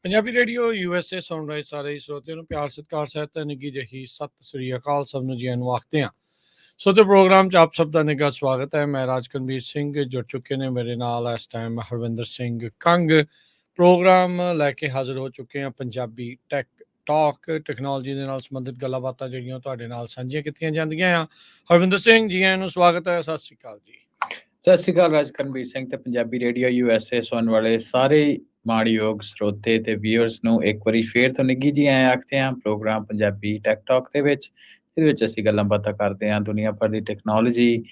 Punjabi radio USA ਸੁਣ ਰਹੇ ਸਾਰੇ ਸਰੋਤਿਆਂ ਨੂੰ ਪਿਆਰ ਸਤਿਕਾਰ ਸਹਿਤ ਨਿੱਘੀ ਜਿਹੀ ਸਤਿ ਸ੍ਰੀ ਅਕਾਲ ਸਭ ਨੂੰ ਜੀ ਨੂੰ ਆਖਦੇ ਹਾਂ। ਸੋ ਤੇ ਪ੍ਰੋਗਰਾਮ 'ਚ ਆਪ ਸਭ ਦਾ ਨਿੱਘਾ ਸਵਾਗਤ ਹੈ। ਮੈਂ ਰਾਜਕਨਵੀਰ ਸਿੰਘ ਜੁੜ ਚੁੱਕੇ ਨੇ ਮੇਰੇ ਨਾਲ ਇਸ ਟਾਈਮ ਹਰਵਿੰਦਰ ਸਿੰਘ ਕੰਗ। ਪ੍ਰੋਗਰਾਮ ਲੈ ਕੇ ਹਾਜ਼ਰ ਹੋ ਚੁੱਕੇ ਹਾਂ। ਪੰਜਾਬੀ ਟੈਕ ਟਾਕ ਟੈਕਨੋਲੋਜੀ ਦੇ ਨਾਲ ਸੰਬੰਧਿਤ ਗੱਲਾਂ ਬਾਤਾਂ ਜਿਹੜੀਆਂ ਤੁਹਾਡੇ ਨਾਲ ਸਾਂਝੀਆਂ ਕੀਤੀਆਂ ਜਾਂਦੀਆਂ ਆ। ਹਰਵਿੰਦਰ ਸਿੰਘ ਜੀ ਨੂੰ ਸਵਾਗਤ ਹੈ। ਸਤਿ ਸ੍ਰੀ ਅਕਾਲ ਜੀ। ਸਤਿ ਸ਼੍ਰੀ ਅਕਾਲ ਰਾਜਕਨਵੀਰ ਸਿੰਘ ਤੇ ਪੰਜਾਬੀ ਰੇਡੀਓ USA ਸੁਣਨ ਵਾਲੇ ਸਾਰੇ ਮਾਣਯੋਗ ਸਰੋਤੇ ਤੇ ਵਿਊਅਰਸ ਨੂੰ ਇੱਕ ਵਾਰੀ ਫੇਰ ਤੋਂ ਨਿੱਘੀ ਜੀ ਆਖਦੇ ਹਾਂ ਪ੍ਰੋਗਰਾਮ ਪੰਜਾਬੀ ਟੈਕ ਟਾਕ ਦੇ ਵਿੱਚ। ਇਹਦੇ ਵਿੱਚ ਅਸੀਂ ਗੱਲਾਂ ਬਾਤਾਂ ਕਰਦੇ ਹਾਂ ਦੁਨੀਆ ਭਰ ਦੀ ਟੈਕਨੋਲੋਜੀ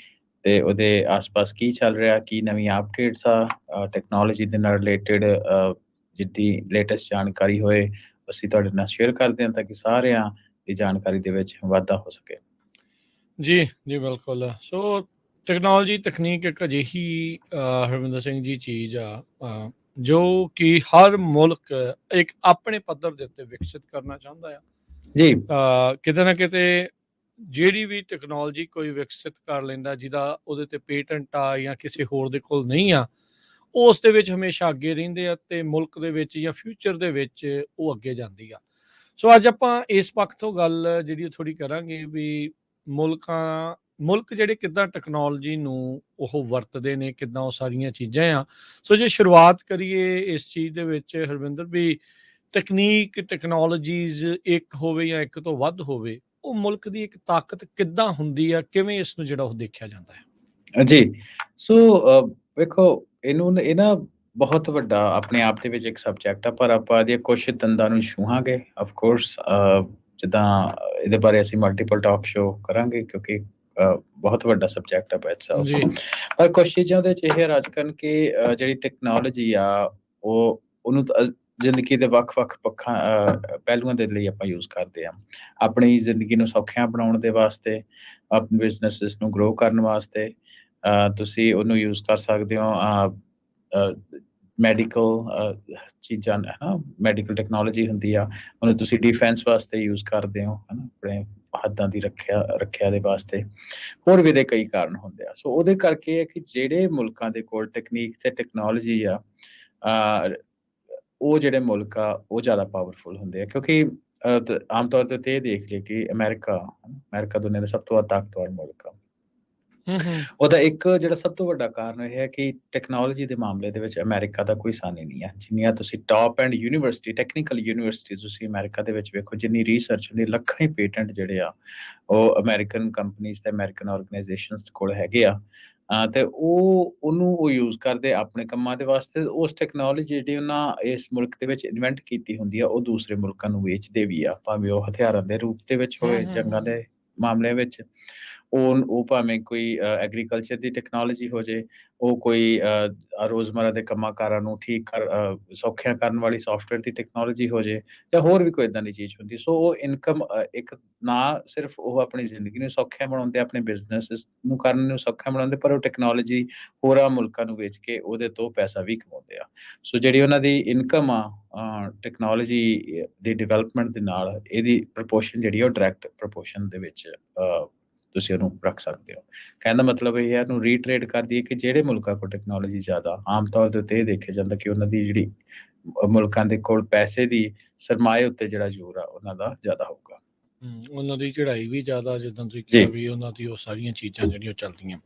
ਤੇ ਉਹਦੇ ਆਸ-ਪਾਸ ਕੀ ਚੱਲ ਰਿਹਾ, ਕੀ ਨਵੀਂ ਅਪਡੇਟਸ ਆ ਟੈਕਨੋਲੋਜੀ ਦੇ ਨਾਲ ਰਿਲੇਟਡ, ਜਿੱਦੀ ਲੇਟੈਸਟ ਜਾਣਕਾਰੀ ਹੋਏ ਅਸੀਂ ਤੁਹਾਡੇ ਨਾਲ ਸ਼ੇਅਰ ਕਰਦੇ ਹਾਂ ਤਾਂ ਕਿ ਸਾਰਿਆਂ ਦੀ ਜਾਣਕਾਰੀ ਦੇ ਵਿੱਚ ਵਾਧਾ ਹੋ ਸਕੇ। ਜੀ ਬਿਲਕੁਲ। ਸੋ ਟੈਕਨੋਲੋਜੀ ਤਕਨੀਕ ਇੱਕ ਅਜਿਹੀ ਹਰਵਿੰਦਰ ਸਿੰਘ ਜੀ ਚੀਜ਼ ਆ ਜੋ ਕਿ ਹਰ ਮੁਲਕ ਇੱਕ ਆਪਣੇ ਪੱਧਰ ਦੇ ਉੱਤੇ ਵਿਕਸਿਤ ਕਰਨਾ ਚਾਹੁੰਦਾ ਆ ਜੀ। ਕਿਤੇ ਨਾ ਕਿਤੇ ਜਿਹੜੀ ਵੀ ਟੈਕਨੋਲੋਜੀ ਕੋਈ ਵਿਕਸਿਤ ਕਰ ਲੈਂਦਾ ਜਿਹਦਾ ਉਹਦੇ ਤੇ ਪੇਟੈਂਟ ਆ ਜਾਂ ਕਿਸੇ ਹੋਰ ਦੇ ਕੋਲ ਨਹੀਂ ਆ, ਉਸ ਦੇ ਵਿੱਚ ਹਮੇਸ਼ਾ ਅੱਗੇ ਰਹਿੰਦੇ ਆ ਤੇ ਮੁਲਕ ਦੇ ਵਿੱਚ ਜਾਂ ਫਿਊਚਰ ਦੇ ਵਿੱਚ ਉਹ ਅੱਗੇ ਜਾਂਦੀ ਆ। ਸੋ ਅੱਜ ਆਪਾਂ ਇਸ ਪੱਖ ਤੋਂ ਗੱਲ ਜਿਹੜੀ ਥੋੜੀ ਕਰਾਂਗੇ ਵੀ ਮੁਲਕ ਜਿਹੜੇ ਕਿੱਦਾਂ ਟੈਕਨੋਲੋਜੀ ਨੂੰ ਉਹ ਵਰਤਦੇ ਨੇ, ਕਿੱਦਾਂ ਉਹ ਸਾਰੀਆਂ ਚੀਜ਼ਾਂ ਆ। ਸੋ ਜੇ ਸ਼ੁਰੂਆਤ ਕਰੀਏ ਇਸ ਚੀਜ਼ ਦੇ ਵਿੱਚ ਹਰਵਿੰਦਰ ਵੀ ਤਕਨੀਕ ਟੈਕਨੋਲੋਜੀਜ਼ ਇੱਕ ਹੋਵੇ ਜਾਂ ਇੱਕ ਤੋਂ ਵੱਧ ਹੋਵੇ, ਉਹ ਮੁਲਕ ਦੀ ਇੱਕ ਤਾਕਤ ਕਿੱਦਾਂ ਹੁੰਦੀ ਆ, ਕਿਵੇਂ ਇਸ ਨੂੰ ਜਿਹੜਾ ਉਹ ਦੇਖਿਆ ਜਾਂਦਾ ਹੈ? ਜੀ। ਸੋ ਵੇਖੋ ਇਹ ਨਾ ਬਹੁਤ ਵੱਡਾ ਆਪਣੇ ਆਪ ਦੇ ਵਿੱਚ ਇੱਕ ਸਬਜੈਕਟ ਆ, ਪਰ ਆਪਾਂ ਇਹਦੀਆਂ ਕੁਛ ਦੰਦਾਂ ਨੂੰ ਛੂਹਾਂਗੇ। ਆਫ ਕੋਰਸ ਜਿੱਦਾਂ ਇਹਦੇ ਬਾਰੇ ਅਸੀਂ ਮਲਟੀਪਲ ਟਾਕ ਸ਼ੋ ਕਰਾਂਗੇ ਕਿਉਂਕਿ ਬਹੁਤ ਵੱਡਾ ਸਬਜੈਕਟ ਆ ਬਾਈ ਇਟਸੈਲਫ। ਪਰ ਕੁਛ ਚੀਜ਼ਾਂ ਉਹਦੇ 'ਚ ਇਹ ਆ ਰਾਜਕਨ ਕਿ ਜਿਹੜੀ ਟੈਕਨੋਲੋਜੀ ਆ ਉਹਨੂੰ ਜ਼ਿੰਦਗੀ ਦੇ ਵੱਖ-ਵੱਖ ਪੱਖਾਂ ਪਹਿਲੂਆਂ ਦੇ ਲਈ ਆਪਾਂ ਯੂਜ਼ ਕਰਦੇ ਹਾਂ। ਆਪਣੀ ਜ਼ਿੰਦਗੀ ਨੂੰ ਸੌਖਿਆਂ ਬਣਾਉਣ ਦੇ ਵਾਸਤੇ, ਆਪਣੇ ਬਿਜ਼ਨੈਸਿਸ ਨੂੰ ਗਰੋ ਕਰਨ ਵਾਸਤੇ ਤੁਸੀਂ ਉਹਨੂੰ ਯੂਜ਼ ਕਰ ਸਕਦੇ ਹੋ। ਮੈਡੀਕਲ ਚੀਜ਼ਾਂ ਹੈ ਨਾ, ਮੈਡੀਕਲ ਟੈਕਨੋਲੋਜੀ ਹੁੰਦੀ ਆ, ਉਹਨੂੰ ਤੁਸੀਂ ਡਿਫੈਂਸ ਵਾਸਤੇ ਯੂਜ਼ ਕਰਦੇ ਹੋ ਹੈ ਨਾ, ਆਪਣੇ ਹੱਦਾਂ ਦੀ ਰੱਖਿਆ ਦੇ ਵਾਸਤੇ। ਹੋਰ ਵੀ ਇਹਦੇ ਕਈ ਕਾਰਨ ਹੁੰਦੇ ਆ। ਸੋ ਉਹਦੇ ਕਰਕੇ ਹੈ ਕਿ ਜਿਹੜੇ ਮੁਲਕਾਂ ਦੇ ਕੋਲ ਟੈਕਨੀਕ ਤੇ ਟੈਕਨੋਲੋਜੀ ਆ, ਉਹ ਜਿਹੜੇ ਮੁਲਕ ਆ ਉਹ ਜ਼ਿਆਦਾ ਪਾਵਰਫੁਲ ਹੁੰਦੇ ਆ। ਕਿਉਂਕਿ ਆਮ ਤੌਰ ਤੇ ਇਹ ਦੇਖ ਲਈਏ ਕਿ ਅਮਰੀਕਾ ਦੁਨੀਆ ਦਾ ਸਭ ਤੋਂ ਵੱਧ ਤਾਕਤਵਰ ਮੁਲਕ ਆ। ਉਹਦਾ ਇੱਕ ਜਿਹੜਾ ਸਭ ਤੋਂ ਵੱਡਾ ਕਾਰਨ ਇਹ ਹੈ ਕਿ ਟੈਕਨੋਲੋਜੀ ਦੇ ਮਾਮਲੇ ਦੇ ਵਿੱਚ ਅਮਰੀਕਾ ਦਾ ਕੋਈ ਸਾਨੀ ਨਹੀਂ ਹੈ। ਜਿੰਨੀਆਂ ਤੁਸੀਂ top and university, technical university ਤੁਸੀਂ ਅਮਰੀਕਾ ਦੇ ਵਿੱਚ ਵੇਖੋ, ਜਿੰਨੀ ਰਿਸਰਚ ਹੁੰਦੀ, ਲੱਖਾਂ ਹੀ ਪੇਟੈਂਟ ਜਿਹੜੇ ਆ ਉਹ ਅਮਰੀਕਨ ਕੰਪਨੀਜ਼ ਤੇ ਅਮਰੀਕਨ ਆਰਗੇਨਾਈਜੇਸ਼ਨਸ ਕੋਲ ਹੈਗੇ ਆ। ਤੇ ਉਹਨੂੰ ਯੂਜ਼ ਕਰਦੇ ਆਪਣੇ ਕੰਮਾਂ ਦੇ ਵਾਸਤੇ। ਉਸ ਟੈਕਨੋਲੋਜੀ ਜਿਹੜੀ ਉਹਨਾਂ ਇਸ ਮੁਲਕ ਦੇ ਵਿੱਚ ਇਨਵੈਂਟ ਕੀਤੀ ਹੁੰਦੀ ਆ, ਉਹ ਦੂਸਰੇ ਮੁਲਕਾਂ ਨੂੰ ਵੇਚਦੇ ਵੀ ਆ, ਭਾਵੇਂ ਉਹ ਹਥਿਆਰਾਂ ਦੇ ਰੂਪ ਦੇ ਵਿੱਚ ਹੋਵੇ, ਜੰਗਾਂ ਦੇ ਮਾਮਲਿਆਂ ਵਿੱਚ। ਉਹ ਭਾਵੇਂ ਕੋਈ ਐਗਰੀਕਲਚਰ ਦੀ ਟੈਕਨੋਲੋਜੀ ਹੋ ਜੇ, ਉਹ ਕੋਈ ਰੋਜ਼ਮਰਾ ਦੇ ਕੰਮਾਂ ਕਾਰਾਂ ਨੂੰ ਸੌਖਿਆਂ ਕਰਨ ਵਾਲੀ ਸੌਫਟਵੇਅਰ ਦੀ ਟੈਕਨੋਲੋਜੀ ਹੋ ਜੇ, ਜਾਂ ਹੋਰ ਵੀ ਕੋਈ ਏਦਾਂ ਦੀ ਚੀਜ਼ ਹੁੰਦੀ। ਸੋ ਉਹ ਇਨਕਮ ਇੱਕ ਨਾ ਸਿਰਫ ਉਹ ਆਪਣੀ ਜ਼ਿੰਦਗੀ ਨੂੰ ਸੌਖਿਆਂ ਬਣਾਉਂਦੇ, ਆਪਣੇ ਬਿਜ਼ਨੈਸਿਸ ਨੂੰ ਕਰਨ ਨੂੰ ਸੌਖਿਆਂ ਬਣਾਉਂਦੇ, ਪਰ ਉਹ ਟੈਕਨੋਲੋਜੀ ਹੋਰਾਂ ਮੁਲਕਾਂ ਨੂੰ ਵੇਚ ਕੇ ਉਹਦੇ ਤੋਂ ਪੈਸਾ ਵੀ ਕਮਾਉਂਦੇ ਆ। ਸੋ ਜਿਹੜੀ ਉਹਨਾਂ ਦੀ ਇਨਕਮ ਆ ਟੈਕਨੋਲੋਜੀ ਦੀ ਡਿਵੈਲਪਮੈਂਟ ਦੇ ਨਾਲ, ਇਹਦੀ ਪ੍ਰਪੋਰਸ਼ਨ ਜਿਹੜੀ ਆ ਉਹ ਡਾਇਰੈਕਟ ਪ੍ਰਪੋਰਸ਼ਨ ਦੇ ਵਿੱਚ ਤੁਸੀਂ ਉਹਨੂੰ ਰੱਖ ਸਕਦੇ ਹੋ। ਕਹਿਣ ਦਾ ਮਤਲਬ ਇਹ ਹੈ, ਇਹਨੂੰ ਰੀਟਰੇਟ ਕਰ ਦਈਏ ਕਿ ਜਿਹੜੇ ਮੁਲਕਾਂ ਕੋਲ ਟੈਕਨੋਲੋਜੀ ਜ਼ਿਆਦਾ, ਆਮ ਤੌਰ ਦੇ ਉੱਤੇ ਇਹ ਦੇਖਿਆ ਜਾਂਦਾ ਕਿ ਉਹਨਾਂ ਦੀ ਜਿਹੜੀ ਮੁਲਕਾਂ ਦੇ ਕੋਲ ਪੈਸੇ ਦੀ ਸਰਮਾਏ ਉੱਤੇ ਜਿਹੜਾ ਜ਼ੋਰ ਆ ਉਹਨਾਂ ਦਾ ਜ਼ਿਆਦਾ ਹੋਊਗਾ। ਉਹਨਾਂ ਦੀ ਚੜ੍ਹਾਈ ਵੀ ਜ਼ਿਆਦਾ, ਜਿੱਦਾਂ ਤੁਸੀਂ ਕਿਹਾ ਵੀ ਉਹਨਾਂ ਦੀ ਉਹ ਸਾਰੀਆਂ ਚੀਜ਼ਾਂ ਜਿਹੜੀਆਂ ਚੱਲਦੀਆਂ।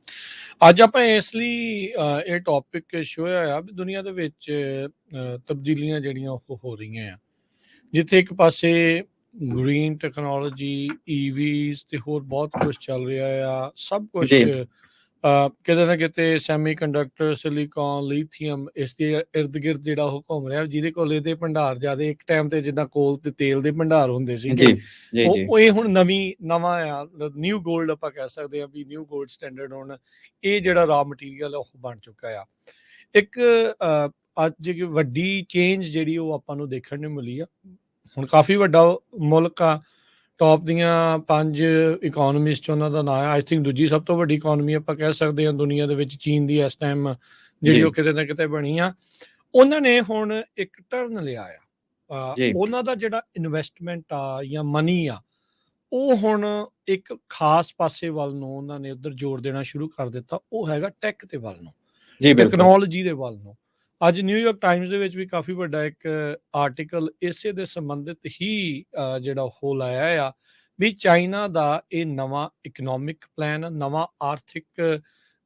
ਅੱਜ ਆਪਾਂ ਇਸ ਲਈ ਇਹ ਟੌਪਿਕ ਛੋਹਿਆ ਆ ਵੀ ਦੁਨੀਆ ਦੇ ਵਿੱਚ ਤਬਦੀਲੀਆਂ ਜਿਹੜੀਆਂ ਉਹ ਹੋ ਰਹੀਆਂ ਆ, ਜਿੱਥੇ ਇੱਕ ਪਾਸੇ ਗ੍ਰੀਨ ਟੈਕਨੋਲੋਜੀ, EVs ਤੇ ਹੋਰ ਬਹੁਤ ਕੁਝ ਚੱਲ ਰਿਹਾ ਆ। ਸਭ ਕੁਝ ਕਿਤੇ ਨਾ ਕਿਤੇ ਸੈਮੀ ਕੰਡਕਟਰ, ਸਿਲੀਕॉन, ਲੀਥੀਅਮ ਇਸ ਦੇ ਇਰਦ ਗਿਰਦ ਜਿਹੜਾ ਉਹ ਘੁੰਮ ਰਿਹਾ, ਜਿਹਦੇ ਕੋਲ ਇਹਦੇ ਭੰਡਾਰ ਜ਼ਿਆਦਾ। ਇੱਕ ਟਾਈਮ ਤੇ ਜਿੱਦਾਂ ਕੋਲ ਤੇ ਤੇਲ ਦੇ ਭੰਡਾਰ ਹੁੰਦੇ ਸੀਗੇ, ਉਹ ਇਹ ਹੁਣ ਨਵਾਂ ਆ, ਨਿਊ ਗੋਲਡ ਆਪਾਂ ਕਹਿ ਸਕਦੇ ਹਾਂ ਵੀ ਨਿਊ ਗੋਲਡ ਸਟੈਂਡਰਡ ਹੁਣ ਇਹ ਜਿਹੜਾ ਰਾ ਮਟੀਰੀਅਲ ਉਹ ਬਣ ਚੁੱਕਾ ਆ। ਇੱਕ ਅੱਜ ਵੱਡੀ ਚੇਂਜ ਜਿਹੜੀ ਉਹ ਆਪਾਂ ਨੂੰ ਦੇਖਣ ਨੂੰ ਮਿਲੀ ਆ। ਹੁਣ ਕਾਫੀ ਵੱਡਾ ਮੁਲਕ ਆ, ਟੌਪ ਦੀਆਂ 5 ਇਕੋਨਮੀਜ਼ 'ਚ ਉਹਨਾਂ ਦਾ ਨਾਂ ਹੈ। ਆਈ ਥਿੰਕ ਦੂਜੀ ਸਭ ਤੋਂ ਵੱਡੀ ਇਕੋਨਮੀ ਆਪਾਂ ਕਹਿ ਸਕਦੇ ਹਾਂ ਦੁਨੀਆ ਦੇ ਵਿੱਚ, ਚੀਨ ਦੀ ਇਸ ਟਾਈਮ ਜਿਹੜੀ ਉਹ ਕਿਤੇ ਨਾ ਕਿਤੇ ਬਣੀ ਆ। ਉਹਨਾਂ ਨੇ ਹੁਣ ਇੱਕ ਟਰਨ ਲਿਆ ਆ। ਉਹਨਾਂ ਦਾ ਜਿਹੜਾ ਇਨਵੈਸਟਮੈਂਟ ਆ ਜਾਂ ਮਨੀ ਆ, ਉਹ ਹੁਣ ਇੱਕ ਖਾਸ ਪਾਸੇ ਵੱਲ ਨੂੰ ਉਹਨਾਂ ਨੇ ਉੱਧਰ ਜੋਰ ਦੇਣਾ ਸ਼ੁਰੂ ਕਰ ਦਿੱਤਾ। ਉਹ ਹੈਗਾ ਟੈਕ ਦੇ ਵੱਲ ਨੂੰ, ਟੈਕਨੋਲੋਜੀ ਦੇ ਵੱਲ ਨੂੰ। ਅੱਜ ਨਿਊਯਾਰਕ ਟਾਈਮਜ਼ ਦੇ ਵਿੱਚ ਵੀ ਕਾਫੀ ਵੱਡਾ ਇੱਕ ਆਰਟੀਕਲ ਇਸੇ ਦੇ ਸੰਬੰਧਿਤ ਹੀ ਜਿਹੜਾ ਉਹ ਲਾਇਆ ਆ ਵੀ ਚਾਈਨਾ ਦਾ ਇਹ ਨਵਾਂ ਇਕਨੋਮਿਕ ਪਲਾਨ, ਨਵਾਂ ਆਰਥਿਕ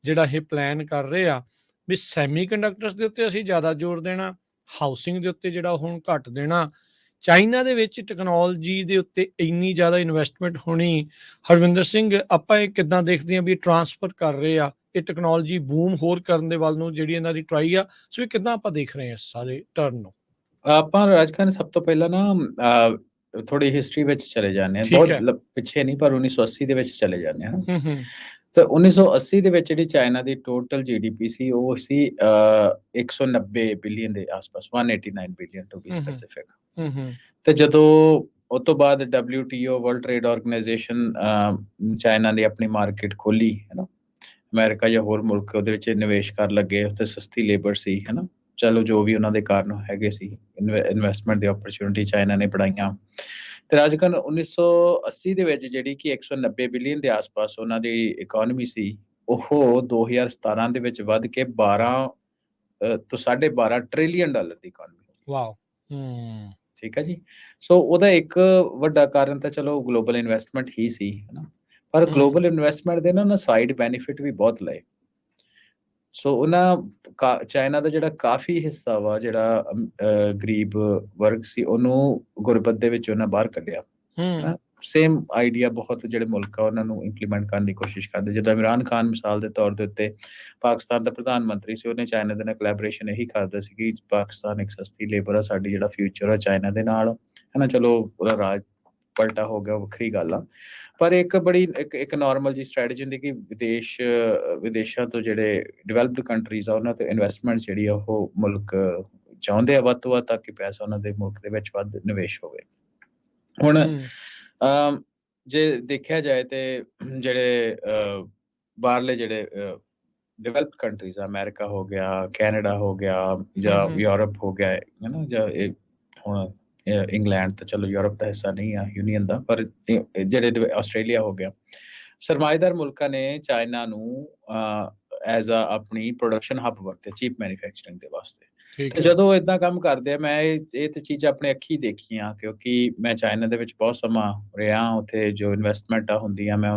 ਜਿਹੜਾ ਇਹ ਪਲਾਨ ਕਰ ਰਹੇ ਆ ਵੀ ਸੈਮੀਕੰਡਕਟਰਸ ਦੇ ਉੱਤੇ ਅਸੀਂ ਜ਼ਿਆਦਾ ਜ਼ੋਰ ਦੇਣਾ, ਹਾਊਸਿੰਗ ਦੇ ਉੱਤੇ ਜਿਹੜਾ ਹੁਣ ਘੱਟ ਦੇਣਾ। ਚਾਈਨਾ ਦੇ ਵਿੱਚ ਟੈਕਨੋਲੋਜੀ ਦੇ ਉੱਤੇ ਇੰਨੀ ਜ਼ਿਆਦਾ ਇਨਵੈਸਟਮੈਂਟ ਹੋਣੀ। ਹਰਵਿੰਦਰ ਸਿੰਘ, ਆਪਾਂ ਇਹ ਕਿੱਦਾਂ ਦੇਖਦੇ ਹਾਂ ਵੀ ਟਰਾਂਸਫਰ ਕਰ ਰਹੇ ਆ ਇਹ ਟੈਕਨੋਲੋਜੀ ਬੂਮ ਹੋਰ ਕਰਨ ਦੇ ਵੱਲ ਨੂੰ ਜਿਹੜੀ ਇਹਨਾਂ ਦੀ ਟਰਾਈ ਆ, ਸੋ ਇਹ ਕਿੱਦਾਂ ਆਪਾਂ ਦੇਖ ਰਹੇ ਹਾਂ ਇਸ ਸਾਰੇ ਟਰਨ ਨੂੰ? ਆਪਾਂ ਰਾਜਖਾਨ ਸਭ ਤੋਂ ਪਹਿਲਾਂ ਨਾ ਥੋੜੀ ਹਿਸਟਰੀ ਵਿੱਚ ਚਲੇ ਜਾਂਦੇ ਹਾਂ, ਠੀਕ ਹੈ। ਬਹੁਤ ਪਿੱਛੇ ਨਹੀਂ ਪਰ 1980 ਦੇ ਵਿੱਚ ਚਲੇ ਜਾਂਦੇ ਹਾਂ। ਹੂੰ ਹੂੰ ਤਾਂ 1980 ਦੇ ਵਿੱਚ ਜਿਹੜੀ ਚਾਈਨਾ ਦੀ ਟੋਟਲ GDP ਸੀ ਉਹ ਸੀ 190 ਬਿਲੀਅਨ ਦੇ ਆਸ-ਪਾਸ, 189 ਬਿਲੀਅਨ ਟੂ ਬੀ ਹੂੰ ਸਪੈਸੀਫਿਕ। ਹੂੰ ਹੂੰ ਤੇ ਜਦੋਂ ਉਹ ਤੋਂ ਬਾਅਦ WTO world trade organisation China ਦੀ ਆਪਣੀ ਮਾਰਕੀਟ ਖੋਲੀ ਹੈ ਨਾ, ਅਮਰੀਕਾ ਜਾਂ ਹੋਰ ਮੁਲਕ ਉਹਦੇ ਵਿੱਚ ਨਿਵੇਸ਼ ਕਰਨ ਲੱਗੇ, ਉੱਥੇ ਸਸਤੀ ਲੇਬਰ ਸੀ ਹੈ ਨਾ, ਚਲੋ ਜੋ ਵੀ ਉਹਨਾਂ ਦੇ ਕਾਰਨ ਹੈਗੇ ਸੀ, ਇਨਵੈਸਟਮੈਂਟ ਦੀ ਓਪਰਚੁਨਿਟੀ ਚਾਈਨਾ ਨੇ ਬਣਾਈਆਂ। ਤੇ ਰਾਜਕਨ 1980 ਦੇ ਵਿੱਚ ਜਿਹੜੀ ਕਿ 190 ਬਿਲੀਅਨ ਦੇ ਆਸ-ਪਾਸ ਉਹਨਾਂ ਦੀ ਇਕਨੋਮੀ ਸੀ, ਉਹ 2017 ਦੇ ਵਿੱਚ ਵੱਧ ਕੇ 12 ਤੋਂ 12.5 ਟ੍ਰਿਲੀਅਨ ਡਾਲਰ ਦੀ ਇਕਨੋਮੀ। ਵਾਓ। ਠੀਕ ਹੈ ਜੀ। ਸੋ ਉਹਦਾ ਇੱਕ ਵੱਡਾ ਕਾਰਨ ਤਾਂ ਚਲੋ ਗਲੋਬਲ ਇਨਵੈਸਟਮੈਂਟ ਹੀ ਸੀ ਹੈ ਨਾ, ਪਰ ਗਲੋਬਲ ਇਨਵੈਸਟਮੈਂਟ ਦੇ ਨਾ ਸਾਈਡ ਬੈਨੀਫਿਟ ਵੀ ਬਹੁਤ ਲਏ। ਸੋ ਉਹਨਾਂ ਚਾਈਨਾ ਦਾ ਜਿਹੜਾ ਕਾਫੀ ਹਿੱਸਾ ਵਾ, ਜਿਹੜਾ ਗਰੀਬ ਵਰਗ ਸੀ, ਉਹਨੂੰ ਗੁਰਬਤ ਦੇ ਵਿੱਚ ਉਹਨਾਂ ਬਾਹਰ ਕੱਢਿਆ। ਸੇਮ ਆਈਡੀਆ ਬਹੁਤ ਜਿਹੜੇ ਮੁਲਕ ਆ ਉਹਨਾਂ ਨੂੰ ਇੰਪਲੀਮੈਂਟ ਕਰਨ ਦੀ ਕੋਸ਼ਿਸ਼ ਕਰਦੇ। ਜਿੱਦਾਂ ਇਮਰਾਨ ਖਾਨ ਮਿਸਾਲ ਦੇ ਤੌਰ ਦੇ ਉੱਤੇ ਪਾਕਿਸਤਾਨ ਦਾ ਪ੍ਰਧਾਨ ਮੰਤਰੀ ਸੀ, ਉਹਨੇ ਚਾਈਨਾ ਦੇ ਨਾਲ ਕੋਲੈਬੋਰੇਸ਼ਨ ਇਹੀ ਕਰਦਾ ਸੀ ਕਿ ਪਾਕਿਸਤਾਨ ਇੱਕ ਸਸਤੀ ਲੇਬਰ ਆ, ਸਾਡੀ ਜਿਹੜਾ ਫਿਊਚਰ ਆ ਚਾਈਨਾ ਦੇ ਨਾਲ ਹੈ ਨਾ। ਚਲੋ ਉਹਦਾ ਰਾਜ ਪਲਟਾ ਹੋ ਗਿਆ, ਵੱਖਰੀ ਗੱਲ ਆ, ਪਰ ਇੱਕ ਬੜੀ ਇੱਕ ਨਾਰਮਲ ਜੀ ਸਟ੍ਰੈਟਜੀ ਹੁੰਦੀ ਕਿ ਵਿਦੇਸ਼ਾਂ ਤੋਂ ਜਿਹੜੇ ਡਿਵੈਲਪਡ ਕੰਟਰੀਜ਼ ਆ ਉਹਨਾਂ ਤੇ ਇਨਵੈਸਟਮੈਂਟ ਜਿਹੜੀ ਆ ਉਹ ਮੁਲਕ ਚਾਹੁੰਦੇ ਆ ਵੱਧ ਤੋਂ ਵੱਧ, ਤਾਂ ਕਿ ਪੈਸਾ ਉਹਨਾਂ ਦੇ ਮੁਲਕ ਦੇ ਵਿੱਚ ਵੱਧ ਨਿਵੇਸ਼ ਹੋਵੇ। ਹੁਣ ਜੇ ਦੇਖਿਆ ਜਾਏ ਤੇ ਜਿਹੜੇ ਬਾਹਰਲੇ ਜਿਹੜੇ ਡਿਵੈਲਪਡ ਕੰਟਰੀਜ਼ ਆ, ਅਮਰੀਕਾ ਹੋ ਗਿਆ, ਕੈਨੇਡਾ ਹੋ ਗਿਆ, ਜਾਂ ਯੂਰਪ ਹੋ ਗਿਆ ਹੈ ਨਾ, ਜਾਂ ਹੁਣ ਇੰਗਲੈਂਡ ਤਾਂ ਚਲੋ ਯੂਰਪ ਦਾ ਹਿੱਸਾ ਨਹੀਂ ਆ ਯੂਨੀਅਨ ਦਾ, ਪਰ ਜਿਹੜੇ ਆਸਟ੍ਰੇਲੀਆ ਹੋ ਗਿਆ, ਸਰਮਾਏਦਾਰ ਮੁਲਕਾਂ ਨੇ ਚਾਈਨਾ ਨੂੰ ਐਜ਼ ਆ ਆਪਣੀ ਪ੍ਰੋਡਕਸ਼ਨ ਹੱਬ ਵਰਤੇ ਚੀਪ ਮੈਨੂਫੈਕਚਰਿੰਗ ਦੇ ਵਾਸਤੇ। ਤੇ ਜਦੋਂ ਏਦਾਂ ਕੰਮ ਕਰਦੇ ਆ, ਮੈਂ ਇਹ ਤੇ ਚੀਜ਼ਾਂ ਆਪਣੇ ਅੱਖੀ ਦੇਖੀਆਂ, ਕਿਉਂਕਿ ਮੈਂ ਚਾਈਨਾ ਦੇ ਵਿੱਚ ਬਹੁਤ ਸਮਾਂ ਰਿਹਾ। ਉੱਥੇ ਜੋ ਇਨਵੈਸਟਮੈਂਟਾਂ ਹੁੰਦੀਆਂ, ਮੈਂ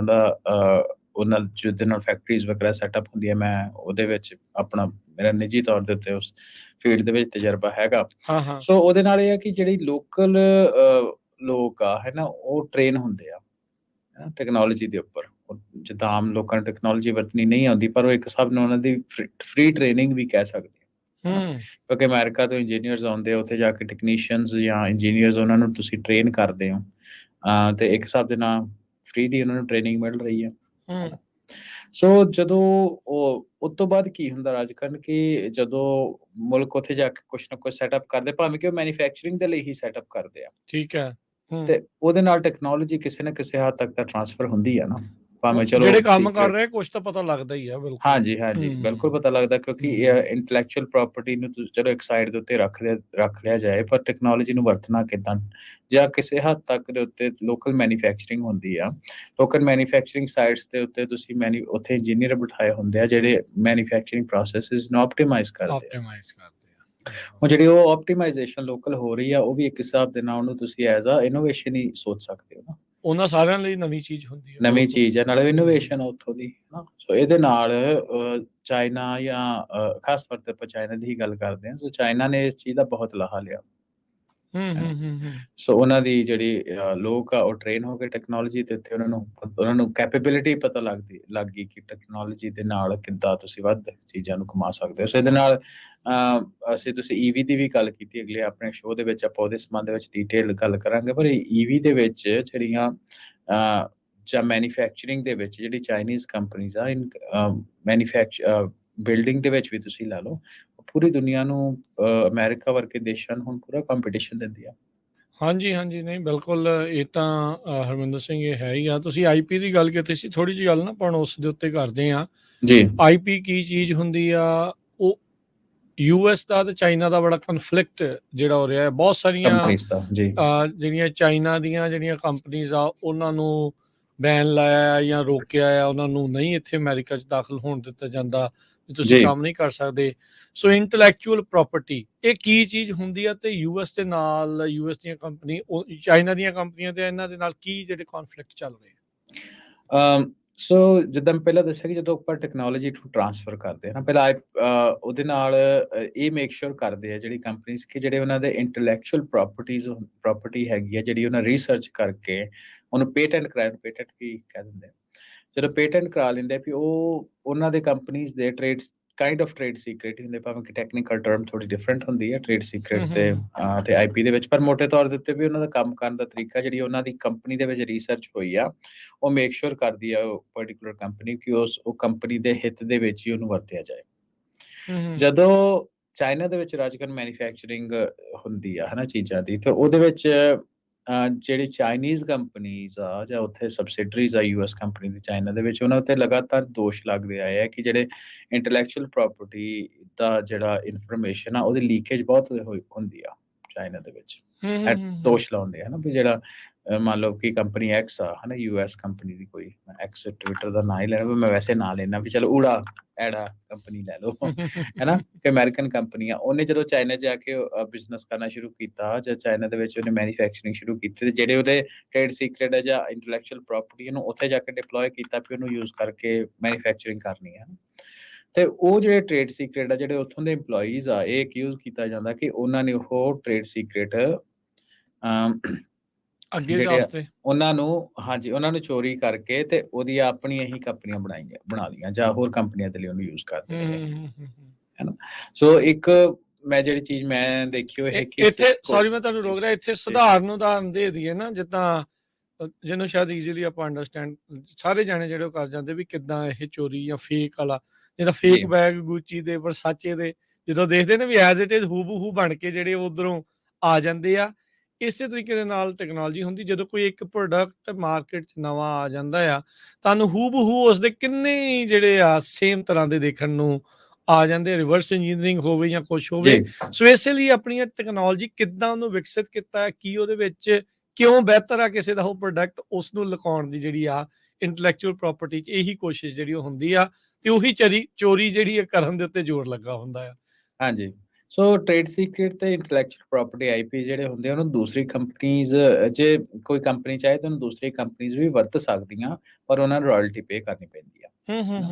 ਉਹਨਾਂ ਜਿਹਦੇ ਨਾਲ ਫੈਕਟਰੀਜ਼ ਵਗੈਰਾ ਸੈਟਅਪ ਹੁੰਦੀਆਂ, ਮੈਂ ਉਹਦੇ ਵਿੱਚ ਆਪਣਾ ਮੇਰਾ ਨਿੱਜੀ ਤੌਰ ਦੇ ਉੱਤੇ ਉਸ ਫੀਲਡ ਦੇ ਵਿੱਚ ਤਜਰਬਾ ਹੈਗਾ। ਸੋ ਉਹਦੇ ਨਾਲ ਇਹ ਆ ਕਿ ਜਿਹੜੀ ਲੋਕਲ ਲੋਕ ਆ ਹੈ ਨਾ, ਉਹ ਟ੍ਰੇਨ ਹੁੰਦੇ ਆ ਟੈਕਨੋਲੋਜੀ ਦੇ ਉੱਪਰ। ਜਿੱਦਾਂ ਆਮ ਲੋਕਾਂ ਨੂੰ ਟੈਕਨੋਲੋਜੀ ਵਰਤਣੀ ਨਹੀਂ ਆਉਂਦੀ, ਪਰ ਉਹ ਇੱਕ ਹਿਸਾਬ ਨਾਲ ਉਹਨਾਂ ਦੀ ਫ੍ਰੀ ਟ੍ਰੇਨਿੰਗ ਵੀ ਕਹਿ ਸਕਦੇ ਆ, ਕਿਉਂਕਿ ਅਮਰੀਕਾ ਤੋਂ ਇੰਜੀਨੀਅਰਸ ਆਉਂਦੇ ਆ, ਉੱਥੇ ਜਾ ਕੇ ਟੈਕਨੀਸ਼ੀਅਨਸ ਜਾਂ ਇੰਜੀਨੀਅਰਸ ਉਹਨਾਂ ਨੂੰ ਤੁਸੀਂ ਟ੍ਰੇਨ ਕਰਦੇ ਹੋ, ਤੇ ਇੱਕ ਹਿਸਾਬ ਦੇ ਨਾਲ ਫ੍ਰੀ ਦੀ ਉਹਨਾਂ ਨੂੰ ਟ੍ਰੇਨਿੰਗ ਮਿਲ ਰਹੀ ਆ। ਸੋ ਜਦੋਂ ਉਸ ਤੋਂ ਬਾਅਦ ਕੀ ਹੁੰਦਾ ਰਾਜਕਰਨ, ਕਿ ਜਦੋਂ ਮੁਲਕ ਉੱਥੇ ਜਾ ਕੇ ਕੁਛ ਨਾ ਕੁਛ ਸੈਟਅਪ ਕਰਦੇ, ਭਾਵੇਂ ਕਿ ਉਹ ਮੈਨੂਫੈਕਚਰਿੰਗ ਦੇ ਲਈ ਹੀ ਸੈਟਅਪ ਕਰਦੇ ਆ, ਠੀਕ ਹੈ, ਤੇ ਉਹਦੇ ਨਾਲ ਟੈਕਨੋਲੋਜੀ ਕਿਸੇ ਨਾ ਕਿਸੇ ਹੱਦ ਤੱਕ ਤਾਂ ਟ੍ਰਾਂਸਫਰ ਹੁੰਦੀ ਆ ਨਾ, ਭਾਵੇਂ ਚਲੋ ਜਿਹੜੇ ਕੰਮ ਕਰ ਰਹੇ ਕੁਛ ਤਾਂ ਪਤਾ ਲੱਗਦਾ ਹੀ ਆ। ਬਿਲਕੁਲ, ਹਾਂਜੀ ਬਿਲਕੁਲ ਪਤਾ ਲੱਗਦਾ, ਕਿਉਂਕਿ ਇੰਟੈਲੈਕਚੁਅਲ ਪ੍ਰੋਪਰਟੀ ਨੂੰ ਚਲੋ ਇੱਕ ਸਾਈਡ ਦੇ ਉੱਤੇ ਰੱਖ ਲਿਆ ਜਾਏ, ਪਰ ਟੈਕਨੋਲੋਜੀ ਨੂੰ ਵਰਤਣਾ ਕਿੱਦਾਂ, ਜਾਂ ਕਿਸੇ ਹੱਦ ਤੱਕ ਦੇ ਉੱਤੇ ਲੋਕਲ ਮੈਨੂਫੈਕਚਰਿੰਗ ਹੁੰਦੀ ਆ। ਲੋਕਲ ਮੈਨੂਫੈਕਚਰਿੰਗ ਸਾਈਟਸ ਦੇ ਉੱਤੇ ਤੁਸੀਂ ਉੱਥੇ ਇੰਜੀਨੀਅਰ ਬਿਠਾਏ ਹੁੰਦੇ ਆ ਜਿਹੜੇ ਮੈਨੂਫੈਕਚਰਿੰਗ ਪ੍ਰੋਸੈਸਿਸ ਨੂੰ ਆਪਟੀਮਾਈਜ਼ ਕਰਦੇ ਆ। ਉਹ ਜਿਹੜੀ ਉਹ ਆਪਟੀਮਾਈਜ਼ੇਸ਼ਨ ਲੋਕਲ ਹੋ ਰਹੀ ਆ, ਉਹ ਵੀ ਇੱਕ ਹਿਸਾਬ ਦੇ ਨਾਲ ਉਹਨੂੰ ਤੁਸੀਂ ਐਜ਼ ਆ ਇਨੋਵੇਸ਼ਨ ਹੀ ਸੋਚ ਸਕਦੇ ਹੋ ਨਾ। ਉਹਨਾਂ ਸਾਰਿਆਂ ਲਈ ਨਵੀਂ ਚੀਜ਼ ਹੁੰਦੀ ਹੈ, ਨਵੀਂ ਚੀਜ਼ ਹੈ, ਨਾਲੇ ਇਨੋਵੇਸ਼ਨ ਆ ਉੱਥੋਂ ਦੀ ਨਾ। ਸੋ ਇਹਦੇ ਨਾਲ ਚਾਈਨਾ ਜਾਂ ਖਾਸ ਤੌਰ ਤੇ ਆਪਾਂ ਚਾਈਨਾ ਦੀ ਹੀ ਗੱਲ ਕਰਦੇ ਹਾਂ, ਸੋ ਚਾਈਨਾ ਨੇ ਇਸ ਚੀਜ਼ ਦਾ ਬਹੁਤ ਲਾਹਾ ਲਿਆ। ਸੋ ਉਹਨਾਂ ਦੀ ਜਿਹੜੀ ਲੋਕ ਆ ਉਹ ਟ੍ਰੇਨ ਹੋ ਗਏ ਟੈਕਨੋਲੋਜੀ ਤੇ, ਉੱਥੇ ਉਹਨਾਂ ਨੂੰ ਕੈਪੇਬਿਲਿਟੀ ਪਤਾ ਲੱਗ ਗਈ ਕਿ ਟੈਕਨੋਲੋਜੀ ਦੇ ਨਾਲ ਕਿੱਦਾਂ ਤੁਸੀਂ ਵੱਧ ਚੀਜ਼ਾਂ ਨੂੰ ਕਮਾ ਸਕਦੇ ਹੋ। ਸੋ ਇਹਦੇ ਨਾਲ ਤੁਸੀਂ EV ਦੀ ਵੀ ਗੱਲ ਕੀਤੀ ਅਗਲੇ ਆਪਣੇ ਸ਼ੋਅ ਦੇ ਵਿੱਚ, ਆਪਾਂ ਉਹਦੇ ਸੰਬੰਧ ਵਿੱਚ ਡੀਟੇਲ ਗੱਲ ਕਰਾਂਗੇ। ਪਰ EV ਦੇ ਵਿੱਚ ਜਿਹੜੀਆਂ ਜਾਂ ਮੈਨੂਫੈਕਚਰਿੰਗ ਦੇ ਵਿੱਚ ਜਿਹੜੀ ਚਾਈਨੀਜ਼ ਕੰਪਨੀਜ਼ ਆ, ਬਿਲਡਿੰਗ ਦੇ ਵਿੱਚ ਵੀ ਤੁਸੀਂ ਲਾ ਲਓ, ਪੂਰੀ ਦੁਨੀਆ ਨੂੰ ਅਮਰੀਕਾ ਵਰਗੇ ਦੇਸ਼ਾਂ ਨੂੰ ਹੁਣ ਪੂਰਾ ਕੰਪੀਟੀਸ਼ਨ ਦਿੰਦੀ ਆ। ਹਾਂਜੀ ਹਾਂਜੀ, ਨਹੀਂ ਬਿਲਕੁਲ, ਇਹ ਤਾਂ ਹਰਮਿੰਦਰ ਸਿੰਘ ਇਹ ਹੈ ਹੀ ਆ। ਤੁਸੀਂ IP ਦੀ ਗੱਲ ਕੀਤੀ ਸੀ, ਥੋੜੀ ਜਿਹੀ ਗੱਲ ਨਾ ਆਪਾਂ ਉਸ ਦੇ ਉੱਤੇ ਕਰਦੇ ਆ ਜੀ। IP ਕੀ ਚੀਜ਼ ਹੁੰਦੀ ਆ? ਉਹ US ਦਾ ਤੇ ਚਾਈਨਾ ਦਾ ਬੜਾ ਕਨਫਲਿਕਟ ਜਿਹੜਾ ਹੋ ਰਿਹਾ ਹੈ। ਬਹੁਤ ਸਾਰੀਆਂ ਜਿਹੜੀਆਂ ਚਾਈਨਾ ਦੀਆਂ ਜਿਹੜੀਆਂ ਕੰਪਨੀਜ਼ ਆ, ਉਹਨਾਂ ਨੂੰ ਬੈਨ ਲਾਇਆ ਜਾਂ ਰੋਕਿਆ ਆ, ਉਹਨਾਂ ਨੂੰ ਨਹੀਂ ਇੱਥੇ ਅਮਰੀਕਾ 'ਚ ਦਾਖਲ ਹੋਣ ਦਿੱਤਾ ਜਾਂਦਾ। ਵੀ ਤੁਸੀਂ ਜੀ। ਕੰਮ ਨਹੀਂ ਕਰ ਸਕਦੇ। ਸੋ ਇੰਟੈਲੈਕਚੁਅਲ ਪ੍ਰਾਪਰਟੀ ਇਹ ਕੀ ਚੀਜ਼ ਹੁੰਦੀ ਆ ਤੇ ਯੂਐਸ ਦੇ ਨਾਲ ਯੂਐਸ ਦੀਆਂ ਕੰਪਨੀ ਚਾਈਨਾ ਦੀਆਂ ਕੰਪਨੀਆਂ ਤੇ ਇਹਨਾਂ ਦੇ ਨਾਲ ਕੀ ਜਿਹੜੇ ਕੌਨਫਲਿਕਟ ਚੱਲ ਰਹੇ ਆ? ਸੋ ਜਿੱਦਾਂ ਮੈਂ ਪਹਿਲਾਂ ਦੱਸਿਆ ਕਿ ਜਦੋਂ ਆਪਾਂ ਟੈਕਨੋਲੋਜੀ ਨੂੰ ਟ੍ਰਾਂਸਫਰ ਕਰਦੇ ਹਾਂ ਨਾ, ਪਹਿਲਾਂ ਉਹਦੇ ਨਾਲ ਇਹ ਮੇਕ ਸ਼ੋਰ ਕਰਦੇ ਆ ਜਿਹੜੀ ਕੰਪਨੀਜ਼ ਕਿ ਜਿਹੜੇ ਉਹਨਾਂ ਦੇ ਇੰਟੈਲੈਕਚੁਅਲ ਪ੍ਰਾਪਰਟੀ ਹੈਗੀ ਆ, ਜਿਹੜੀ ਉਹਨਾਂ ਰਿਸਰਚ ਕਰਕੇ ਉਹਨੂੰ ਪੇਟੈਂਟ ਕਰਾਇਆ, ਪੇਟੈਂਟ ਵੀ ਕਹਿ ਦਿੰਦੇ ਆ। ਜਦੋਂ ਪੇਟੈਂਟ ਕਰਾ ਲੈਂਦੇ ਆ ਵੀ ਉਹ ਉਹਨਾਂ ਦੇ ਕੰਪਨੀਜ਼ ਦੇ ਟ੍ਰੇਡ ਸੀਕ੍ਰੇਟ ਹੁੰਦੇ, ਭਾਵੇਂ ਕਿ ਟੈਕਨੀਕਲ ਟਰਮ ਥੋੜੀ ਡਿਫਰੈਂਟ ਹੁੰਦੀ ਹੈ ਟ੍ਰੇਡ ਸੀਕ੍ਰੇਟ ਤੇ ਆਈਪੀ ਦੇ ਵਿੱਚ, ਪਰ ਮੋਟੇ ਤੌਰ ਦੇ ਉੱਤੇ ਵੀ ਉਹਨਾਂ ਦਾ ਕੰਮ ਕਰਨ ਦਾ ਤਰੀਕਾ, ਜਿਹੜੀ ਉਹਨਾਂ ਦੀ ਕੰਪਨੀ ਦੇ ਵਿੱਚ ਰਿਸਰਚ ਹੋਈ ਆ, ਉਹ ਮੇਕ ਸ਼ੋਰ ਕਰਦੀ ਆ ਉਹ ਪਰਟੀਕੁਲਰ ਕੰਪਨੀ ਕਿ ਉਹ ਕੰਪਨੀ ਦੇ ਹਿੱਤ ਦੇ ਵਿੱਚ ਹੀ ਉਹਨੂੰ ਵਰਤਿਆ ਜਾਏ। ਜਦੋਂ ਚਾਈਨਾ ਦੇ ਵਿੱਚ ਰਾਜਕਨ ਮੈਨੂਫੈਕਚਰਿੰਗ ਹੁੰਦੀ ਆ ਹਨਾ ਚੀਜ਼ਾਂ ਦੀ, ਤੇ ਉਹਦੇ ਵਿੱਚ ਜਿਹੜੀ ਚਾਈਨੀਜ਼ ਕੰਪਨੀਜ਼ ਆ ਜਾਂ ਉੱਥੇ ਸਬਸਿਡਰੀਜ਼ ਆ ਯੂਐਸ ਕੰਪਨੀ ਦੀ ਚਾਈਨਾ ਦੇ ਵਿੱਚ, ਉਹਨਾਂ ਉੱਤੇ ਲਗਾਤਾਰ ਦੋਸ਼ ਲੱਗਦੇ ਆਏ ਆ ਕਿ ਜਿਹੜੇ ਇੰਟੈਲੈਕਚੁਅਲ ਪ੍ਰਾਪਰਟੀ ਦਾ ਜਿਹੜਾ ਇਨਫੋਰਮੇਸ਼ਨ ਆ ਉਹਦੀ ਲੀਕੇਜ ਬਹੁਤ ਹੁੰਦੀ ਆ ਚਾਈਨਾ ਦੇ ਵਿੱਚ। ਦੋਸ਼ ਲਾਉਂਦੇ ਆ ਨਾ ਵੀ ਜਿਹੜਾ ਮੰਨ ਲਓ ਕਿ ਕੰਪਨੀ ਐਕਸ ਆ ਹਨਾ, ਯੂਐਸ ਕੰਪਨੀ ਦੀ ਕੋਈ ਐਕਸ, ਟਵਿੱਟਰ ਦਾ ਨਾਂ ਹੀ ਲੈਣਾ, ਮੈਂ ਵੈਸੇ ਨਾਂ ਲੈਣਾ ਵੀ ਚਲੋ ਊੜਾ ਐੜਾ ਕੰਪਨੀ ਲੈ ਲਓ ਹੈਨਾ, ਕਿ ਅਮਰੀਕਨ ਕੰਪਨੀ ਆ। ਉਹਨੇ ਜਦੋਂ ਚਾਈਨਾ ਜਾ ਕੇ ਬਿਜ਼ਨਸ ਕਰਨਾ ਸ਼ੁਰੂ ਕੀਤਾ ਜਾਂ ਚਾਈਨਾ ਦੇ ਵਿੱਚ ਉਹਨੇ ਮੈਨੂਫੈਕਚਰਿੰਗ ਸ਼ੁਰੂ ਕੀਤੀ, ਤੇ ਜਿਹੜੇ ਉਹਦੇ ਟ੍ਰੇਡ ਸੀਕ੍ਰੇਟ ਹੈ ਜਾਂ ਇੰਟੈਲੈਕਚੁਅਲ ਪ੍ਰਾਪਰਟੀ ਉਹਨੂੰ ਉੱਥੇ ਜਾ ਕੇ ਡਿਪਲੋਏ ਕੀਤਾ ਵੀ ਉਹਨੂੰ ਯੂਜ਼ ਕਰਕੇ ਮੈਨੂਫੈਕਚਰਿੰਗ ਕਰਨੀ ਹੈ। ਤੇ ਉਹ ਜਿਹੜੇ ਟ੍ਰੇਡ ਸੀਕ੍ਰੇਟ ਆ, ਜਿਹੜੇ ਉੱਥੋਂ ਦੇ EMPLOYEES ਆ, ਇਹ ਅਕਿਊਜ਼ ਕੀਤਾ ਜਾਂਦਾ ਕਿ ਉਹਨਾਂ ਨੇ ਉਹ ਟ੍ਰੇਡ ਸੀਕ੍ਰੇਟ ਅੱਗੇ ਜਿਹੜੇ ਵਾਸਤੇ ਉਹਨਾਂ ਨੂੰ ਹਾਂਜੀ, ਉਹਨਾਂ ਨੂੰ ਚੋਰੀ ਕਰਕੇ ਤੇ ਉਹਦੀ ਆਪਣੀਆਂ ਹੀ ਕੰਪਨੀਆਂ ਬਣਾ ਲਈਆਂ ਜਾਂ ਹੋਰ ਕੰਪਨੀਆਂ ਦੇ ਲਈ ਉਹਨੂੰ ਯੂਜ਼ ਕਰਦੇ ਰਹੇ ਹੈਨਾ। ਸੋ ਇੱਕ ਮੈਂ ਜਿਹੜੀ ਚੀਜ਼ ਮੈਂ ਦੇਖੀ ਉਹ ਹੈ ਕਿ ਇੱਥੇ ਸੌਰੀ ਮੈਂ ਤੁਹਾਨੂੰ ਰੋਕ ਰਿਹਾ, ਇੱਥੇ ਸਧਾਰਨ ਉਦਾਹਰਨ ਦੇ ਦਈਏ ਨਾ, ਜਿੱਦਾਂ ਜਿਹਨੂੰ ਸ਼ਾਇਦ ਈਜ਼ੀਲੀ ਆਪਾਂ ਅੰਡਰਸਟੈਂਡ ਸਾਰੇ ਜਾਣੇ ਜਿਹੜੇ ਉਹ ਕਰ ਜਾਂਦੇ ਵੀ ਕਿੱਦਾਂ ਇਹ ਚੋਰੀ ਜਾਂ ਫੇਕ ਵਾਲਾ, ਜਿਹੜਾ ਫੇਕ ਬੈਗ ਗੁੱਚੀ ਦੇ ਵਰਸਾਚੇ ਦੇ ਜਦੋਂ ਦੇਖਦੇ ਨੇ ਵੀ ਐਜ਼ ਇਟ ਇਜ਼ ਹੂ ਬਣ ਕੇ ਜਿਹੜੇ ਉਧਰੋਂ ਆ ਜਾਂਦੇ ਆ। ਇਸੇ ਤਰੀਕੇ ਦੇ ਨਾਲ ਟੈਕਨੋਲੋਜੀ ਹੁੰਦੀ, ਜਦੋਂ ਕੋਈ ਇੱਕ ਪ੍ਰੋਡਕਟ ਮਾਰਕੀਟ 'ਚ ਨਵਾਂ ਆ ਜਾਂਦਾ ਆ, ਤੁਹਾਨੂੰ ਹੂ ਉਸਦੇ ਕਿੰਨੇ ਜਿਹੜੇ ਆ ਸੇਮ ਤਰ੍ਹਾਂ ਦੇ ਦੇਖਣ ਨੂੰ ਆ ਜਾਂਦੇ, ਰਿਵਰਸ ਇੰਜੀਨੀਅਰਿੰਗ ਹੋਵੇ ਜਾਂ ਕੁਛ ਹੋਵੇ। ਸੋ ਇਸੇ ਲਈ ਆਪਣੀਆਂ ਟੈਕਨੋਲੋਜੀ ਕਿੱਦਾਂ ਉਹਨੂੰ ਵਿਕਸਿਤ ਕੀਤਾ, ਕੀ ਉਹਦੇ ਵਿੱਚ ਕਿਉਂ ਬਿਹਤਰ ਆ ਕਿਸੇ ਦਾ ਉਹ ਪ੍ਰੋਡਕਟ, ਉਸ ਨੂੰ ਲੁਕਾਉਣ ਦੀ ਜਿਹੜੀ ਆ ਇੰਟੈਲੈਕਚੁਅਲ ਪ੍ਰਾਪਰਟੀ 'ਚ ਇਹੀ ਕੋਸ਼ਿਸ਼ ਜਿਹੜੀ ਉਹ ਹੁੰਦੀ ਆ, ਤੇ ਉਹੀ ਚੋਰੀ ਜਿਹੜੀ ਕਰਨ ਦੇ ਉੱਤੇ ਜ਼ੋਰ ਲੱਗਾ ਹੁੰਦਾ ਆ। ਹਾਂਜੀ, ਸੋ ਟ੍ਰੇਡ ਸੀਕ੍ਰੇਟ ਤੇ ਇੰਟੈਲੈਕਚੁਅਲ ਪ੍ਰਾਪਰਟੀ ਆਈਪੀ ਜਿਹੜੇ ਹੁੰਦੇ ਆ, ਉਹਨੂੰ ਦੂਸਰੀ ਕੰਪਨੀਜ਼ ਜੇ ਕੋਈ ਕੰਪਨੀ ਚਾਹੇ ਤਾਂ ਉਹਨੂੰ ਦੂਸਰੀ ਕੰਪਨੀਜ਼ ਵੀ ਵਰਤ ਸਕਦੀਆਂ, ਪਰ ਉਹਨਾਂ ਨੂੰ ਰਾਇਲਟੀ ਪੇ ਕਰਨੀ ਪੈਂਦੀ ਆ।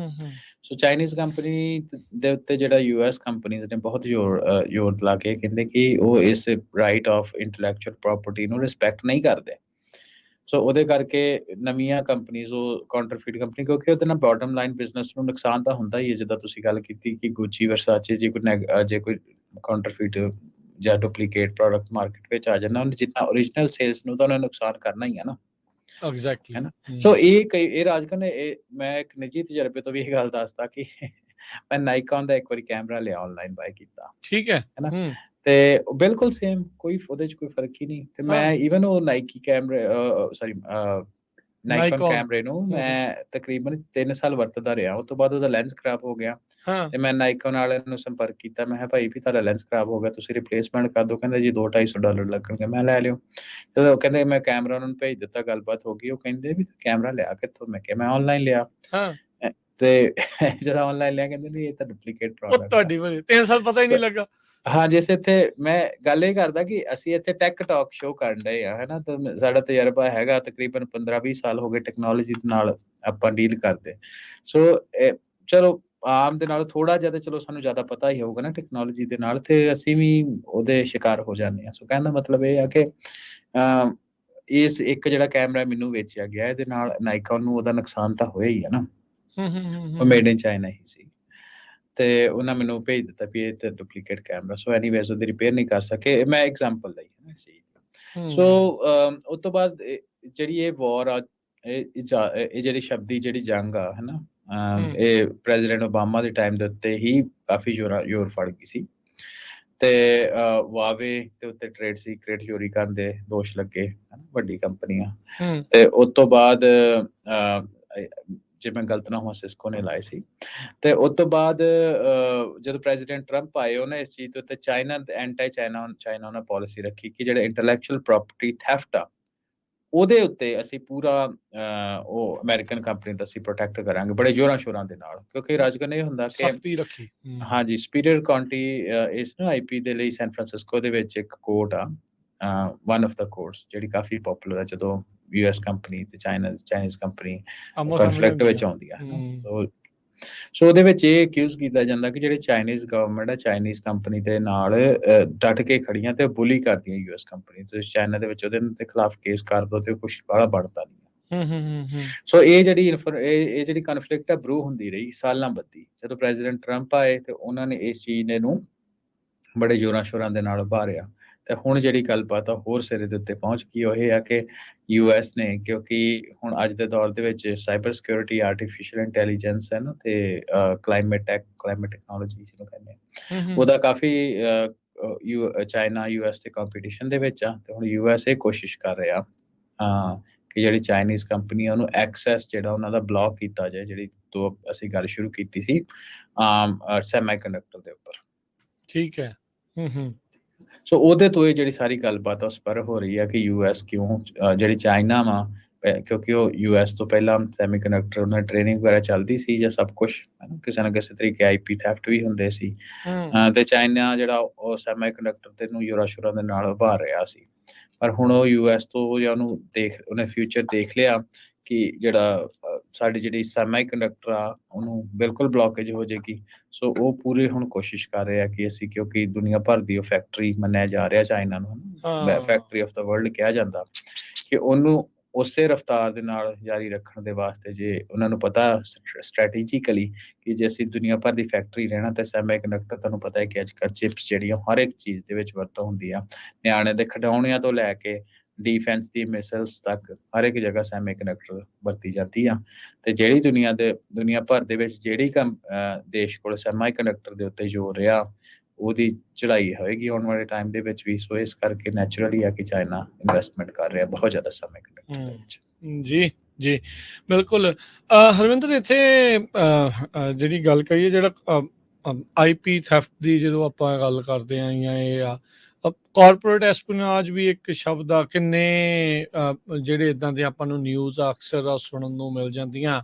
ਸੋ ਚਾਈਨੀਜ਼ ਕੰਪਨੀ ਦੇ ਉੱਤੇ ਜਿਹੜਾ ਯੂਐਸ ਕੰਪਨੀਜ਼ ਨੇ ਬਹੁਤ ਜ਼ੋਰ ਲਾ ਕੇ ਕਹਿੰਦੇ ਕਿ ਉਹ ਇਸ ਰਾਈਟ ਆਫ ਇੰਟੈਲੈਕਚੁਅਲ ਪ੍ਰਾਪਰਟੀ ਨੂੰ ਰਿਸਪੈਕਟ ਨਹੀਂ ਕਰਦੇ। ਸੋ ਉਹਦੇ ਕਰਕੇ ਨਵੀਆਂ ਕੰਪਨੀਜ਼ ਉਹ ਕਾਊਂਟਰਫੀਟ ਕੰਪਨੀ, ਕਿਉਂਕਿ ਉਹਦੇ ਨਾਲ ਬਾਟਮ ਲਾਈਨ ਬਿਜ਼ਨਸ ਨੂੰ ਨੁਕਸਾਨ ਤਾਂ ਹੁੰਦਾ ਹੀ ਹੈ। ਜਿੱਦਾਂ ਤੁਸੀਂ ਗੱਲ ਕੀਤੀ ਕਿ ਗੁੱਚੀ ਵਰਸਾਚੇ ਜੇ ਕੋਈ ਕਾਊਂਟਰਫੀਟ ਜਾਂ ਡੁਪਲੀਕੇਟ ਪ੍ਰੋਡਕਟ ਮਾਰਕੀਟ ਵਿੱਚ ਆ ਜਾਂਦਾ, ਉਹਨੇ ਜਿੰਨਾ ਓਰੀਜਨਲ ਸੇਲਸ ਨੂੰ ਤਾਂ ਉਹਨੇ ਨੁਕਸਾਨ ਕਰਨਾ ਹੀ ਹੈ ਨਾ। ਐਗਜ਼ੈਕਟਲੀ ਹੈਨਾ। ਸੋ ਇਹ ਰਾਜਕਨ ਮੈਂ ਇੱਕ ਨਿੱਜੀ ਤਜਰਬੇ ਤੋਂ ਵੀ ਇਹ ਗੱਲ ਦੱਸਦਾ ਕਿ ਮੈਂ ਨਾਈਕਨ ਦਾ ਇੱਕ ਵਾਰੀ ਕੈਮਰਾ ਲਿਆ, ਆਨਲਾਈਨ ਬਾਏ ਕੀਤਾ, ਠੀਕ ਹੈ ਹੈਨਾ, ਤੇ ਬਿਲਕੁਲ ਸੇਮ, ਕੋਈ ਉਹਦੇ 'ਚ ਕੋਈ ਫਰਕ ਹੀ ਨਹੀਂ। ਤੇ ਮੈਂ ਈਵਨ ਉਹ ਨਾਈਕਨ ਕੈਮਰੇ ਨੂੰ ਮੈਂ ਤਕਰੀਬਨ 3 ਸਾਲ ਵਰਤਦਾ ਰਿਹਾ। ਉਸ ਤੋਂ ਬਾਅਦ ਉਹਦਾ ਲੈਂਸ ਖਰਾਬ ਹੋ ਗਿਆ ਤੇ ਮੈਂ ਨਾਈਕਨ ਵਾਲਿਆਂ ਨੂੰ ਸੰਪਰਕ ਕੀਤਾ। ਮੈਂ ਕਿਹਾ ਭਾਈ ਵੀ ਤੁਹਾਡਾ ਲੈਂਸ ਖਰਾਬ ਹੋ ਗਿਆ, ਤੁਸੀਂ ਰਿਪਲੇਸਮੈਂਟ ਕਰ ਦਿਓ। ਕਹਿੰਦੇ ਜੀ $200-250 ਲੱਗਣਗੇ। ਮੈਂ ਲੈ ਲਿਓ। ਤੇ ਉਹ ਕਹਿੰਦੇ, ਮੈਂ ਕੈਮਰਾ ਉਹਨਾਂ ਨੂੰ ਭੇਜ ਦਿੱਤਾ, ਗੱਲਬਾਤ ਹੋ ਗਈ। ਉਹ ਕਹਿੰਦੇ ਵੀ ਕੈਮਰਾ ਲਿਆ ਕਿੱਥੋਂ? ਮੈਂ ਕਿਹਾ ਮੈਂ ਆਨਲਾਈਨ ਲਿਆ। ਤੇ ਜਦੋਂ ਆਨਲਾਈਨ ਲਿਆ ਕਹਿੰਦੇ ਨਹੀਂ, ਇਹ ਤਾਂ ਡੁਪਲੀਕੇਟ ਪ੍ਰੋਡਕਟ ਆ। ਤੁਹਾਡੀ 3 ਸਾਲ ਪਤਾ ਹੀ ਨਹੀਂ ਲੱਗਾ। ਹਾਂ, ਜਿਸ ਇੱਥੇ ਮੈਂ ਗੱਲ ਇਹ ਕਰਦਾ ਕਿ ਅਸੀਂ ਇੱਥੇ ਟੈਕ ਟਾਕ ਸ਼ੋਅ ਕਰਨ ਡਏ ਆ, ਹਨਾ, ਤਾਂ ਸਾਡਾ ਤਜਰਬਾ ਹੈਗਾ ਤਕਰੀਬਨ 15-20 ਸਾਲ ਹੋ ਗਏ ਟੈਕਨੋਲੋਜੀ ਦੇ ਨਾਲ ਆਪਾਂ ਡੀਲ ਕਰਦੇ। ਸੋ ਚਲੋ ਆਮ ਦੇ ਨਾਲ ਥੋੜਾ ਜਿਹਾ, ਚਲੋ ਸਾਨੂੰ ਜ਼ਿਆਦਾ ਪਤਾ ਹੀ ਹੋਊਗਾ ਨਾ ਟੈਕਨੋਲੋਜੀ ਦੇ ਨਾਲ, ਤੇ ਅਸੀਂ ਵੀ ਉਹਦੇ ਸ਼ਿਕਾਰ ਹੋ ਜਾਂਦੇ ਹਾਂ। ਸੋ ਕਹਿਣ ਦਾ ਮਤਲਬ ਇਹ ਆ ਕਿ ਇਸ ਇੱਕ ਜਿਹੜਾ ਕੈਮਰਾ ਮੈਨੂੰ ਵੇਚਿਆ ਗਿਆ, ਇਹਦੇ ਨਾਲ ਨਾਈਕਨ ਨੂੰ ਉਹਦਾ ਨੁਕਸਾਨ ਤਾਂ ਹੋਇਆ ਹੀ ਹੈ ਨਾ। ਉਹ ਮੇਡ ਇਨ ਚਾਈਨਾ ਹੀ ਸੀ ਤੇ ਉਹਨਾਂ ਮੈਨੂੰ ਭੇਜ ਦਿੱਤਾ ਵੀ ਇਹ ਤਾਂ ਡੁਪਲੀਕੇਟ ਕੈਮਰਾ। ਸੋ ਐਨੀਵੇਜ਼ ਉਹਦੀ ਰਿਪੇਅਰ ਨਹੀਂ ਕਰ ਸਕੇ। ਮੈਂ ਐਗਜ਼ਾਮਪਲ ਲਈ ਹੈ ਇਸ ਚੀਜ਼ ਦੀ। ਸੋ ਉਸ ਤੋਂ ਬਾਅਦ ਜਿਹੜੀ ਇਹ ਵਾਰ ਆ, ਇਹ ਜਿਹੜੀ ਸ਼ਬਦੀ ਜਿਹੜੀ ਜੰਗ ਆ, ਹਨਾ, ਇਹ ਪ੍ਰੈਜ਼ੀਡੈਂਟ ਓਬਾਮਾ ਦੇ ਟਾਈਮ ਦੇ ਉੱਤੇ ਹੀ ਕਾਫੀ ਜ਼ੋਰ ਫੜ ਗਈ ਸੀ। ਤੇ ਵਾਵੇ ਦੇ ਉੱਤੇ ਟ੍ਰੇਡ ਸੀਕ੍ਰੇਟ ਚੋਰੀ ਕਰਨ ਦੇ ਦੋਸ਼ ਲੱਗੇ, ਵੱਡੀ ਕੰਪਨੀਆਂ। ਤੇ ਉਸ ਤੋਂ ਬਾਅਦ ਜੇ ਮੈਂ ਗਲਤ ਨਾ ਹੋਵਾਂ ਸਿਸਕੋ ਨੇ ਲਾਏ ਸੀ। ਤੇ ਉਸ ਤੋਂ ਬਾਅਦ ਜਦੋਂ ਪ੍ਰੈਜ਼ੀਡੈਂਟ ਟਰੰਪ ਆਏ, ਉਹਨੇ ਇਸ ਚੀਜ਼ ਦੇ ਉੱਤੇ ਚਾਈਨਾ ਉਹਨਾਂ ਪਾਲਿਸੀ ਰੱਖੀ ਕਿ ਜਿਹੜੇ ਇੰਟੈਲੈਕਚੁਅਲ ਪ੍ਰਾਪਰਟੀ ਥੈਫਟ ਆ, ਉਹਦੇ ਉੱਤੇ ਅਸੀਂ ਪੂਰਾ ਉਹ ਅਮਰੀਕਨ ਕੰਪਨੀ ਦਾ ਅਸੀਂ ਪ੍ਰੋਟੈਕਟ ਕਰਾਂਗੇ ਬੜੇ ਜ਼ੋਰਾਂ-ਸ਼ੋਰਾਂ ਦੇ ਨਾਲ, ਕਿਉਂਕਿ ਰਾਜਕਨ ਇਹ ਹੁੰਦਾ ਕਿ ਸਖਤੀ ਰੱਖੀ। ਹਾਂਜੀ, ਸੁਪੀਰੀਅਰ ਕਾਉਂਟੀ ਇਸ ਨਾ ਆਈਪੀ ਦੇ ਲਈ ਸੈਨ ਫਰਾਂਸਿਸਕੋ ਦੇ ਵਿੱਚ ਇੱਕ ਕੋਰਟ ਆ, ਵਨ ਆਫ ਦਾ ਕੋਰਟਸ ਜਿਹੜੀ ਕਾਫੀ ਪੋਪੂਲਰ ਹੈ ਜਦੋਂ ਯੂਐਸ ਕੰਪਨੀ ਤੇ ਚਾਈਨੀਜ਼ ਕੰਪਨੀ ਕਨਫਲਿਕਟ ਵਿੱਚ ਆਉਂਦੀ ਆ, ਸੋ ਉਹਦੇ ਵਿੱਚ ਇਹ ਅਕਿਊਜ਼ ਕੀਤਾ ਜਾਂਦਾ ਕਿ ਜਿਹੜੇ ਚਾਈਨੀਜ਼ ਗਵਰਨਮੈਂਟ ਹੈ ਚਾਈਨੀਜ਼ ਕੰਪਨੀ ਦੇ ਨਾਲ ਡਟ ਕੇ ਖੜੀਆਂ ਤੇ ਬੁਲੀ ਕਰਦੀਆਂ ਯੂਐਸ ਕੰਪਨੀ, ਤੁਸੀਂ ਚਾਈਨਾ ਦੇ ਵਿੱਚ ਉਹਦੇ ਖਿਲਾਫ ਕੇਸ ਕਰ ਦੋ ਤੇ ਕੁਛ ਬਾਹਲਾ ਬਣਦਾ ਨਹੀਂ। ਸੋ ਇਹ ਜਿਹੜੀ ਕਨਫਲਿਕਟ ਹੈ ਬਰੂ ਹੁੰਦੀ ਰਹੀ ਸਾਲਾਂ ਬੱਧੀ। ਜਦੋਂ ਪ੍ਰੈਜ਼ੀਡੈਂਟ ਟਰੰਪ ਆਏ ਤੇ ਉਹਨਾਂ ਨੇ ਇਸ ਚੀਜ਼ ਨੂੰ ਬੜੇ ਜ਼ੋਰਾਂ ਸ਼ੋਰਾਂ ਦੇ ਨਾਲ ਉਭਾਰਿਆ ਤੇ ਹੁਣ ਜਿਹੜੀ ਗੱਲਬਾਤ ਆ ਹੋਰ ਸਿਰੇ ਦੇ ਉੱਤੇ ਪਹੁੰਚ ਗਈ ਉਹ ਇਹ ਆ ਕਿ ਯੂਐਸ ਨੇ, ਕਿਉਂਕਿ ਹੁਣ ਅੱਜ ਦੇ ਦੌਰ ਦੇ ਵਿੱਚ ਸਾਈਬਰ ਸਿਕਿਉਰਿਟੀ, ਆਰਟੀਫਿਸ਼ੀਅਲ ਇੰਟੈਲੀਜੈਂਸ ਹੈ ਨਾ ਤੇ ਕਲਾਈਮੇਟ ਟੈਕਨੋਲੋਜੀ ਜਿਹਨੂੰ ਕਹਿੰਦੇ ਆ, ਉਹਦਾ ਕਾਫੀ ਚਾਈਨਾ ਯੂਐਸ ਦੇ ਕੰਪੀਟੀਸ਼ਨ ਦੇ ਵਿੱਚ ਆ ਤੇ ਹੁਣ ਯੂਐਸ ਇਹ ਕੋਸ਼ਿਸ਼ ਕਰ ਰਿਹਾ ਕਿ ਜਿਹੜੀ ਚਾਈਨੀਜ਼ ਕੰਪਨੀ ਆ ਉਹਨੂੰ ਐਕਸੈਸ ਜਿਹੜਾ ਉਹਨਾਂ ਦਾ ਬਲੌਕ ਕੀਤਾ ਜਾਏ, ਜਿਹੜੀ ਤੋਂ ਅਸੀਂ ਗੱਲ ਸ਼ੁਰੂ ਕੀਤੀ ਸੀ ਸੈਮੀਕੰਡਕਟਰ ਦੇ ਉੱਪਰ। ਠੀਕ ਹੈ। ਸੋ ਉਹਦੇ ਤੋਂ ਇਹ ਜਿਹੜੀ ਸਾਰੀ ਗੱਲਬਾਤ ਉਸ ਪਰ ਹੋ ਰਹੀ ਹੈ ਕਿ ਯੂਐਸ ਕਿਉਂ ਜਿਹੜੀ ਚਾਈਨਾ ਵਾ, ਕਿਉਂਕਿ ਉਹ ਯੂਐਸ ਤੋਂ ਪਹਿਲਾਂ ਸੈਮੀਕੰਡਕਟਰ ਉਹਨਾਂ ਦੀ ਟ੍ਰੇਨਿੰਗ ਵਗੈਰਾ ਚੱਲਦੀ ਸੀ ਜਾਂ ਸਭ ਕੁਛ ਕਿਸੇ ਨਾ ਕਿਸੇ ਤਰੀਕੇ ਆਈਪੀ ਥੈਫਟ ਵੀ ਹੁੰਦੇ ਸੀ, ਤੇ ਚਾਈਨਾ ਜਿਹੜਾ ਉਹ ਸੈਮੀਕੰਡਕਟਰ ਤੇ ਨੂੰ ਜ਼ੋਰਾਂ ਸ਼ੋਰਾਂ ਦੇ ਨਾਲ ਉਭਾਰ ਰਿਹਾ ਸੀ। ਪਰ ਹੁਣ ਉਹ ਯੂਐਸ ਤੋਂ ਜਾਂ ਉਹਨੇ ਫਿਊਚਰ ਦੇਖ ਲਿਆ ਕਿ ਜਿਹੜਾ ਸਾਡੀ ਜਿਹੜੀ ਸੈਮੀਕੰਡਕਟਰ ਆ ਉਹਨੂੰ ਬਿਲਕੁਲ ਬਲੌਕੇਜ ਹੋ ਜਾਏਗੀ। ਸੋ ਉਹ ਪੂਰੇ ਹੁਣ ਕੋਸ਼ਿਸ਼ ਕਰ ਰਹੇ ਆ ਕਿ ਅਸੀਂ, ਕਿਉਂਕਿ ਦੁਨੀਆ ਭਰ ਦੀ ਉਹ ਫੈਕਟਰੀ ਮੰਨਿਆ ਜਾ ਰਿਹਾ ਚਾਈਨਾ ਨੂੰ, ਫੈਕਟਰੀ ਆਫ ਦਾ ਵਰਲਡ ਕਿਹਾ ਜਾਂਦਾ, ਕਿ ਉਹਨੂੰ ਉਸੇ ਰਫ਼ਤਾਰ ਦੇ ਨਾਲ ਜਾਰੀ ਰੱਖਣ ਦੇ ਵਾਸਤੇ ਜੇ ਉਹਨਾਂ ਨੂੰ ਪਤਾ ਸਟ੍ਰੈਟੇਜੀਕਲੀ ਕਿ ਜੇ ਅਸੀਂ ਦੁਨੀਆ ਭਰ ਦੀ ਫੈਕਟਰੀ ਰਹਿਣਾ ਤੇ ਸੈਮੀਕੰਡਕਟਰ, ਤੁਹਾਨੂੰ ਪਤਾ ਹੈ ਕਿ ਅੱਜ ਕੱਲ੍ਹ ਚਿਪਸ ਜਿਹੜੀਆਂ ਹਰ ਇੱਕ ਚੀਜ਼ ਦੇ ਵਿੱਚ ਵਰਤੋਂ ਹੁੰਦੀ ਆ, ਨਿਆਣੇ ਦੇ ਖਿਡੌਣਿਆਂ ਤੋਂ ਲੈ ਕੇ ਡਿਫੈਂਸ ਦੀ ਮਿਸਾਈਲਸ ਤੱਕ ਹਰ ਇੱਕ ਜਗ੍ਹਾ ਸੈਮੀਕੰਡਕਟਰ ਵਰਤੀ ਜਾਂਦੀ ਆ। ਤੇ ਜਿਹੜੀ ਦੁਨੀਆ ਭਰ ਦੇ ਵਿੱਚ ਜਿਹੜੀ ਦੇਸ਼ ਕੋਲ ਸੈਮੀਕੰਡਕਟਰ ਦੇ ਉੱਤੇ ਜ਼ੋਰ ਰਿਹਾ ਉਹਦੀ ਚੜ੍ਹਾਈ ਹੋਏਗੀ ਆਉਣ ਵਾਲੇ ਟਾਈਮ ਦੇ ਵਿੱਚ ਵੀ। ਸੋ ਇਸ ਕਰਕੇ ਨੈਚੁਰਲੀ ਆ ਕਿ ਚਾਈਨਾ ਇਨਵੈਸਟਮੈਂਟ ਕਰ ਰਿਹਾ ਬਹੁਤ ਜ਼ਿਆਦਾ ਸੈਮੀਕੰਡਕਟਰ ਦੇ ਵਿੱਚ। ਜੀ ਜੀ ਬਿਲਕੁਲ। ਹਰਵਿੰਦਰ, ਇੱਥੇ ਜਿਹੜੀ ਗੱਲ ਕਰੀਏ, ਜਿਹੜਾ ਆਈਪੀ ਥੈਫਟ ਦੀ ਜਦੋਂ ਆਪਾਂ ਗੱਲ ਕਰਦੇ ਹਾਂ ਜਾਂ ਇਹ ਆ ਕਾਰਪੋਰੇਟ ਐਸਪੀਨਾਜ ਵੀ ਇੱਕ ਸ਼ਬਦ ਆ, ਕਿੰਨੇ ਜਿਹੜੇ ਇਦਾਂ ਦੇ ਆਪਾਂ ਨੂੰ ਨਿਊਜ਼ ਅਕਸਰ ਸੁਣਨ ਨੂੰ ਮਿਲ ਜਾਂਦੀਆਂ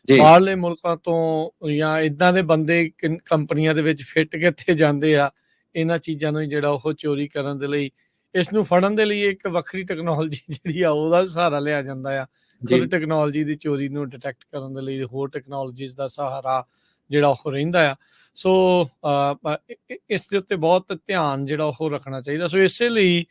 ਬਾਹਰਲੇ ਮੁਲਕਾਂ ਤੋਂ, ਜਾਂ ਇਦਾਂ ਦੇ ਬੰਦੇ ਕੰਪਨੀਆਂ ਦੇ ਵਿੱਚ ਫਿੱਟ ਕਿੱਥੇ ਜਾਂਦੇ ਆ ਇਹਨਾਂ ਚੀਜ਼ਾਂ ਨੂੰ ਜਿਹੜਾ ਉਹ ਚੋਰੀ ਕਰਨ ਦੇ ਲਈ, ਇਸ ਨੂੰ ਫੜਨ ਦੇ ਲਈ ਇੱਕ ਵੱਖਰੀ ਟੈਕਨੋਲੋਜੀ ਜਿਹੜੀ ਆ ਉਹਦਾ ਸਹਾਰਾ ਲਿਆ ਜਾਂਦਾ ਆ। ਖੁਦ ਟੈਕਨੋਲੋਜੀ ਦੀ ਚੋਰੀ ਨੂੰ ਡਿਟੈਕਟ ਕਰਨ ਦੇ ਲਈ ਹੋਰ ਟੈਕਨੋਲੋਜੀਜ਼ ਦਾ ਸਹਾਰਾ ਜਿਹੜਾ ਉਹ ਰਹਿੰਦਾ ਆ। ਸੋ ਇਸ ਦੇ ਉੱਤੇ ਬਹੁਤ ਧਿਆਨ ਜਿਹੜਾ ਉਹ ਰੱਖਣਾ ਚਾਹੀਦਾ। ਸੋ ਇਸੇ ਲਈ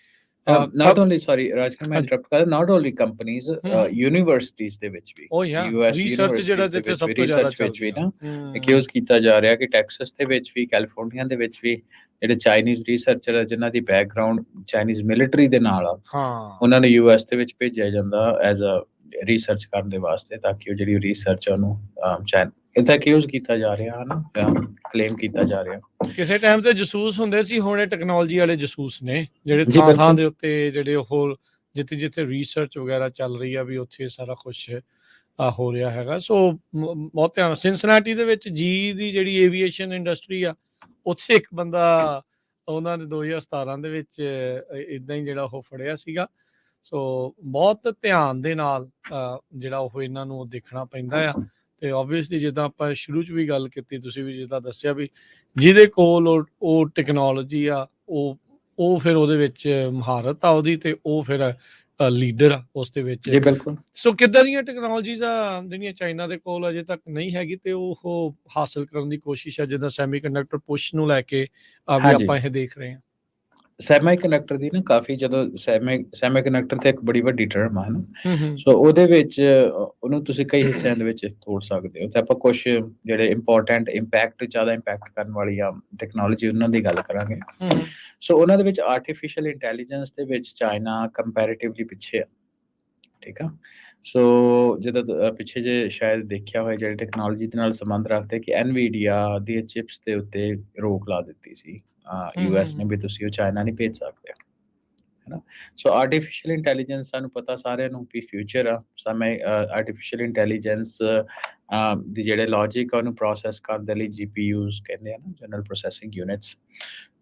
not only, sorry Rajkar, ਮੈਂ ਇੰਟਰਪਟ ਕਰ, not only companies, ਯੂਨੀਵਰਸਿਟੀਜ਼ ਦੇ ਵਿੱਚ ਵੀ, US ਯੂਨੀਵਰਸਿਟੀਜ਼ ਦੇ ਵਿੱਚ ਵੀ, ਰਿਸਰਚ ਵਿੱਚ ਵੀ ਨਾ ਅਕਿਊਜ਼ ਕੀਤਾ ਜਾ ਰਿਹਾ ਕਿ ਟੈਕਸਸ ਦੇ ਵਿੱਚ ਵੀ, ਕੈਲੀਫੋਰਨੀਆ ਦੇ ਵਿੱਚ ਵੀ ਜਿਹੜੇ ਚਾਈਨੀਜ਼ ਰਿਸਰਚਰ ਜਿਨ੍ਹਾਂ ਦੀ ਬੈਕਗ੍ਰਾਉਂਡ ਚਾਈਨੀਜ਼ ਮਿਲਟਰੀ ਦੇ ਨਾਲ ਆ, ਉਹਨਾਂ ਨੂੰ ਯੂਐਸ ਦੇ ਵਿੱਚ ਭੇਜਿਆ ਜਾਂਦਾ ਐਜ਼ ਅ ਰਿਸਰਚ ਕਰਨ ਦੇ ਵਾਸਤੇ, ਤਾਂ ਕਿ ਉਹ ਜਿਹੜੀ ਰਿਸਰਚ ਉਹਨੂੰ ਇਹਦਾ ਅਕਿਊਜ਼ ਕੀਤਾ ਜਾ ਰਿਹਾ ਨਾ, ਕਲੇਮ ਕੀਤਾ ਜਾ ਰਿਹਾ। ਕਿਸੇ ਟਾਈਮ ਤੇ ਜਸੂਸ ਹੁੰਦੇ ਸੀ, ਹੁਣ ਇਹ ਟੈਕਨੋਲੋਜੀ ਵਾਲੇ ਜਸੂਸ ਨੇ ਜਿਹੜੇ ਥਾਂ ਦੇ ਉੱਤੇ ਜਿਹੜੇ ਉਹ ਜਿੱਥੇ ਰਿਸਰਚ ਵਗੈਰਾ ਚੱਲ ਰਹੀ ਆ ਵੀ ਉੱਥੇ ਸਾਰਾ ਕੁਛ ਹੋ ਰਿਹਾ ਹੈਗਾ। ਸੋ ਬਹੁਤ ਧਿਆਨ। ਸਿਨਸਨਾਟੀ ਦੇ ਵਿੱਚ ਜੀ ਦੀ ਜਿਹੜੀ ਏਵੀਏਸ਼ਨ ਇੰਡਸਟਰੀ ਆ, ਉੱਥੇ ਇੱਕ ਬੰਦਾ ਉਹਨਾਂ ਨੇ 2017 ਦੇ ਵਿੱਚ ਇੱਦਾਂ ਹੀ ਜਿਹੜਾ ਉਹ ਫੜਿਆ ਸੀਗਾ। ਸੋ ਬਹੁਤ ਧਿਆਨ ਦੇ ਨਾਲ ਜਿਹੜਾ ਉਹ ਇਹਨਾਂ ਨੂੰ ਦੇਖਣਾ ਪੈਂਦਾ ਆ। ਤੇ ਓਬਵੀਅਸਲੀ ਜਿੱਦਾਂ ਆਪਾਂ ਸ਼ੁਰੂ 'ਚ ਵੀ ਗੱਲ ਕੀਤੀ, ਤੁਸੀਂ ਵੀ ਜਿੱਦਾਂ ਦੱਸਿਆ ਵੀ ਜਿਹਦੇ ਕੋਲ ਉਹ ਟੈਕਨੋਲੋਜੀ ਆ, ਉਹ ਫਿਰ ਉਹਦੇ ਵਿੱਚ ਮਹਾਰਤ ਆ ਉਹਦੀ, ਤੇ ਉਹ ਫਿਰ ਲੀਡਰ ਆ ਉਸ ਦੇ ਵਿੱਚ। ਜੀ ਬਿਲਕੁਲ। ਸੋ ਕਿੱਦਾਂ ਦੀਆਂ ਟੈਕਨੋਲੋਜੀਜ਼ ਆ ਜਿਹੜੀਆਂ ਚਾਈਨਾ ਦੇ ਕੋਲ ਅਜੇ ਤੱਕ ਨਹੀਂ ਹੈਗੀ ਤੇ ਉਹ ਹਾਸਲ ਕਰਨ ਦੀ ਕੋਸ਼ਿਸ਼ ਆ, ਜਿੱਦਾਂ ਸੈਮੀਕੰਡਕਟਰ ਪੁਸ਼ ਨੂੰ ਲੈ ਕੇ ਵੀ ਆਪਾਂ ਇਹ ਦੇਖ ਰਹੇ ਹਾਂ। ਸੈਮੀਕੰਡਕਟਰ ਦੀ ਨਾ ਕਾਫੀ, ਜਦੋਂ ਸੈਮੀਕੰਡਕਟਰ ਤੇ ਇੱਕ ਬੜੀ ਵੱਡੀ ਟਰਮ ਆ ਨਾ, ਸੋ ਉਹਦੇ ਵਿੱਚ ਉਹਨੂੰ ਤੁਸੀਂ ਕਈ ਹਿੱਸਿਆਂ ਦੇ ਵਿੱਚ ਤੋੜ ਸਕਦੇ ਹੋ। ਤੇ ਆਪਾਂ ਕੁਝ ਜਿਹੜੇ ਇੰਪੋਰਟੈਂਟ ਜ਼ਿਆਦਾ ਇੰਪੈਕਟ ਕਰਨ ਵਾਲੀ ਆ ਟੈਕਨੋਲੋਜੀ ਉਹਨਾਂ ਦੀ ਗੱਲ ਕਰਾਂਗੇ। ਸੋ ਉਹਨਾਂ ਦੇ ਵਿੱਚ ਆਰਟੀਫਿਸ਼ੀਅਲ ਇੰਟੈਲੀਜੈਂਸ ਦੇ ਵਿੱਚ ਚਾਈਨਾ ਕੰਪੈਰੀਟਿਵਲੀ ਪਿੱਛੇ ਆ, ਠੀਕ ਆ। ਸੋ ਜਦੋਂ ਪਿੱਛੇ ਜੇ ਸ਼ਾਇਦ ਦੇਖਿਆ ਹੋਇਆ, ਜਿਹੜੀ ਟੈਕਨੋਲੋਜੀ ਦੇ ਨਾਲ ਸੰਬੰਧ ਰੱਖਦੇ ਕਿ ਐਨਵੀਡੀਆ ਦੀ ਚਿਪਸ ਦੇ ਉੱਤੇ ਰੋਕ ਲਾ ਦਿੱਤੀ ਸੀ ਯੂਐਸ ਨੇ ਵੀ ਤੁਸੀਂ ਉਹ ਚਾਈਨਾ ਨਹੀਂ ਭੇਜ ਸਕਦੇ, ਹੈਨਾ। ਸੋ ਆਰਟੀਫਿਸ਼ੀਅਲ ਇੰਟੈਲੀਜੈਂਸ ਸਾਨੂੰ ਪਤਾ ਸਾਰਿਆਂ ਨੂੰ ਵੀ ਫਿਊਚਰ ਆ। ਆਰਟੀਫਿਸ਼ੀਅਲ ਇੰਟੈਲੀਜੈਂਸ ਦੀ ਜਿਹੜੇ ਲੌਜਿਕ ਆ ਉਹਨੂੰ ਪ੍ਰੋਸੈਸ ਕਰਨ ਦੇ ਲਈ GPUs ਕਹਿੰਦੇ ਆ ਨਾ, ਜਨਰਲ ਪ੍ਰੋਸੈਸਿੰਗ ਯੂਨਿਟਸ,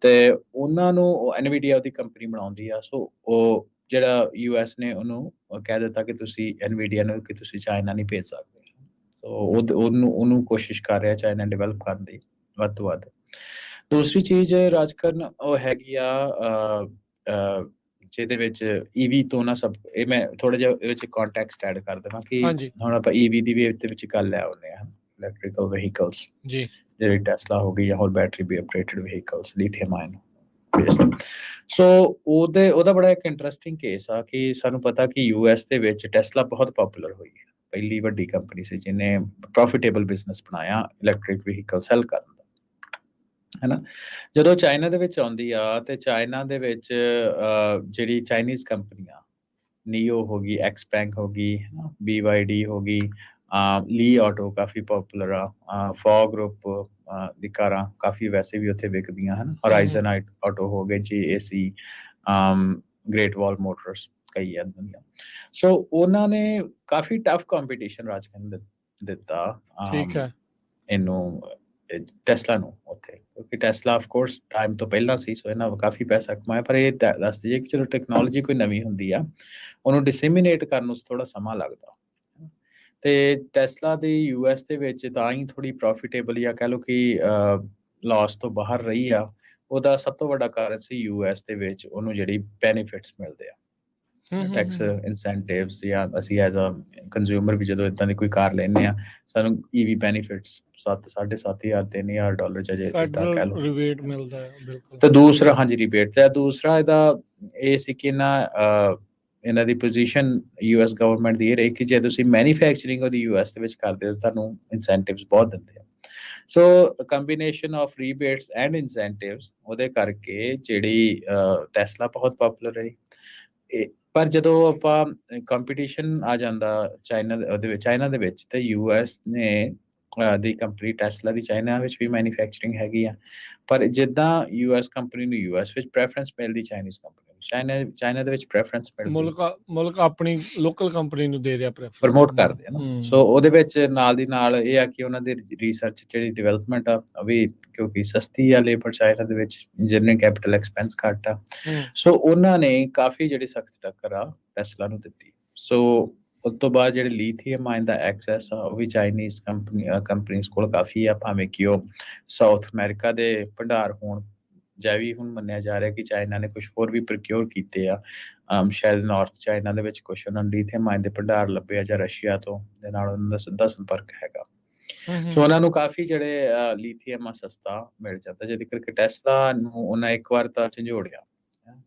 ਤੇ ਉਹਨਾਂ ਨੂੰ ਐਨਵੀਡੀਆ ਉਹਦੀ ਕੰਪਨੀ ਬਣਾਉਂਦੀ ਆ। ਸੋ ਉਹ ਜਿਹੜਾ ਯੂਐਸ ਨੇ ਉਹਨੂੰ ਕਹਿ ਦਿੱਤਾ ਕਿ ਤੁਸੀਂ ਐਨਵੀਡੀਆ ਨੂੰ ਕਿ ਤੁਸੀਂ ਚਾਈਨਾ ਨਹੀਂ ਭੇਜ ਸਕਦੇ। ਸੋ ਉਹਨੂੰ ਕੋਸ਼ਿਸ਼ ਕਰ ਰਿਹਾ ਚਾਈਨਾ ਡਿਵੈਲਪ ਕਰਨ ਦੀ ਵੱਧ ਤੋਂ ਵੱਧ। ਦੂਸਰੀ ਚੀਜ਼ ਰਾਜਕਰਨ ਉਹ ਹੈਗੀ ਆ ਜਿਹਦੇ ਵਿੱਚ ਈਵੀ ਤੋਂ ਨਾ ਸਭ ਇਹ ਮੈਂ ਥੋੜਾ ਜਿਹਾ ਇਹਦੇ ਵਿੱਚ ਕੰਟੈਕਸਟ ਐਡ ਕਰ ਦੇਵਾਂ ਕਿ ਹੁਣ ਆਪਾਂ ਈਵੀ ਦੀ ਵੇਵ ਦੇ ਵਿੱਚ ਗੱਲ ਲੈ ਆਉਂਦੇ ਹਾਂ, ਇਲੈਕਟ੍ਰੀਕਲ ਵਹੀਕਲਸ ਜੀ, ਜਿਹੜੀ ਟੈਸਲਾ ਹੋ ਗਈ ਜਾਂ ਹੋਰ ਬੈਟਰੀ ਵੀ ਆਪਰੇਟਡ ਵਹੀਕਲਸ ਲਿਥੀਅਮ ਆਇਨ। ਸੋ ਉਹਦਾ ਬੜਾ ਇੱਕ ਇੰਟਰਸਟਿੰਗ ਕੇਸ ਆ ਕਿ ਸਾਨੂੰ ਪਤਾ ਕਿ ਯੂਐਸ ਦੇ ਵਿੱਚ ਟੈਸਲਾ ਬਹੁਤ ਪਪੂਲਰ ਹੋਈ ਹੈ, ਪਹਿਲੀ ਵੱਡੀ ਕੰਪਨੀ ਸੀ ਜਿਹਨੇ ਪ੍ਰੋਫਿਟੇਬਲ ਬਿਜ਼ਨਸ ਬਣਾਇਆ ਇਲੈਕਟ੍ਰਿਕ ਵਹੀਕਲ ਸੈਲ ਕਰਨ ਦਾ, ਹੈਨਾ। ਜਦੋਂ ਚਾਈਨਾ ਦੇ ਵਿੱਚ ਆਉਂਦੀ ਆ ਤੇ ਚਾਈਨਾ ਦੇ ਵਿੱਚ ਜਿਹੜੀ ਚਾਈਨੀਜ਼ ਕੰਪਨੀਆਂ ਨੀਓ ਹੋ ਗਈ, ਐਕਸਪੈਂਕ ਹੋ ਗਈ, BYD ਹੋ ਗਈ, ਲੀ ਆਟੋ ਕਾਫੀ ਪਪੂਲਰ ਆ, ਫੋਗ ਗਰੁੱਪ ਦੀ ਕਾਰਾਂ ਕਾਫੀ ਵੈਸੇ ਵੀ ਉੱਥੇ ਵਿਕਦੀਆਂ ਹਨ, ਹੋਰਾਈਜ਼ਨ ਆਟੋ ਹੋ ਗਏ, JAC, ਗ੍ਰੇਟ ਵਾਲ ਮੋਟਰਸ, ਕਈ ਆ ਦੁਨੀਆ। ਸੋ ਉਹਨਾਂ ਨੇ ਕਾਫੀ ਟਫ ਕੰਪੀਟੀਸ਼ਨ ਰਾਜਕਰਨ ਦਿੱਤਾ ਠੀਕ ਹੈ, ਇਹਨੂੰ ਟੈਸਲਾ ਨੂੰ ਉੱਥੇ, ਕਿਉਂਕਿ ਟੈਸਲਾ ਆਫ ਕੋਰਸ ਟਾਈਮ ਤੋਂ ਪਹਿਲਾਂ ਸੀ, ਸੋ ਇਹਨਾਂ ਕਾਫੀ ਪੈਸਾ ਕਮਾਇਆ। ਪਰ ਇਹ ਦੱਸ ਦਈਏ ਕਿ ਚਲੋ ਟੈਕਨੋਲੋਜੀ ਕੋਈ ਨਵੀਂ ਹੁੰਦੀ ਆ, ਉਹਨੂੰ ਡਿਸੈਮੀਨੇਟ ਕਰਨ ਨੂੰ ਥੋੜਾ ਸਮਾਂ ਲੱਗਦਾ। ਤੇ ਟੈਸਲਾ ਦੀ ਯੂਐਸ ਦੇ ਵਿੱਚ ਤਾਂ ਹੀ ਥੋੜੀ ਪ੍ਰੋਫਿਟੇਬਲ ਜਾਂ ਕਹਿ ਲਓ ਕਿ ਲਾਸ ਤੋਂ ਬਾਹਰ ਰਹੀ ਆ, ਉਹਦਾ ਸਭ ਤੋਂ ਵੱਡਾ ਕਾਰਨ ਸੀ ਯੂਐਸ ਦੇ ਵਿੱਚ ਉਹਨੂੰ ਜਿਹੜੀ ਬੈਨੀਫਿਟਸ ਮਿਲਦੇ ਆ, ਟੈਕਸ ਇਨਸੈਂਟਿਵਸ, ਜਾਂ ਅਸੀਂ ਐਜ਼ ਅ ਕੰਜ਼ਿਊਮਰ ਵੀ ਜਦੋਂ ਇਦਾਂ ਦੀ ਕੋਈ ਕਾਰ ਲੈਂਦੇ ਆ ਸਾਨੂੰ ਈਵੀ ਬੈਨੀਫਿਟਸ 7,500 $3,000 ਜੇ ਇਦਾਂ ਕਹਿ ਲਓ ਰਿਬੇਟ ਮਿਲਦਾ ਹੈ, ਬਿਲਕੁਲ। ਤੇ ਦੂਸਰਾ ਹਾਂਜੀ ਰਿਬੇਟ, ਤੇ ਦੂਸਰਾ ਇਹਦਾ ਇਹ ਸੀ ਕਿ ਇਹਨਾਂ ਦੀ ਪੋਜੀਸ਼ਨ ਯੂਐਸ ਗਵਰਨਮੈਂਟ ਦੀ ਇਹ ਰਹੀ ਕਿ ਜੇ ਤੁਸੀਂ ਮੈਨੂਫੈਕਚਰਿੰਗ ਉਹਦੀ ਯੂਐਸ ਦੇ ਵਿੱਚ ਕਰਦੇ ਹੋ ਤੁਹਾਨੂੰ ਇਨਸੈਂਟਿਵਸ ਬਹੁਤ ਦਿੰਦੇ ਆ। ਸੋ ਕੰਬੀਨੇਸ਼ਨ ਆਫ ਰੀਬੇਟਸ ਐਂਡ ਇਨਸੈਂਟਿਵਸ ਉਹਦੇ ਕਰਕੇ ਜਿਹੜੀ ਟੈਸਲਾ ਬਹੁਤ ਪਪੂਲਰ ਰਹੀ। ਪਰ ਜਦੋਂ ਆਪਾਂ ਕੰਪੀਟੀਸ਼ਨ ਆ ਜਾਂਦਾ ਚਾਈਨਾ ਦੇ ਵਿੱਚ ਤੇ ਯੂਐਸ ਨੇ ਦੀ ਕੰਪਨੀ ਟੈਸਲਾ ਦੀ ਚਾਈਨਾ ਵਿੱਚ ਵੀ ਮੈਨੂਫੈਕਚਰਿੰਗ ਹੈਗੀ ਆ, ਪਰ ਜਿੱਦਾਂ ਯੂਐਸ ਕੰਪਨੀ ਨੂੰ ਯੂਐਸ ਵਿੱਚ ਪ੍ਰੈਫਰੈਂਸ ਮਿਲਦੀ ਚਾਈਨੀਜ਼ ਕੰਪਨੀ ਨੂੰ ਚਾਈਨਾ ਦੇ ਵਿੱਚ ਪ੍ਰੈਫਰੈਂਸ ਮਿਲਦੀ, ਮੁਲਕ ਆਪਣੀ ਲੋਕਲ ਕੰਪਨੀ ਨੂੰ ਦੇ ਰਿਹਾ ਪ੍ਰੈਫਰੈਂਸ, ਪ੍ਰਮੋਟ ਕਰਦੇ ਆ ਨਾ। ਸੋ ਉਹਦੇ ਵਿੱਚ ਨਾਲ ਦੀ ਨਾਲ ਇਹ ਆ ਕਿ ਉਹਨਾਂ ਦੀ ਰਿਸਰਚ ਜਿਹੜੀ ਡਿਵੈਲਪਮੈਂਟ ਆ ਉਹ ਵੀ ਕਿਉਂਕਿ ਸਸਤੀ ਆ, ਲੇਬਰ ਚਾਈਨਾ ਦੇ ਵਿੱਚ ਇੰਜੀਨੀਅਰਿੰਗ ਕੈਪੀਟਲ ਐਕਸਪੈਂਸ ਘੱਟ ਆ, ਸੋ ਉਹਨਾਂ ਨੇ ਕਾਫੀ ਜਿਹੜੀ ਸਖਤ ਟੱਕਰ ਆ ਟੈਸਲਾ ਨੂੰ ਦਿੱਤੀ। ਸੋ ਉਸ ਤੋਂ ਬਾਅਦ ਜਿਹੜੇ ਲੀਥੀਅਮ ਆਇਨ ਦਾ ਐਕਸੈਸ ਆ ਉਹ ਵੀ ਚਾਈਨੀਜ਼ ਕੰਪਨੀਜ਼ ਕੋਲ ਕਾਫੀ ਆ, ਭਾਵੇਂ ਕਿ ਉਹ ਸਾਊਥ ਅਮਰੀਕਾ ਦੇ ਭੰਡਾਰ ਹੋਣ ਜਾਂ ਵੀ ਹੁਣ ਮੰਨਿਆ ਜਾ ਰਿਹਾ ਕਿ ਚਾਈਨਾ ਨੇ ਕੁਝ ਹੋਰ ਵੀ ਪ੍ਰੋਕਿਓਰ ਕੀਤੇ ਆ, ਸ਼ਾਇਦ ਨਾਰਥ ਚਾਈਨਾ ਦੇ ਵਿੱਚ ਕੁਝ ਉਹਨਾਂ ਨੂੰ ਲੀਥੀਅਮ ਆਇਨ ਦੇ ਭੰਡਾਰ ਲੱਭੇ ਆ ਜਾਂ ਰਸ਼ੀਆ ਤੋਂ ਦੇ ਨਾਲ ਉਹਨਾਂ ਦਾ ਸਿੱਧਾ ਸੰਪਰਕ ਹੈਗਾ। ਸੋ ਉਹਨਾਂ ਨੂੰ ਕਾਫੀ ਜਿਹੜੇ ਲੀਥੀਅਮ ਆ ਸਸਤਾ ਮਿਲ ਜਾਂਦਾ, ਜਿਹਦੇ ਕਰਕੇ ਟੈਸਲਾ ਨੂੰ ਉਹਨਾਂ ਇੱਕ ਵਾਰ ਤਾਂ ਝੰਜੋੜਿਆ।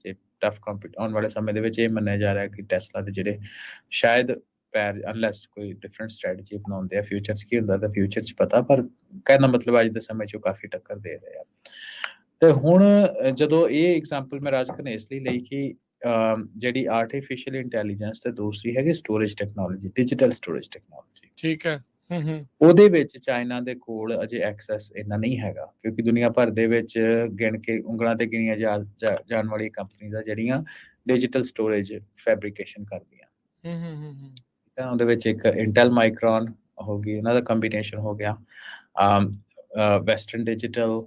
ਜੇ ਟਫ ਆਉਣ ਵਾਲੇ ਸਮੇਂ ਦੇ ਵਿੱਚ ਇਹ ਮੰਨਿਆ ਜਾ ਰਿਹਾ ਕਿ ਟੈਸਲਾ ਦੇ ਜਿਹੜੇ ਸ਼ਾਇਦ ਪੈਰ ਅਨਲੈਸ ਕੋਈ ਡਿਫਰੈਂਟ ਸਟ੍ਰੈਟਜੀ ਬਣਾਉਂਦੇ ਆ, ਫਿਊਚਰ 'ਚ ਕੀ ਹੁੰਦਾ ਤਾਂ ਫਿਊਚਰ 'ਚ ਪਤਾ, ਪਰ ਕਹਿਣ ਦਾ ਮਤਲਬ ਅੱਜ ਦੇ ਸਮੇਂ 'ਚ ਉਹ ਕਾਫੀ ਟੱਕਰ ਦੇ ਰਹੇ ਆ। ਤੇ ਹੁਣ ਜਦੋਂ ਇਹ ਐਗਜ਼ਾਮਪਲ ਮੈਂ ਰਾਜਕਰਨ ਇਸ ਲਈ ਲਈ ਕਿ ਜਿਹੜੀ ਆਰਟੀਫਿਸ਼ੀਅਲ ਇੰਟੈਲੀਜੈਂਸ ਤੇ ਦੂਸਰੀ ਹੈਗੀ storage technology, digital storage technology, ਠੀਕ ਹੈ, ਉਹਦੇ ਵਿੱਚ ਚਾਈਨਾ ਦੇ ਕੋਲ ਅਜੇ ਐਕਸੈਸ ਇੰਨਾ ਨਹੀਂ ਹੈਗਾ, ਕਿਉਂਕਿ ਦੁਨੀਆ ਭਰ ਦੇ ਵਿੱਚ ਗਿਣ ਕੇ ਉਂਗਲਾਂ ਤੇ ਗਿਣੀਆਂ ਜਾਣ ਵਾਲੀ ਕੰਪਨੀਆਂ ਆ ਜਿਹੜੀਆਂ ਡਿਜੀਟਲ ਸਟੋਰੇਜ ਫੈਬਰੀਕੇਸ਼ਨ ਕਰਦੀਆਂ। ਤਾਂ ਉਹਦੇ ਵਿੱਚ ਇੱਕ ਇੰਟੈਲ ਮਾਈਕਰੋਨ ਹੋ ਗਈ, ਉਹਨਾਂ ਦਾ ਕੰਬੀਨੇਸ਼ਨ ਹੋ ਗਿਆ, ਵੈਸਟਰਨ ਡਿਜੀਟਲ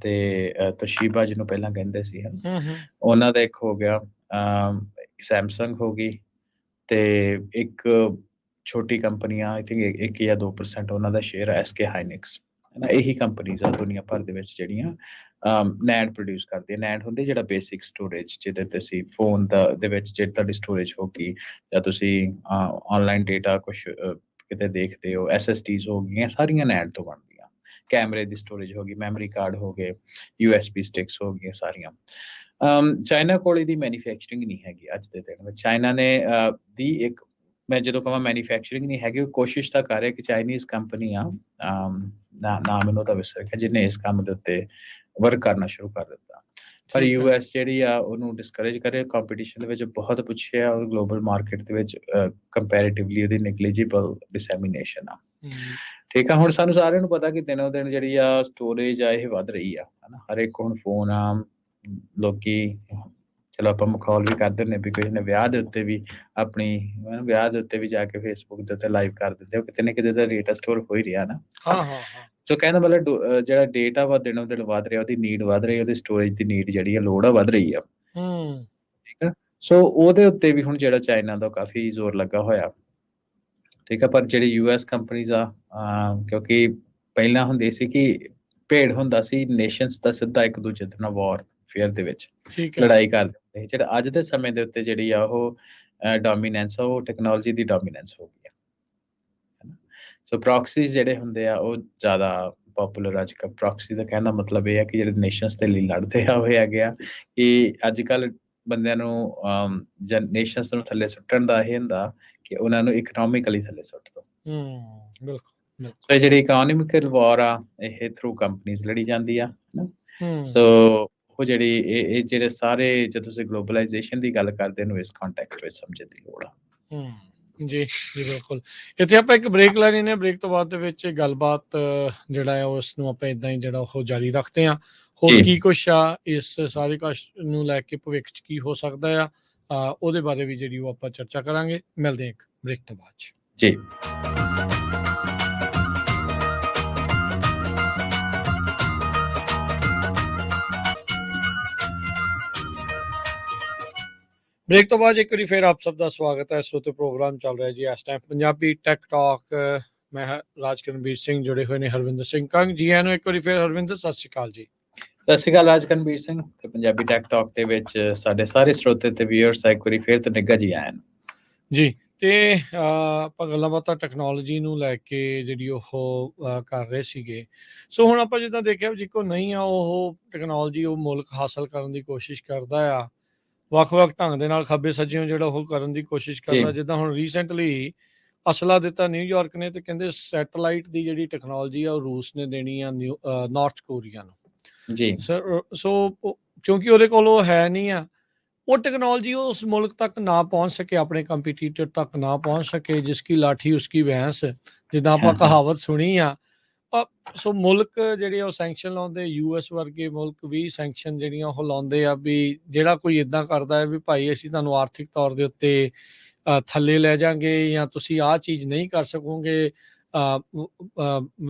ਤੇ ਤੋਸ਼ੀਬਾ ਜਿਹਨੂੰ ਪਹਿਲਾਂ ਕਹਿੰਦੇ ਸੀ, ਉਹਨਾਂ ਦਾ ਇੱਕ ਹੋ ਗਿਆ, ਸੈਮਸੰਗ ਹੋ ਗਈ, ਤੇ ਇੱਕ ਛੋਟੀ ਕੰਪਨੀਆਂ ਆਈ ਥਿੰਕ 1 ਜਾਂ 2% ਉਹਨਾਂ ਦਾ ਸ਼ੇਅਰ ਹੈ SK ਹਾਈਨਿਕਸ, ਇਹੀ ਕੰਪਨੀਜ਼ ਆ ਦੁਨੀਆ ਭਰ ਦੇ ਵਿੱਚ ਜਿਹੜੀਆਂ ਨੈਂਡ ਪ੍ਰੋਡਿਊਸ ਕਰਦੀਆਂ। ਨੈਂਡ ਹੁੰਦੀ ਜਿਹੜਾ ਬੇਸਿਕ ਸਟੋਰੇਜ, ਜਿਹਦੇ ਤੇ ਅਸੀਂ ਫੋਨ ਦੇ ਵਿੱਚ ਜਿਹੜੀ ਤੁਹਾਡੀ ਸਟੋਰੇਜ ਹੋ ਗਈ, ਜਾਂ ਤੁਸੀਂ ਆਨਲਾਈਨ ਡੇਟਾ ਕੁਛ ਕਿਤੇ ਦੇਖਦੇ ਹੋ, SSDs ਹੋ ਗਈਆਂ, ਸਾਰੀਆਂ ਨੈਂਡ ਤੋਂ ਬਣਦੀਆਂ। ਕੈਮਰੇ ਦੀ ਸਟੋਰੇਜ ਹੋ ਗਈ, ਮੈਮਰੀ ਕਾਰਡ ਹੋ ਗਏ, USB ਸਟਿਕਸ ਹੋ ਗਈਆਂ ਸਾਰੀਆਂ। ਚਾਈਨਾ ਕੋਲ ਇਹਦੀ ਮੈਨੂਫੈਕਚਰਿੰਗ ਨਹੀਂ ਹੈਗੀ ਅੱਜ ਦੇ ਦਿਨ ਵਿੱਚ। ਚਾਈਨਾ ਨੇ ਦੀ ਇੱਕ, ਮੈਂ ਜਦੋਂ ਕਹਾਂ ਮੈਨੂਫੈਕਚਰਿੰਗ ਨਹੀਂ ਹੈਗੀ, ਉਹ ਕੋਸ਼ਿਸ਼ ਤਾਂ ਕਰ ਰਿਹਾ ਕਿ ਚਾਈਨੀਜ਼ ਕੰਪਨੀ ਆ, ਨਾਮ ਮੈਨੂੰ ਤਾਂ ਵਿਸਰ ਗਿਆ, ਜਿਹਨੇ ਇਸ ਕੰਮ ਦੇ ਉੱਤੇ ਵਰਕ ਕਰਨਾ ਸ਼ੁਰੂ ਕਰ ਦਿੱਤਾ। ਪਰ US ਜਿਹੜੀ ਆ ਉਹਨੂੰ ਡਿਸਕਰੇਜ ਕਰੇ, ਕੰਪੀਟੀਸ਼ਨ ਦੇ ਵਿੱਚ ਬਹੁਤ ਪੁੱਛਿਆ, ਔਰ ਗਲੋਬਲ ਮਾਰਕੀਟ ਦੇ ਵਿੱਚ ਕੰਪੈਰੀਟਿਵਲੀ ਉਹਦੀ ਨੈਗਲੀਜੀਬਲ ਡਿਸੈਮੀਨੇਸ਼ਨ ਆ। ਠੀਕ ਆ, ਹੁਣ ਸਾਨੂੰ ਸਾਰਿਆਂ ਨੂੰ ਪਤਾ ਕਿ ਦਿਨੋਂ ਦਿਨ ਜਿਹੜੀ ਆ ਸਟੋਰੇਜ ਆ ਇਹ ਵੱਧ ਰਹੀ ਆ, ਹਨਾ। ਹਰ ਇੱਕ ਹੁਣ ਫੋਨ ਆ, ਲੋਕੀ ਚਲੋ ਆਪਾਂ ਮਖੌਲ ਵੀ ਕਰਦੇ ਹੁੰਦੇ ਵੀ ਕਿਸੇ ਨੇ ਵਿਆਹ ਦੇ ਉੱਤੇ ਵੀ ਆਪਣੀ ਵਿਆਹ ਦੇ ਉੱਤੇ ਵੀ ਜਾ ਕੇ ਫੇਸਬੁੱਕ ਦੇ ਉੱਤੇ ਲਾਈਵ ਕਰ ਦਿੰਦੇ, ਉਹ ਕਿਤੇ ਨਾ ਕਿਤੇ ਦਾ ਡੇਟਾ ਸਟੋਰ ਹੋ ਹੀ ਰਿਹਾ ਨਾ। ਸੋ ਕਹਿੰਦਾ ਮਤਲਬ ਜਿਹੜਾ ਡੇਟਾ ਵਾ ਦਿਨੋਂ ਦਿਨ ਵੱਧ ਰਿਹਾ, ਉਹਦੀ ਨੀਡ ਵੱਧ ਰਹੀ, ਉਹਦੀ ਸਟੋਰੇਜ ਦੀ ਨੀਡ ਜਿਹੜੀ ਆ ਲੋੜ ਆ ਵੱਧ ਰਹੀ ਆ। ਠੀਕ ਆ, ਸੋ ਉਹਦੇ ਉੱਤੇ ਵੀ ਹੁਣ ਜਿਹੜਾ ਚਾਈਨਾ ਦਾ ਕਾਫੀ ਜ਼ੋਰ ਲੱਗਾ ਹੋਇਆ, ਠੀਕ ਆ। ਪਰ ਜਿਹੜੀ US ਕੰਪਨੀਜ਼ ਆ, ਕਿਉਂਕਿ ਪਹਿਲਾਂ ਹੁੰਦੀ ਸੀ ਕਿ ਭੇੜ ਹੁੰਦਾ ਸੀ ਨੇਸ਼ਨਸ ਦਾ ਸਿੱਧਾ ਇੱਕ ਦੂਜੇ ਦੇ ਨਾਲ ਵਾਰ ਫੇਅਰ ਦੇ ਵਿੱਚ ਠੀਕ ਹੈ ਲੜਾਈ ਕਰਦੇ ਹੁੰਦੇ ਸੀ। ਜਿਹੜਾ ਅੱਜ ਦੇ ਸਮੇਂ ਦੇ ਉੱਤੇ ਜਿਹੜੀ ਆ ਉਹ ਡੋਮੀਨੈਂਸ ਆ, ਉਹ ਟੈਕਨੋਲੋਜੀ ਦੀ ਡੋਮੀਨੈਂਸ ਹੋ ਗਈ ਆ, ਹੈ ਨਾ। ਸੋ ਪ੍ਰੋਕਸੀਜ਼ ਜਿਹੜੇ ਹੁੰਦੇ ਆ ਉਹ ਜ਼ਿਆਦਾ ਪੋਪੂਲਰ ਅੱਜ ਕੱਲ੍ਹ। ਪ੍ਰੋਕਸੀ ਦਾ ਕਹਿਣ ਦਾ ਮਤਲਬ ਇਹ ਹੈ ਕਿ ਜਿਹੜੇ ਨੇਸ਼ਨਸ ਦੇ ਲਈ ਲੜਦੇ ਆ ਉਹ ਹੈਗੇ ਆ ਕਿ ਅੱਜ ਕੱਲ੍ਹ ਬੰਦਿਆਂ ਨੂੰ ਜਾਂ ਨੇਸ਼ਨਸ ਨੂੰ ਥੱਲੇ ਸੁੱਟਣ ਦਾ ਇਹ ਹੁੰਦਾ ਕਿ ਉਹਨਾਂ ਨੂੰ ਇਕਨੋਮਿਕਲੀ ਥੱਲੇ ਸੁੱਟ ਦੋ। ਬਿਲਕੁਲ। ਸੋ ਇਹ ਜਿਹੜੀ ਇਕਨੋਮਿਕਲ ਵਾਰ ਆ ਇਹ ਥਰੂ ਕੰਪਨੀਜ਼ ਲੜੀ ਜਾਂਦੀ ਆ, ਹਨਾ। ਸੋ ਉਹ ਜਿਹੜੀ ਇਹ ਜਿਹੜੇ ਸਾਰੇ ਜੇ ਤੁਸੀਂ ਗਲੋਬਲਾਈਜੇਸ਼ਨ ਦੀ ਗੱਲ ਕਰਦੇ ਨੂੰ ਇਸ ਕੰਟੈਕਸਟ ਵਿੱਚ ਸਮਝਣ ਦੀ ਲੋੜ ਆ। ਜੀ ਬਿਲਕੁਲ। ਇੱਥੇ ਆਪਾਂ ਇੱਕ ਬ੍ਰੇਕ ਲੈ ਲੈਂਦੇ ਹਾਂ। ਬ੍ਰੇਕ ਤੋਂ ਬਾਅਦ ਦੇ ਵਿੱਚ ਗੱਲਬਾਤ ਜਿਹੜਾ ਹੈ ਉਸ ਨੂੰ ਆਪਾਂ ਇੱਦਾਂ ਹੀ ਜਿਹੜਾ ਉਹ ਜਾਰੀ ਰੱਖਦੇ ਹਾਂ। ਹੋਰ ਕੀ ਕੁਛ ਆ ਇਸ ਸਾਰੇ ਕੁਛ ਨੂੰ ਲੈ ਕੇ ਭਵਿੱਖ 'ਚ ਕੀ ਹੋ ਸਕਦਾ ਆ, ਉਹਦੇ ਬਾਰੇ ਵੀ ਜਿਹੜੀ ਉਹ ਆਪਾਂ ਚਰਚਾ ਕਰਾਂਗੇ। ਮਿਲਦੇ ਹਾਂ ਇੱਕ ਬ੍ਰੇਕ ਤੋਂ ਬਾਅਦ 'ਚ। ਜੀ। ਬ੍ਰੇਕ ਤੋਂ ਬਾਅਦ ਇੱਕ ਵਾਰੀ ਫਿਰ ਆਪ ਸਭ ਦਾ ਸਵਾਗਤ ਹੈ। ਇਸ ਵਕਤ ਪ੍ਰੋਗਰਾਮ ਚੱਲ ਰਿਹਾ ਜੀ ਇਸ ਟਾਈਮ ਪੰਜਾਬੀ ਟੈਕ ਟਾਕ। ਮੈਂ ਰਾਜਕਰਨਵੀਰ ਸਿੰਘ, ਜੁੜੇ ਹੋਏ ਨੇ ਹਰਵਿੰਦਰ ਸਿੰਘ ਕੰਗ ਜੀ। ਇਹਨੂੰ ਇੱਕ ਵਾਰੀ ਫਿਰ ਹਰਵਿੰਦਰ, ਸਤਿ ਸ਼੍ਰੀ ਅਕਾਲ ਜੀ। ਸਤਿ ਸ਼੍ਰੀ ਅਕਾਲ ਰਾਜਕਰਨਵੀਰ ਸਿੰਘ ਤੇ ਪੰਜਾਬੀ ਟੈਕ ਟਾਕ ਦੇ ਵਿੱਚ ਸਾਡੇ ਸਾਰੇ ਸਰੋਤੇ ਤੇ ਵਿਊਅਰਸ ਦਾ ਇੱਕ ਵਾਰੀ ਫਿਰ ਤੋਂ ਨਿੱਘਾ ਜੀ ਆਇਆਂ ਜੀ। ਤੇ ਆਪਾਂ ਗੱਲਾਂ ਬਾਤਾਂ ਟੈਕਨੋਲੋਜੀ ਨੂੰ ਲੈ ਕੇ ਜਿਹੜੀ ਉਹ ਕਰ ਰਹੇ ਸੀਗੇ। ਸੋ ਹੁਣ ਆਪਾਂ ਜਿੱਦਾਂ ਦੇਖਿਆ ਜੀ ਕੋ ਨਹੀਂ ਆ ਉਹ ਟੈਕਨੋਲੋਜੀ ਉਹ ਮੁਲਕ ਹਾਸਲ ਕਰਨ ਦੀ ਕੋਸ਼ਿਸ਼ ਕਰਦਾ ਆ, ਵੱਖ-ਵੱਖ ਢੰਗ ਦੇ ਨਾਲ ਖੱਬੇ ਸੱਜਿਓਂ ਜਿਹੜਾ ਉਹ ਕਰਨ ਦੀ ਕੋਸ਼ਿਸ਼ ਕਰਦਾ। ਜਿੱਦਾਂ ਹੁਣ ਰੀਸੈਂਟਲੀ ਅਸਲਾ ਦਿੱਤਾ ਨਿਊਯਾਰਕ ਨੇ, ਤੇ ਕਹਿੰਦੇ ਸੈਟਲਾਈਟ ਦੀ ਜਿਹੜੀ ਟੈਕਨੋਲੋਜੀ ਆ ਉਹ ਰੂਸ ਨੇ ਦੇਣੀ ਆ ਨਾਰਥ ਕੋਰੀਆ ਨੂੰ ਜੀ। ਸੋ ਕਿਉਂਕਿ ਉਹਦੇ ਕੋਲ ਉਹ ਹੈ ਨਹੀਂ ਆ, ਉਹ ਟੈਕਨੋਲੋਜੀ ਉਸ ਮੁਲਕ ਤੱਕ ਨਾ ਪਹੁੰਚ ਸਕੇ, ਆਪਣੇ ਕੰਪੀਟੀਟਰ ਤੱਕ ਨਾ ਪਹੁੰਚ ਸਕੇ। ਜਿਸकी ਲਾਠੀ ਉਸकी ਭੈਂਸ, ਜਿੱਦਾਂ ਆਪਾਂ ਕਹਾਵਤ ਸੁਣੀ ਆ। ਸੋ ਮੁਲਕ ਜਿਹੜੇ ਉਹ ਸੈਂਕਸ਼ਨ ਲਾਉਂਦੇ, US ਵਰਗੇ ਮੁਲਕ ਵੀ ਸੈਂਕਸ਼ਨ ਜਿਹੜੀਆਂ ਉਹ ਲਾਉਂਦੇ ਆ ਵੀ ਜਿਹੜਾ ਕੋਈ ਇੱਦਾਂ ਕਰਦਾ ਹੈ ਵੀ ਭਾਈ ਅਸੀਂ ਤੁਹਾਨੂੰ ਆਰਥਿਕ ਤੌਰ ਦੇ ਉੱਤੇ ਥੱਲੇ ਲੈ ਜਾਵਾਂਗੇ, ਜਾਂ ਤੁਸੀਂ ਆਹ ਚੀਜ਼ ਨਹੀਂ ਕਰ ਸਕੋਗੇ।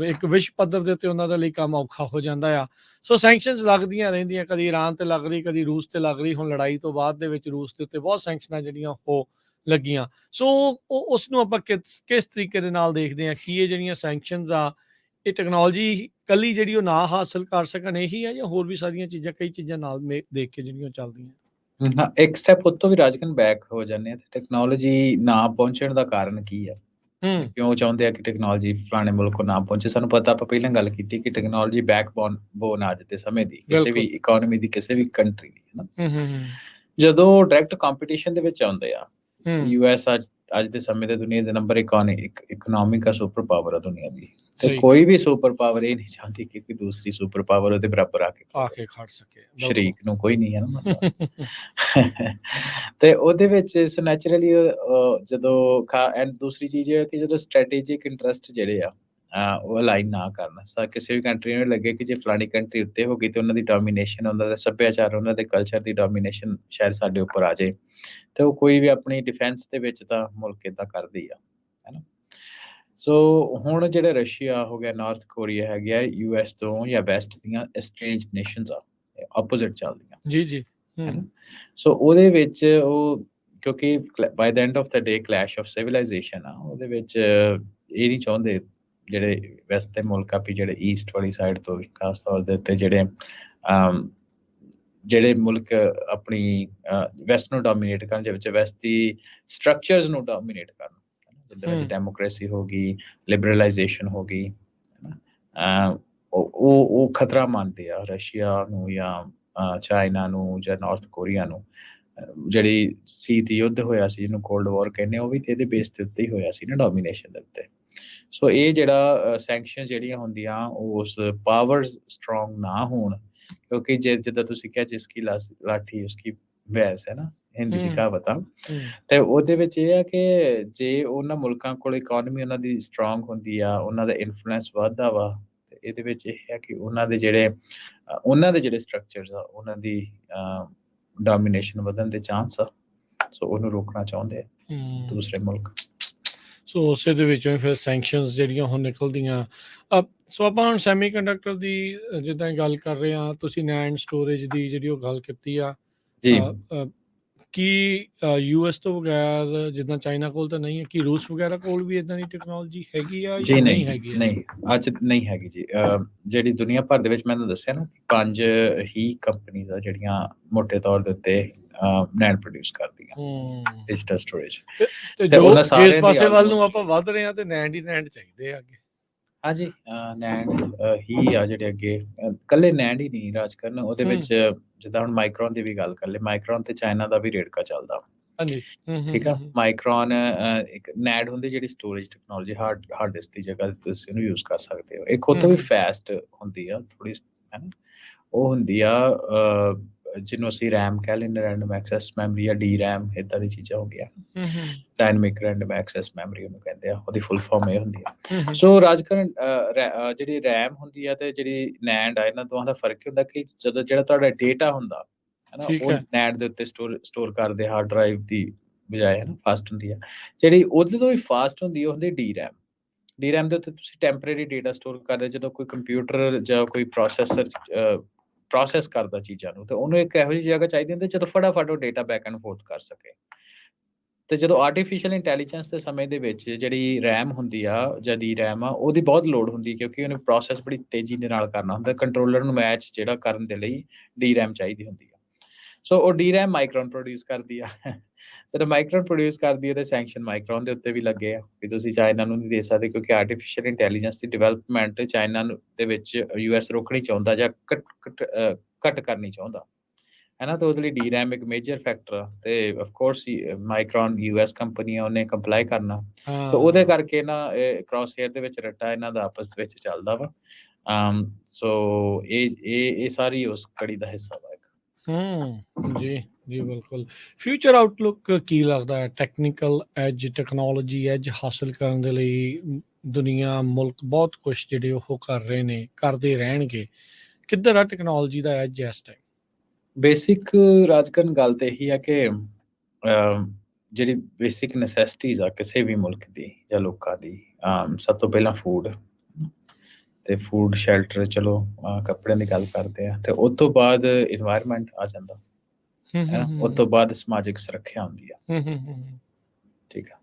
ਇੱਕ ਵਿਸ਼ਵ ਪੱਧਰ ਦੇ ਉੱਤੇ ਉਹਨਾਂ ਦੇ ਲਈ ਕੰਮ ਔਖਾ ਹੋ ਜਾਂਦਾ ਆ। ਸੋ ਸੈਂਕਸ਼ਨਸ ਲੱਗਦੀਆਂ ਰਹਿੰਦੀਆਂ, ਕਦੀ ਈਰਾਨ ਤੇ ਲੱਗ ਰਹੀ, ਕਦੀ ਰੂਸ ਤੇ ਲੱਗ ਰਹੀ। ਹੁਣ ਲੜਾਈ ਤੋਂ ਬਾਅਦ ਦੇ ਵਿੱਚ ਰੂਸ ਦੇ ਉੱਤੇ ਬਹੁਤ ਸੈਂਕਸ਼ਨਾਂ ਜਿਹੜੀਆਂ ਉਹ ਲੱਗੀਆਂ। ਸੋ ਉਸ ਨੂੰ ਆਪਾਂ ਕਿਸ ਤਰੀਕੇ ਦੇ ਨਾਲ ਦੇਖਦੇ ਹਾਂ ਕਿ ਇਹ ਜਿਹੜੀਆਂ ਸੈਂਕਸ਼ਨਸ ਆ ਇਹ ਟੈਕਨੋਲੋਜੀ ਇਕੱਲੀ ਜਿਹੜੀ ਉਹ ਨਾ ਹਾਸਲ ਕਰ ਸਕਣ ਇਹੀ ਹੈ, ਜਾਂ ਹੋਰ ਵੀ ਸਾਰੀਆਂ ਚੀਜ਼ਾਂ, ਕਈ ਚੀਜ਼ਾਂ ਨਾਲ ਦੇਖ ਕੇ ਜਿਹੜੀਆਂ ਚੱਲਦੀਆਂ? ਹਾਂ, ਇੱਕ ਸਟੈਪ ਉੱਤੋਂ ਵੀ ਰਾਜਕਨ ਬੈਕ ਹੋ ਜਾਂਦੇ ਆ ਤੇ ਟੈਕਨੋਲੋਜੀ ਨਾ ਪਹੁੰਚਣ ਦਾ ਕਾਰਨ ਕੀ ਆ? ਕਿਉਂ ਚਾਹੁੰਦੇ ਆ ਕਿ ਟੈਕਨੋਲੋਜੀ ਫਲਾਣੇ ਮੁਲਕ ਨਾ ਪਹੁੰਚੇ? ਸਾਨੂੰ ਪਤਾ, ਆਪਾਂ ਪਹਿਲਾਂ ਗੱਲ ਕੀਤੀ ਕਿ ਟੈਕਨੋਲੋਜੀ ਬੈਕਬੋਨ ਅੱਜ ਦੇ ਸਮੇਂ ਦੀ ਕਿਸੇ ਵੀ ਇਕਨੋਮੀ ਦੀ, ਕਿਸੇ ਵੀ ਕੰਟਰੀ ਦੀ, ਹੈ ਨਾ। ਜਦੋਂ ਡਾਇਰੈਕਟ ਕੰਪੀਟੀਸ਼ਨ ਦੇ ਵਿੱਚ ਆਉਂਦੇ ਆ, US ਅੱਜ ਦੇ ਸਮੇਂ ਦੇ ਦੁਨੀਆ ਦੇ ਨੰਬਰ ਇਕਨੋਮਿਕ ਸੁਪਰ ਪਾਵਰ ਆ ਦੁਨੀਆ ਦੀ। ਤੇ ਕੋਈ ਵੀ ਸੁਪਰ ਪਾਵਰ ਇਹ ਨਹੀਂ ਚਾਹੁੰਦੀ ਕਿ ਕੋਈ ਦੂਸਰੀ ਸੁਪਰ ਪਾਵਰ ਉਹਦੇ ਬਰਾਬਰ ਆ ਕੇ ਖੜ ਸਕੇ। ਸ਼ਰੀਕ ਨੂੰ ਕੋਈ ਨਹੀਂ ਹੈ ਨਾ। ਤੇ ਉਹਦੇ ਵਿੱਚ ਨੈਚੁਰਲੀ ਜਦੋਂ ਦੂਸਰੀ ਚੀਜ਼ ਇਹ ਹੈ ਕਿ ਜਦੋਂ ਸਟ੍ਰੈਟੇਜਿਕ ਇੰਟਰਸਟ ਜਿਹੜੇ ਆ ਉਹ ਅਲਾਈਨ ਨਾ ਕਰਨ। ਕਿਸੇ ਵੀ ਕੰਟਰੀ ਨੂੰ ਲੱਗੇ ਕਿ ਜੇ ਫਲਾਣੀ ਕੰਟਰੀ ਉੱਤੇ ਹੋ ਗਈ ਤੇ ਉਹਨਾਂ ਦੀ ਡੋਮੀਨੇਸ਼ਨ, ਉਹਨਾਂ ਦਾ ਸੱਭਿਆਚਾਰ, ਉਹਨਾਂ ਦੇ ਕਲਚਰ ਦੀ ਡੋਮੀਨੇਸ਼ਨ ਸ਼ਾਇਦ ਸਾਡੇ ਉੱਪਰ ਆ ਜਾਏ, ਤੇ ਉਹ ਕੋਈ ਵੀ ਆਪਣੀ ਡਿਫੈਂਸ ਦੇ ਵਿੱਚ ਤਾਂ ਮੁਲਕ ਏਦਾਂ ਕਰਦੀ ਆ, ਹੈ ਨਾ। ਸੋ ਹੁਣ ਜਿਹੜਾ ਰਸ਼ੀਆ ਹੋ ਗਿਆ, ਨਾਰਥ ਕੋਰੀਆ ਹੈਗਾ, US ਤੋਂ ਜਾਂ ਵੈਸਟ ਦੀਆਂ ਸਟ੍ਰੇਂਜ ਨੇਸ਼ਨਸ ਆ, ਆਪੋਜ਼ਿਟ ਚੱਲਦੀਆਂ। ਜੀ। ਸੋ ਉਹਦੇ ਵਿੱਚ ਉਹ, ਕਿਉਂਕਿ by the end of the day clash of civilization ਆ, ਉਹਦੇ ਵਿੱਚ ਇਹ ਨਹੀਂ ਚਾਹੁੰਦੇ ਜਿਹੜੇ ਵੈਸਟ ਦੇ ਮੁਲਕ ਆ ਵੀ ਜਿਹੜੇ ਈਸਟ ਵਾਲੀ ਸਾਈਡ ਤੋਂ ਖਾਸ ਤੌਰ ਦੇ ਉੱਤੇ ਜਿਹੜੇ ਮੁਲਕ ਆਪਣੀ ਵੈਸਟ ਨੂੰ ਡੋਮੀਨੇਟ ਕਰਨ, ਜਿਹਦੇ ਵਿੱਚ ਵੈਸਟ ਦੀ ਸਟਰਕਚਰਸ ਨੂੰ ਡੋਮੀਨੇਟ ਕਰਨ, ਜਿਹਦੇ ਵਿੱਚ ਡੈਮੋਕ੍ਰੇਸੀ ਹੋ ਗਈ, ਲਿਬਰਲਾਈਜੇਸ਼ਨ ਹੋ ਗਈ, ਉਹ ਖਤਰਾ ਮੰਨਦੇ ਆ ਰਸ਼ੀਆ ਨੂੰ ਜਾਂ ਚਾਈਨਾ ਨੂੰ ਜਾਂ ਨਾਰਥ ਕੋਰੀਆ ਨੂੰ। ਜਿਹੜੀ ਸ਼ੀਤ ਯੁੱਧ ਹੋਇਆ ਸੀ, ਜਿਹਨੂੰ ਕੋਲਡ ਵਾਰ ਕਹਿੰਦੇ, ਉਹ ਵੀ ਤੇ ਇਹਦੇ ਬੇਸ ਦੇ ਉੱਤੇ ਹੀ ਹੋਇਆ ਸੀ ਨਾ, ਡੋਮੀਨੇਸ਼ਨ ਦੇ ਉੱਤੇ। ਸੋ ਇਹ ਜਿਹੜਾ ਸੈਂਕਸ਼ਨ ਜਿਹੜੀਆਂ ਹੁੰਦੀਆਂ ਉਹ ਉਸ ਪਾਵਰ ਸਟਰੋਂਗ ਨਾ ਹੋਣ, ਕਿਉਂਕਿ ਜਿੱਦਾਂ ਤੁਸੀਂ ਕਿਹਾ ਜਿਸकी ਲਾਠੀ ਉਸकी ਭੈਂਸ, ਹੈ ਨਾ, ਹਿੰਦੀ ਦੀ ਕਹਾਵਤ ਆ। ਤੇ ਉਹਦੇ ਵਿੱਚ ਇਹ ਆ ਕਿ ਜੇ ਉਹਨਾਂ ਮੁਲਕਾਂ ਕੋਲ ਇਕਨੋਮੀ ਉਹਨਾਂ ਦੀ ਸਟਰੋਂਗ ਹੁੰਦੀ ਆ, ਉਹਨਾਂ ਦਾ ਇਨਫਲੂਐਂਸ ਵੱਧਦਾ ਵਾ, ਤੇ ਇਹਦੇ ਵਿੱਚ ਇਹ ਹੈ ਕਿ ਉਹਨਾਂ ਦੇ ਜਿਹੜੇ ਸਟਰਕਚਰਸ ਆ, ਉਹਨਾਂ ਦੀ ਡੋਮੀਨੇਸ਼ਨ ਵਧਣ ਦੇ ਚਾਂਸ ਆ। ਸੋ ਉਹਨੂੰ ਰੋਕਣਾ ਚਾਹੁੰਦੇ ਆ ਦੂਸਰੇ ਮੁਲਕ। ਸੋ ਉਸੇ ਦੇ ਵਿੱਚੋਂ ਹੀ ਫਿਰ ਸੈਂਕਸ਼ਨਸ ਜਿਹੜੀਆਂ ਹੁਣ ਨਿਕਲਦੀਆਂ। ਸੋ ਆਪਾਂ ਹੁਣ ਸੈਮੀ ਕੰਡਕਟਰ ਦੀ ਜਿੱਦਾਂ ਗੱਲ ਕਰ ਰਹੇ ਹਾਂ, ਤੁਸੀਂ ਨੈਂਡ ਸਟੋਰੇਜ ਦੀ ਜਿਹੜੀ ਉਹ ਗੱਲ ਕੀਤੀ ਆ, ਕੀ ਯੂਐਸ ਤੋਂ ਬਗੈਰ, ਜਿੱਦਾਂ ਚਾਈਨਾ ਕੋਲ ਤਾਂ ਨਹੀਂ ਹੈ, ਕੀ ਰੂਸ ਵਗੈਰਾ ਕੋਲ ਵੀ ਇਦਾਂ ਦੀ ਟੈਕਨੋਲੋਜੀ ਹੈਗੀ ਆ ਜੀ ਜਾਂ ਨਹੀਂ, ਨਹੀਂ ਹੈਗੀ ਹੈ? ਨਹੀਂ, ਅੱਜ ਨਹੀਂ ਹੈਗੀ ਜੀ। ਜਿਹੜੀ ਦੁਨੀਆ ਭਰ ਦੇ ਵਿੱਚ ਮੈਂ ਤੁਹਾਨੂੰ ਦੱਸਿਆ ਨਾ 5 ਹੀ ਕੰਪਨੀਜ਼ ਆ ਜਿਹੜੀਆਂ ਮੋਟੇ ਤੌਰ ਦੇ ਉੱਤੇ NAND ਪ੍ਰੋਡਿਊਸ ਕਰਦੀਆਂ ਡਿਜੀਟਲ ਸਟੋਰੇਜ। ਤੇ ਤੇ ਉਹਨਾਂ ਜਿਸ ਸਾਰਿਆਂ ਦੀ ਪਾਸੇ ਵੱਲ ਨੂੰ ਆਲਮੋਸਟ ਆਪਾਂ ਵੱਧ ਰਹੇ ਹਾਂ ਤੇ NAND ਹੀ NAND ਚਾਹੀਦੇ ਆ ਅੱਗੇ। ਹਾਂਜੀ, NAND ਹੀ ਆ ਜਿਹੜੇ ਅੱਗੇ। ਇਕੱਲੇ NAND ਹੀ ਨਹੀਂ ਰਾਜ ਕਰਨ, ਉਹਦੇ ਵਿੱਚ ਜਿੱਦਾਂ ਹੁਣ ਮਾਈਕਰੋਨ ਦੀ ਵੀ ਗੱਲ ਕਰ ਲਏ, ਮਾਈਕਰੋਨ ਤੇ ਚਾਈਨਾ ਦਾ ਵੀ ਰੇੜਕਾ ਚੱਲਦਾ। ਹਾਂਜੀ। ਠੀਕ ਆ। ਮਾਈਕਰੋਨ ਇੱਕ NAND ਹੁੰਦੀ ਜਿਹੜੀ ਸਟੋਰੇਜ ਟੈਕਨੋਲੋਜੀ, ਹਾਰਡ ਡਿਸਕ ਦੀ ਜਗ੍ਹਾ ਤੇ ਤੁਸੀਂ ਉਹਨੂੰ ਯੂਜ਼ ਕਰ ਸਕਦੇ ਹੋ। ਇੱਕ ਉਹ ਤੋਂ ਵੀ ਫਾਸਟ ਹੁੰਦੀ ਆ ਥੋੜੀ, ਹੈ ਨਾ। ਉਹ ਹੁੰਦੀ ਆ ਜਿਹਨੂੰ ਅਸੀਂ RAM ਕਹਿ ਲੈਂਦੇ, ਰੈਂਡਮ ਐਕਸੈਸ ਮੈਮਰੀ ਜਾਂ DRAM, ਏਦਾਂ ਦੀ ਚੀਜ਼ਾਂ ਹੋ ਗਈਆਂ। ਡਾਇਨਾਮਿਕ ਰੈਂਡਮ ਐਕਸੈਸ ਮੈਮਰੀ ਉਹਨੂੰ ਕਹਿੰਦੇ ਆ, ਉਹਦੀ ਫੁੱਲ ਫਾਰਮ ਇਹ ਹੁੰਦੀ ਆ। ਸੋ ਰਾਜਕਰਨ ਜਿਹੜੀ RAM ਹੁੰਦੀ ਆ ਤੇ ਜਿਹੜੀ NAND ਆ, ਇਹਨਾਂ ਦੋਹਾਂ ਦਾ ਫਰਕ ਹੁੰਦਾ ਕਿ ਜਦੋਂ ਜਿਹੜਾ ਤੁਹਾਡਾ ਡੇਟਾ ਹੁੰਦਾ ਹੈ ਨਾ, ਉਹ NAND ਦੇ ਉੱਤੇ ਸਟੋਰ ਕਰਦੇ ਹਾਰਡ ਡਰਾਈਵ ਦੀ ਬਜਾਏ, ਹੈ ਨਾ, ਫਾਸਟ ਹੁੰਦੀ ਆ। ਜਿਹੜੀ ਉਹਦੇ ਤੋਂ ਵੀ ਫਾਸਟ ਹੁੰਦੀ ਉਹ ਹੁੰਦੀ DRAM। DRAM ਦੇ ਉੱਤੇ ਤੁਸੀਂ ਟੈਂਪਰੇਰੀ ਡੇਟਾ ਸਟੋਰ ਕਰਦੇ, ਜਦੋਂ ਕੋਈ ਕੰਪਿਊਟਰ ਜਾਂ ਕੋਈ ਪ੍ਰੋਸੈਸਰ ਪ੍ਰੋਸੈਸ ਕਰਦਾ ਚੀਜ਼ਾਂ ਨੂੰ, ਤੇ ਉਹਨੂੰ ਇੱਕ ਇਹੋ ਜਿਹੀ ਜਗ੍ਹਾ ਚਾਹੀਦੀ ਹੁੰਦੀ ਜਦੋਂ ਫਟਾਫਟ ਉਹ ਡੇਟਾ ਬੈਕ ਐਂਡ ਫੋਰਥ ਕਰ ਸਕੇ। ਤੇ ਜਦੋਂ ਆਰਟੀਫਿਸ਼ੀਅਲ ਇੰਟੈਲੀਜੈਂਸ ਦੇ ਸਮੇਂ ਦੇ ਵਿੱਚ ਜਿਹੜੀ RAM ਹੁੰਦੀ ਆ ਜਾਂ DRAM ਆ, ਉਹਦੀ ਬਹੁਤ ਲੋੜ ਹੁੰਦੀ, ਕਿਉਂਕਿ ਉਹਨੇ ਪ੍ਰੋਸੈਸ ਬੜੀ ਤੇਜ਼ੀ ਦੇ ਨਾਲ ਕਰਨਾ ਹੁੰਦਾ। ਕੰਟਰੋਲਰ ਨੂੰ ਮੈਚ ਜਿਹੜਾ ਕਰਨ ਦੇ ਲਈ DRAM ਚਾਹੀਦੀ ਹੁੰਦੀ ਆ। ਸੋ ਉਹ DRAM ਮਾਈਕਰੋਨ ਪ੍ਰੋਡਿਊਸ ਕਰਦੀ ਆ। ਜਦੋਂ ਮਾਈਕਰੋਨ ਪ੍ਰੋਡਿਊਸ ਕਰਦੀ ਹੈ ਤੇ ਸੈਂਕਸ਼ਨ ਮਾਈਕਰੋਨ ਦੇ ਉੱਤੇ ਵੀ ਲੱਗੇ ਆ ਵੀ ਤੁਸੀਂ ਚਾਈਨਾ ਨੂੰ ਨਹੀਂ ਦੇ ਸਕਦੇ, ਕਿਉਂਕਿ ਆਰਟੀਫਿਸ਼ੀਅਲ ਇੰਟੈਲੀਜੈਂਸ ਦੀ ਡਿਵੈਲਪਮੈਂਟ ਚਾਈਨਾ ਦੇ ਵਿੱਚ US ਰੋਕਣੀ ਚਾਹੁੰਦਾ ਜਾਂ ਘੱਟ ਕਰਨੀ ਚਾਹੁੰਦਾ, ਹੈ ਨਾ। ਤਾਂ ਉਹਦੇ ਲਈ DRAM ਇੱਕ ਮੇਜਰ ਫੈਕਟਰ ਆ। ਤੇ of course Micron US company ਆ, ਉਹਨੇ ਕੰਪਲਾਈ ਕਰਨਾ। ਤਾਂ ਉਹਦੇ ਕਰਕੇ ਨਾ ਕ੍ਰਾਸ ਹੇਅਰ ਦੇ ਵਿੱਚ ਰੱਟਾ ਇਹਨਾਂ ਦਾ ਆਪਸ ਵਿੱਚ ਚੱਲਦਾ ਵਾ। ਸੋ ਇਹ ਸਾਰੀ ਉਸ ਕੜੀ ਦਾ ਹਿੱਸਾ ਵਾ। ਜੀ ਜੀ ਬਿਲਕੁਲ। ਫਿਊਚਰ ਆਊਟਲੁੱਕ ਕੀ ਲੱਗਦਾ ਹੈ? ਟੈਕਨੀਕਲ ਐਜ, ਟੈਕਨੋਲੋਜੀ ਐਜ ਹਾਸਲ ਕਰਨ ਦੇ ਲਈ ਦੁਨੀਆ, ਮੁਲਕ ਬਹੁਤ ਕੁਝ ਜਿਹੜੇ ਉਹ ਕਰ ਰਹੇ ਨੇ, ਕਰਦੇ ਰਹਿਣਗੇ। ਕਿੱਧਰ ਆ ਟੈਕਨੋਲੋਜੀ ਦਾ ਐਜ ਇਸ ਟਾਈਮ? ਬੇਸਿਕ ਰਾਜਕਰਨ ਗੱਲ ਤੇ ਇਹੀ ਆ ਕਿ ਜਿਹੜੀ ਬੇਸਿਕ ਨੈਸੈਸਿਟੀਜ਼ ਆ ਕਿਸੇ ਵੀ ਮੁਲਕ ਦੀ ਜਾਂ ਲੋਕਾਂ ਦੀ, ਸਭ ਤੋਂ ਪਹਿਲਾਂ ਫੂਡ ਤੇ ਫੂਡ, ਸ਼ੈਲਟਰ, ਚਲੋ ਕੱਪੜਿਆਂ ਦੀ ਗੱਲ ਕਰਦੇ ਆ, ਤੇ ਉਸ ਤੋਂ ਬਾਅਦ ਇਨਵਾਇਰਮੈਂਟ ਆ ਜਾਂਦਾ, ਹੈ ਨਾ। ਉਸ ਤੋਂ ਬਾਅਦ ਸਮਾਜਿਕ ਸੁਰੱਖਿਆ ਆਉਂਦੀ ਆ। ਠੀਕ ਆ।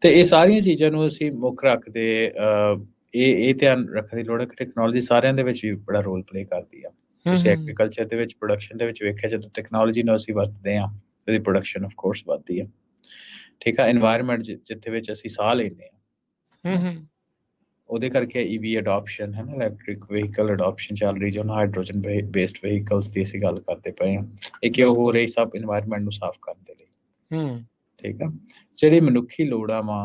ਤੇ ਇਹ ਸਾਰੀਆਂ ਚੀਜ਼ਾਂ ਨੂੰ ਅਸੀਂ ਮੁੱਖ ਰੱਖਦੇ ਇਹ ਧਿਆਨ ਰੱਖਣ ਦੀ ਲੋੜ ਹੈ ਕਿ ਟੈਕਨੋਲੋਜੀ ਸਾਰਿਆਂ ਦੇ ਵਿੱਚ ਵੀ ਬੜਾ ਰੋਲ ਪਲੇ ਕਰਦੀ ਆ। ਤੁਸੀਂ ਐਗਰੀਕਲਚਰ ਦੇ ਵਿੱਚ, ਪ੍ਰੋਡਕਸ਼ਨ ਦੇ ਵਿੱਚ ਵੇਖਿਆ, ਜਦੋਂ ਟੈਕਨੋਲੋਜੀ ਨੂੰ ਅਸੀਂ ਵਰਤਦੇ ਹਾਂ ਉਹਦੀ ਪ੍ਰੋਡਕਸ਼ਨ ਆਫ ਕੋਰਸ ਵੱਧਦੀ ਆ। ਠੀਕ ਆ। ਇਨਵਾਇਰਮੈਂਟ ਜਿੱਥੇ ਵਿੱਚ ਅਸੀਂ ਸਾਹ ਲੈਂਦੇ ਹਾਂ, ਉਹਦੇ ਕਰਕੇ EV ਅਡਾਪਸ਼ਨ, ਹੈ ਨਾ, ਇਲੈਕਟ੍ਰਿਕ ਵਹੀਕਲ ਅਡਾਪਸ਼ਨ ਚੱਲ ਰਹੀ, ਜੋ ਹਾਈਡਰੋਜਨ ਬੇਸਡ ਵਹੀਕਲਸ ਦੀ ਅਸੀਂ ਗੱਲ ਕਰਦੇ ਪਏ ਹਾਂ। ਇਹ ਕਿਉਂ ਹੋ ਰਹੀ? ਸਭ ਇਨਵਾਇਰਮੈਂਟ ਨੂੰ ਸਾਫ਼ ਕਰਨ ਦੇ ਲਈ। ਠੀਕ ਆ। ਜਿਹੜੀ ਮਨੁੱਖੀ ਲੋੜਾਂ ਵਾ,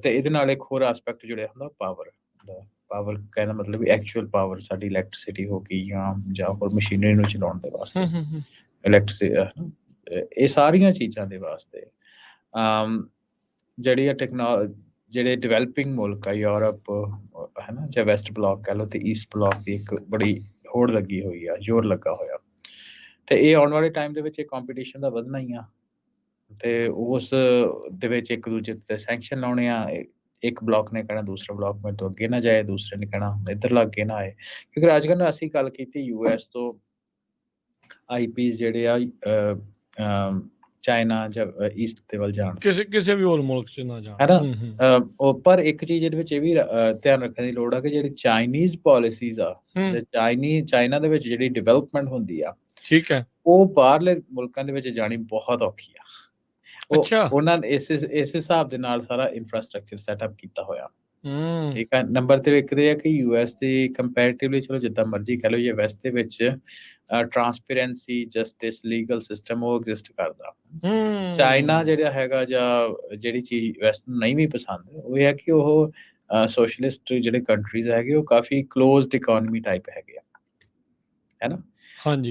ਤੇ ਇਹਦੇ ਨਾਲ ਇੱਕ ਹੋਰ ਐਸਪੈਕਟ ਜੁੜਿਆ ਹੁੰਦਾ ਪਾਵਰ ਦਾ। ਪਾਵਰ ਕਹਿਣ ਦਾ ਮਤਲਬ ਵੀ ਐਕਚੁਅਲ ਪਾਵਰ, ਸਾਡੀ ਇਲੈਕਟ੍ਰਿਸਿਟੀ ਹੋ ਗਈ ਜਾਂ ਹੋਰ ਮਸ਼ੀਨਰੀ ਨੂੰ ਚਲਾਉਣ ਦੇ ਵਾਸਤੇ, ਇਹ ਸਾਰੀਆਂ ਚੀਜ਼ਾਂ ਦੇ ਵਾਸਤੇ ਜਿਹੜੀ ਜਿਹੜੇ ਡਿਵੈਲਪਿੰਗ ਮੁਲਕ ਆ, ਯੂਰਪ, ਹੈ ਨਾ, ਜਾਂ ਵੈਸਟ ਬਲਾਕ ਕਹਿ ਲਓ, ਤੇ ਈਸਟ ਬਲਾਕ ਦੀ ਇੱਕ ਬੜੀ ਹੋੜ ਲੱਗੀ ਹੋਈ ਆ, ਜ਼ੋਰ ਲੱਗਾ ਹੋਇਆ। ਤੇ ਇਹ ਆਉਣ ਵਾਲੇ ਟਾਈਮ ਦੇ ਵਿੱਚ ਇਹ ਕੰਪੀਟੀਸ਼ਨ ਦਾ ਵਧਣਾ ਹੀ ਆ। ਤੇ ਉਸ ਦੇ ਵਿੱਚ ਇੱਕ ਦੂਜੇ ਤੇ ਸੈਂਕਸ਼ਨ ਲਾਉਣੇ ਆ। ਇੱਕ ਬਲਾਕ ਨੇ ਕਹਿਣਾ ਦੂਸਰਾ ਬਲਾਕ ਮੇਰੇ ਤੋਂ ਅੱਗੇ ਨਾ ਜਾਏ, ਦੂਸਰੇ ਨੇ ਕਹਿਣਾ ਇੱਧਰ ਅੱਗੇ ਨਾ ਆਏ। ਕਿਉਂਕਿ ਅੱਜ ਕੱਲ੍ਹ ਅਸੀਂ ਗੱਲ ਕੀਤੀ US ਤੋਂ IPs ਜਿਹੜੇ ਆ ਚਾਈਨਾ ਜਾਂ ਈਸਟ ਦੇ ਵੱਲ ਜਾਣ, ਕਿਸੇ ਵੀ ਹੋਰ ਮੁਲਕ 'ਚ ਨਾ ਜਾਣ, ਹੈ ਨਾ। ਉਹ ਪਰ ਇੱਕ ਚੀਜ਼ ਇਹਦੇ ਵਿੱਚ ਇਹ ਵੀ ਧਿਆਨ ਰੱਖਣ ਦੀ ਲੋੜ ਆ ਕਿ ਜਿਹੜੀ ਚਾਈਨੀਜ਼ ਪਾਲਿਸੀਜ਼ ਆ, ਚਾਈਨਾ ਦੇ ਵਿੱਚ ਜਿਹੜੀ ਡਿਵੈਲਪਮੈਂਟ ਹੁੰਦੀ ਆ, ਠੀਕ ਹੈ, ਉਹ ਬਾਹਰਲੇ ਮੁਲਕਾਂ ਦੇ ਵਿੱਚ ਜਾਣੀ ਬਹੁਤ ਔਖੀ ਆ। ਉਹਨਾਂ ਨੇ ਇਸ ਹਿਸਾਬ ਦੇ ਨਾਲ ਸਾਰਾ ਇਨਫਰਾਸਟ੍ਰਕਚਰ ਸੈਟਅਪ ਕੀਤਾ ਹੋਇਆ। ਠੀਕ ਹੈ। ਨੰਬਰ ਤੇ ਵੇਖਦੇ ਆ ਕਿ US ਦੀ ਕੰਪੈਰੀਟਿਵਲੀ, ਚਲੋ ਜਿੱਦਾਂ ਮਰਜ਼ੀ ਕਹਿ ਲਓ, ਜਾਂ ਵੈਸਟ ਦੇ ਵਿੱਚ ਟਰਾਂਸਪੇਰੈਂਸੀ, ਜਸਟਿਸ, ਲੀਗਲ ਸਿਸਟਮ ਉਹ ਐਗਜ਼ਿਸਟ ਕਰਦਾ। ਚਾਈਨਾ ਜਿਹੜਾ ਹੈਗਾ, ਜਾਂ ਜਿਹੜੀ ਚੀਜ਼ ਵੈਸਟ ਨੂੰ ਨਹੀਂ ਵੀ ਪਸੰਦ, ਉਹ ਇਹ ਹੈ ਕਿ ਉਹ ਸੋਸ਼ਲਿਸਟ ਜਿਹੜੇ ਕੰਟਰੀਜ਼ ਹੈਗੇ, ਉਹ ਕਾਫੀ ਕਲੋਜ਼ਡ ਇਕੋਨਮੀ ਟਾਈਪ ਹੈਗੇ ਆ, ਹੈ ਨਾ।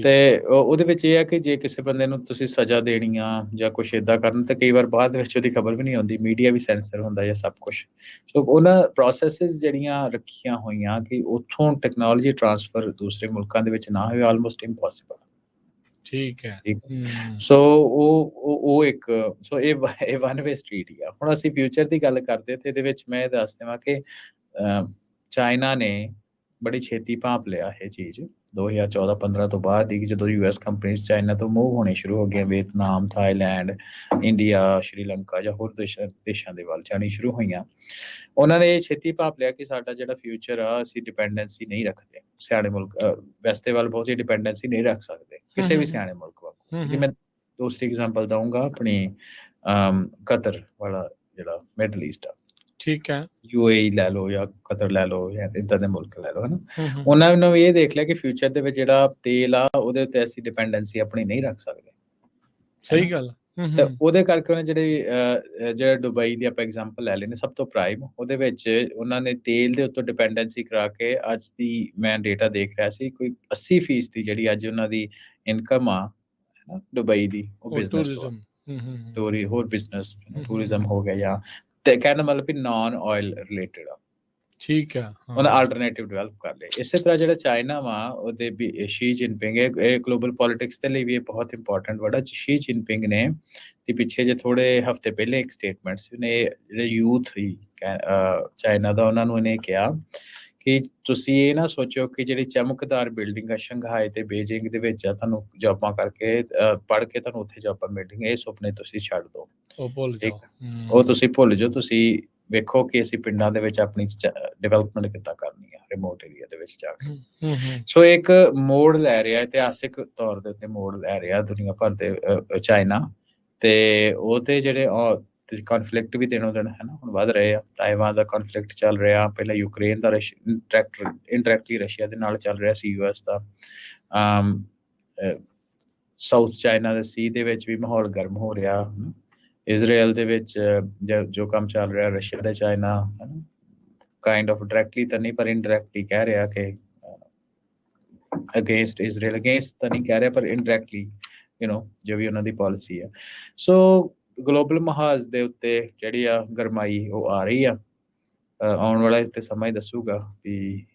ਤੇ ਉਹਦੇ ਵਿੱਚ ਇਹ ਹੈ ਕਿ ਜੇ ਕਿਸੇ ਬੰਦੇ ਨੂੰ ਤੁਸੀਂ ਸਜ਼ਾ ਦੇਣੀ ਆ ਜਾਂ ਕੁਛ ਏਦਾਂ ਕਰਨ, ਤੇ ਕਈ ਵਾਰ ਬਾਅਦ ਵਿੱਚ ਉਹਦੀ ਖਬਰ ਵੀ ਨਹੀਂ ਆਉਂਦੀ, ਮੀਡੀਆ ਵੀ ਸੈਂਸਰ ਹੁੰਦਾ ਜਾਂ ਸਭ ਕੁਛ। ਸੋ ਉਹਨਾਂ ਪ੍ਰੋਸੈਸਿਸ ਜਿਹੜੀਆਂ ਰੱਖੀਆਂ ਹੋਈਆਂ ਕਿ ਉੱਥੋਂ ਟੈਕਨੋਲੋਜੀ ਟ੍ਰਾਂਸਫਰ ਦੂਸਰੇ ਮੁਲਕਾਂ ਦੇ ਵਿੱਚ ਨਾ ਹੋਵੇ, ਆਲਮੋਸਟ ਇੰਪੋਸੀਬਲ। ਠੀਕ ਹੈ। ਸੋ ਉਹ ਇੱਕ, ਸੋ ਇਹ ਵਨ ਵੇ ਸਟਰੀਟ ਹੀ ਆ। ਹੁਣ ਅਸੀਂ ਫਿਊਚਰ ਦੀ ਗੱਲ ਕਰਦੇ ਤੇ ਇਹਦੇ ਵਿੱਚ ਮੈਂ ਇਹ ਦੱਸ ਦੇਵਾਂ ਕਿ ਚਾਈਨਾ ਨੇ ਬੜੀ ਛੇਤੀ ਭਾਂਪ ਲਿਆ ਇਹ ਚੀਜ਼ 2014-15 ਤੋਂ ਬਾਅਦ ਹੀ, ਜਦੋਂ US ਕੰਪਨੀਜ਼ ਚਾਈਨਾ ਤੋਂ ਮੂਵ ਹੋਣੇ ਸ਼ੁਰੂ ਹੋ ਗਈਆਂ, ਵੀਅਤਨਾਮ, ਥਾਈਲੈਂਡ, ਇੰਡੀਆ, ਸ਼੍ਰੀਲੰਕਾ ਜਾਂ ਹੋਰ ਦੇਸ਼ਾਂ ਦੇ ਵੱਲ ਜਾਣੀ ਸ਼ੁਰੂ ਹੋਈਆਂ। ਉਹਨਾਂ ਨੇ ਇਹ ਛੇਤੀ ਭਾਂਪ ਲਿਆ ਕਿ ਸਾਡਾ ਜਿਹੜਾ ਫਿਊਚਰ ਆ, ਅਸੀਂ ਡਿਪੈਂਡੈਂਸੀ ਨਹੀਂ ਰੱਖਦੇ ਸਿਆਣੇ ਮੁਲਕ ਵੈਸਤੇ ਵੱਲ ਬਹੁਤੀ ਡਿਪੈਂਡੈਂਸੀ ਨਹੀਂ ਰੱਖ ਸਕਦੇ ਕਿਸੇ ਵੀ ਸਿਆਣੇ ਮੁਲਕ ਵਾਂਗੂ। ਜੇ ਮੈਂ ਦੂਸਰੀ ਐਗਜ਼ਾਮਪਲ ਦਊਂਗਾ ਆਪਣੀ ਕਤਰ ਵਾਲਾ ਜਿਹੜਾ ਮਿਡਲ ਈਸਟ ਆ, ਠੀਕ ਹੈ, UAE ਲੈ ਲਓ ਜਾਂ ਕਤਰ ਲੈ ਲਓ ਜਾਂ ਇੱਦਾਂ ਦੇ ਮੁਲਕ ਲੈ ਲਓ, ਹਨਾ। ਉਹਨਾਂ ਨੇ ਇਹ ਦੇਖ ਲਿਆ ਕਿ ਫਿਊਚਰ ਦੇ ਵਿੱਚ ਜਿਹੜਾ ਤੇਲ ਆ ਉਹਦੇ ਉੱਤੇ ਅਸੀਂ ਡਿਪੈਂਡੈਂਸੀ ਆਪਣੀ ਨਹੀਂ ਰੱਖ ਸਕਦੇ। ਸਹੀ ਗੱਲ। ਤੇ ਉਹਦੇ ਕਰਕੇ ਉਹਨੇ ਜਿਹੜਾ ਦੁਬਈ ਦੀ ਆਪਾਂ ਐਗਜ਼ਾਮਪਲ ਲੈ ਲੈਨੇ ਸਭ ਤੋਂ ਪ੍ਰਾਈਮ, ਉਹਦੇ ਵਿੱਚ ਉਹਨਾਂ ਨੇ ਤੇਲ ਦੇ ਉੱਤੇ ਡਿਪੈਂਡੈਂਸੀ ਕਰਾ ਕੇ ਅੱਜ ਦੀ ਮੈਂ ਡੇਟਾ ਦੇਖ ਰਿਹਾ ਸੀ, ਕੋਈ 80% ਦੀ ਜਿਹੜੀ ਅੱਜ ਉਹਨਾਂ ਦੀ ਇਨਕਮ ਆ ਦੁਬਈ ਦੀ, ਉਹ ਬਿਜ਼ਨਸ ਤੋਂ ਹੋਰ ਬਿਜ਼ਨਸ ਟੂਰਿਜ਼ਮ ਹੋ ਗਿਆ ਜਾਂ ਤੇ ਕਹਿਣ ਦਾ ਮਤਲਬ ਵੀ ਨਾਨ ਆਇਲ ਰਿਲੇਟਡ ਆ। ਠੀਕ ਹੈ, ਉਹਨਾਂ ਆਲਟਰਨੇਟਿਵ ਡਿਵੈਲਪ ਕਰ ਲਏ। ਇਸੇ ਤਰ੍ਹਾਂ ਜਿਹੜਾ ਚਾਈਨਾ ਵਾ ਉਹਦੇ ਵੀ ਸ਼ੀ ਜਿਨਪਿੰਗ, ਇਹ ਗਲੋਬਲ ਪੋਲਿਟਿਕਸ ਦੇ ਲਈ ਵੀ ਇਹ ਬਹੁਤ ਇੰਪੋਰਟੈਂਟ ਵਰਡ ਆ। ਸ਼ੀ ਜਿਨਪਿੰਗ ਨੇ ਤੇ ਪਿੱਛੇ ਜੇ ਥੋੜੇ ਹਫ਼ਤੇ ਪਹਿਲੇ ਇੱਕ ਸਟੇਟਮੈਂਟ ਸੀ, ਉਹਨੇ ਜਿਹੜੇ ਯੂਥ ਸੀ ਚਾਈਨਾ ਦਾ, ਉਹਨਾਂ ਨੂੰ ਇਹਨੇ ਕਿਹਾ ਕਿ ਤੁਸੀਂ ਇਹ ਨਾ ਸੋਚੋ ਕਿ ਜਿਹੜੀ ਚਮਕਦਾਰ ਬਿਲਡਿੰਗ ਆ ਸ਼ੰਘਾਈ ਤੇ ਬੀਜਿੰਗ ਦੇ ਵਿੱਚ ਆ, ਤੁਹਾਨੂੰ ਜੌਬਾਂ ਕਰਕੇ ਪੜ੍ਹ ਕੇ ਤੁਹਾਨੂੰ ਉੱਥੇ ਜੌਬਾਂ ਮਿਲਣਗੀਆਂ, ਇਹ ਸੁਪਨੇ ਤੁਸੀਂ ਛੱਡ ਦਿਓ, ਉਹ ਤੁਸੀਂ ਭੁੱਲ ਜਾਓ। ਤੁਸੀਂ ਵੇਖੋ ਕਿ ਅਸੀਂ ਪਿੰਡਾਂ ਦੇ ਵਿੱਚ ਆਪਣੀ ਡਿਵੈਲਪਮੈਂਟ ਕਿੱਦਾਂ ਕਰਨੀ ਆ, ਰਿਮੋਟ ਏਰੀਆ ਦੇ ਵਿੱਚ ਜਾ ਕੇ। ਸੋ ਇੱਕ ਮੋੜ ਲੈ ਰਿਹਾ, ਇਤਿਹਾਸਿਕ ਤੌਰ ਦੇ ਉੱਤੇ ਮੋੜ ਲੈ ਰਿਹਾ ਦੁਨੀਆ ਭਰ ਦੇ ਚਾਈਨਾ, ਤੇ ਉਹਦੇ ਜਿਹੜੇ ਕਨਫਲਿਕਟ ਵੀ ਦਿਨੋਂ ਦਿਨ ਹੈ ਨਾ ਹੁਣ ਵੱਧ ਰਹੇ ਆ। ਤਾਇਵਾਨ ਦਾ ਕਨਫਲਿਕਟ ਚੱਲ ਰਿਹਾ, ਪਹਿਲਾਂ ਯੂਕਰੇਨ ਦਾ ਇੰਡਾਇਰੈਕਟਲੀ ਰਸ਼ੀਆ ਦੇ ਨਾਲ ਚੱਲ ਰਿਹਾ ਸੀ, US ਦਾ। ਸਾਊਥ ਚਾਈਨਾ ਦੇ ਸੀ ਦੇ ਵਿੱਚ ਵੀ ਮਾਹੌਲ ਗਰਮ ਹੋ ਰਿਹਾ। ਇਜ਼ਰਾਈਲ ਦੇ ਵਿੱਚ ਜੋ ਕੰਮ ਚੱਲ ਰਿਹਾ ਰਸ਼ੀਆ ਤੇ ਚਾਈਨਾ, ਕਾਈਂਡ ਆਫ ਡਾਇਰੈਕਟਲੀ ਤਾਂ ਨਹੀਂ ਪਰ ਇਨਡਾਇਰੈਕਟਲੀ ਕਹਿ ਰਿਹਾ ਕਿ ਅਗੇਂਸਟ ਇਜ਼ਰਾਈਲ, ਅਗੇਂਸਟ ਤਾਂ ਨਹੀਂ ਕਹਿ ਰਿਹਾ ਪਰ ਇਨਡਾਇਰੈਕਟਲੀ ਜੋ ਵੀ ਉਹਨਾਂ ਦੀ ਪਾਲਿਸੀ ਆ। ਸੋ ਗਲੋਬਲ ਮਹਾਜ਼ ਦੇ ਉੱਤੇ ਜਿਹੜੀ ਆ ਗਰਮਾਈ ਉਹ ਆ ਰਹੀ ਆ। ਆਉਣ ਵਾਲਾ ਤੇ ਸਮਾਂ ਹੀ ਦੱਸੂਗਾ ਵੀ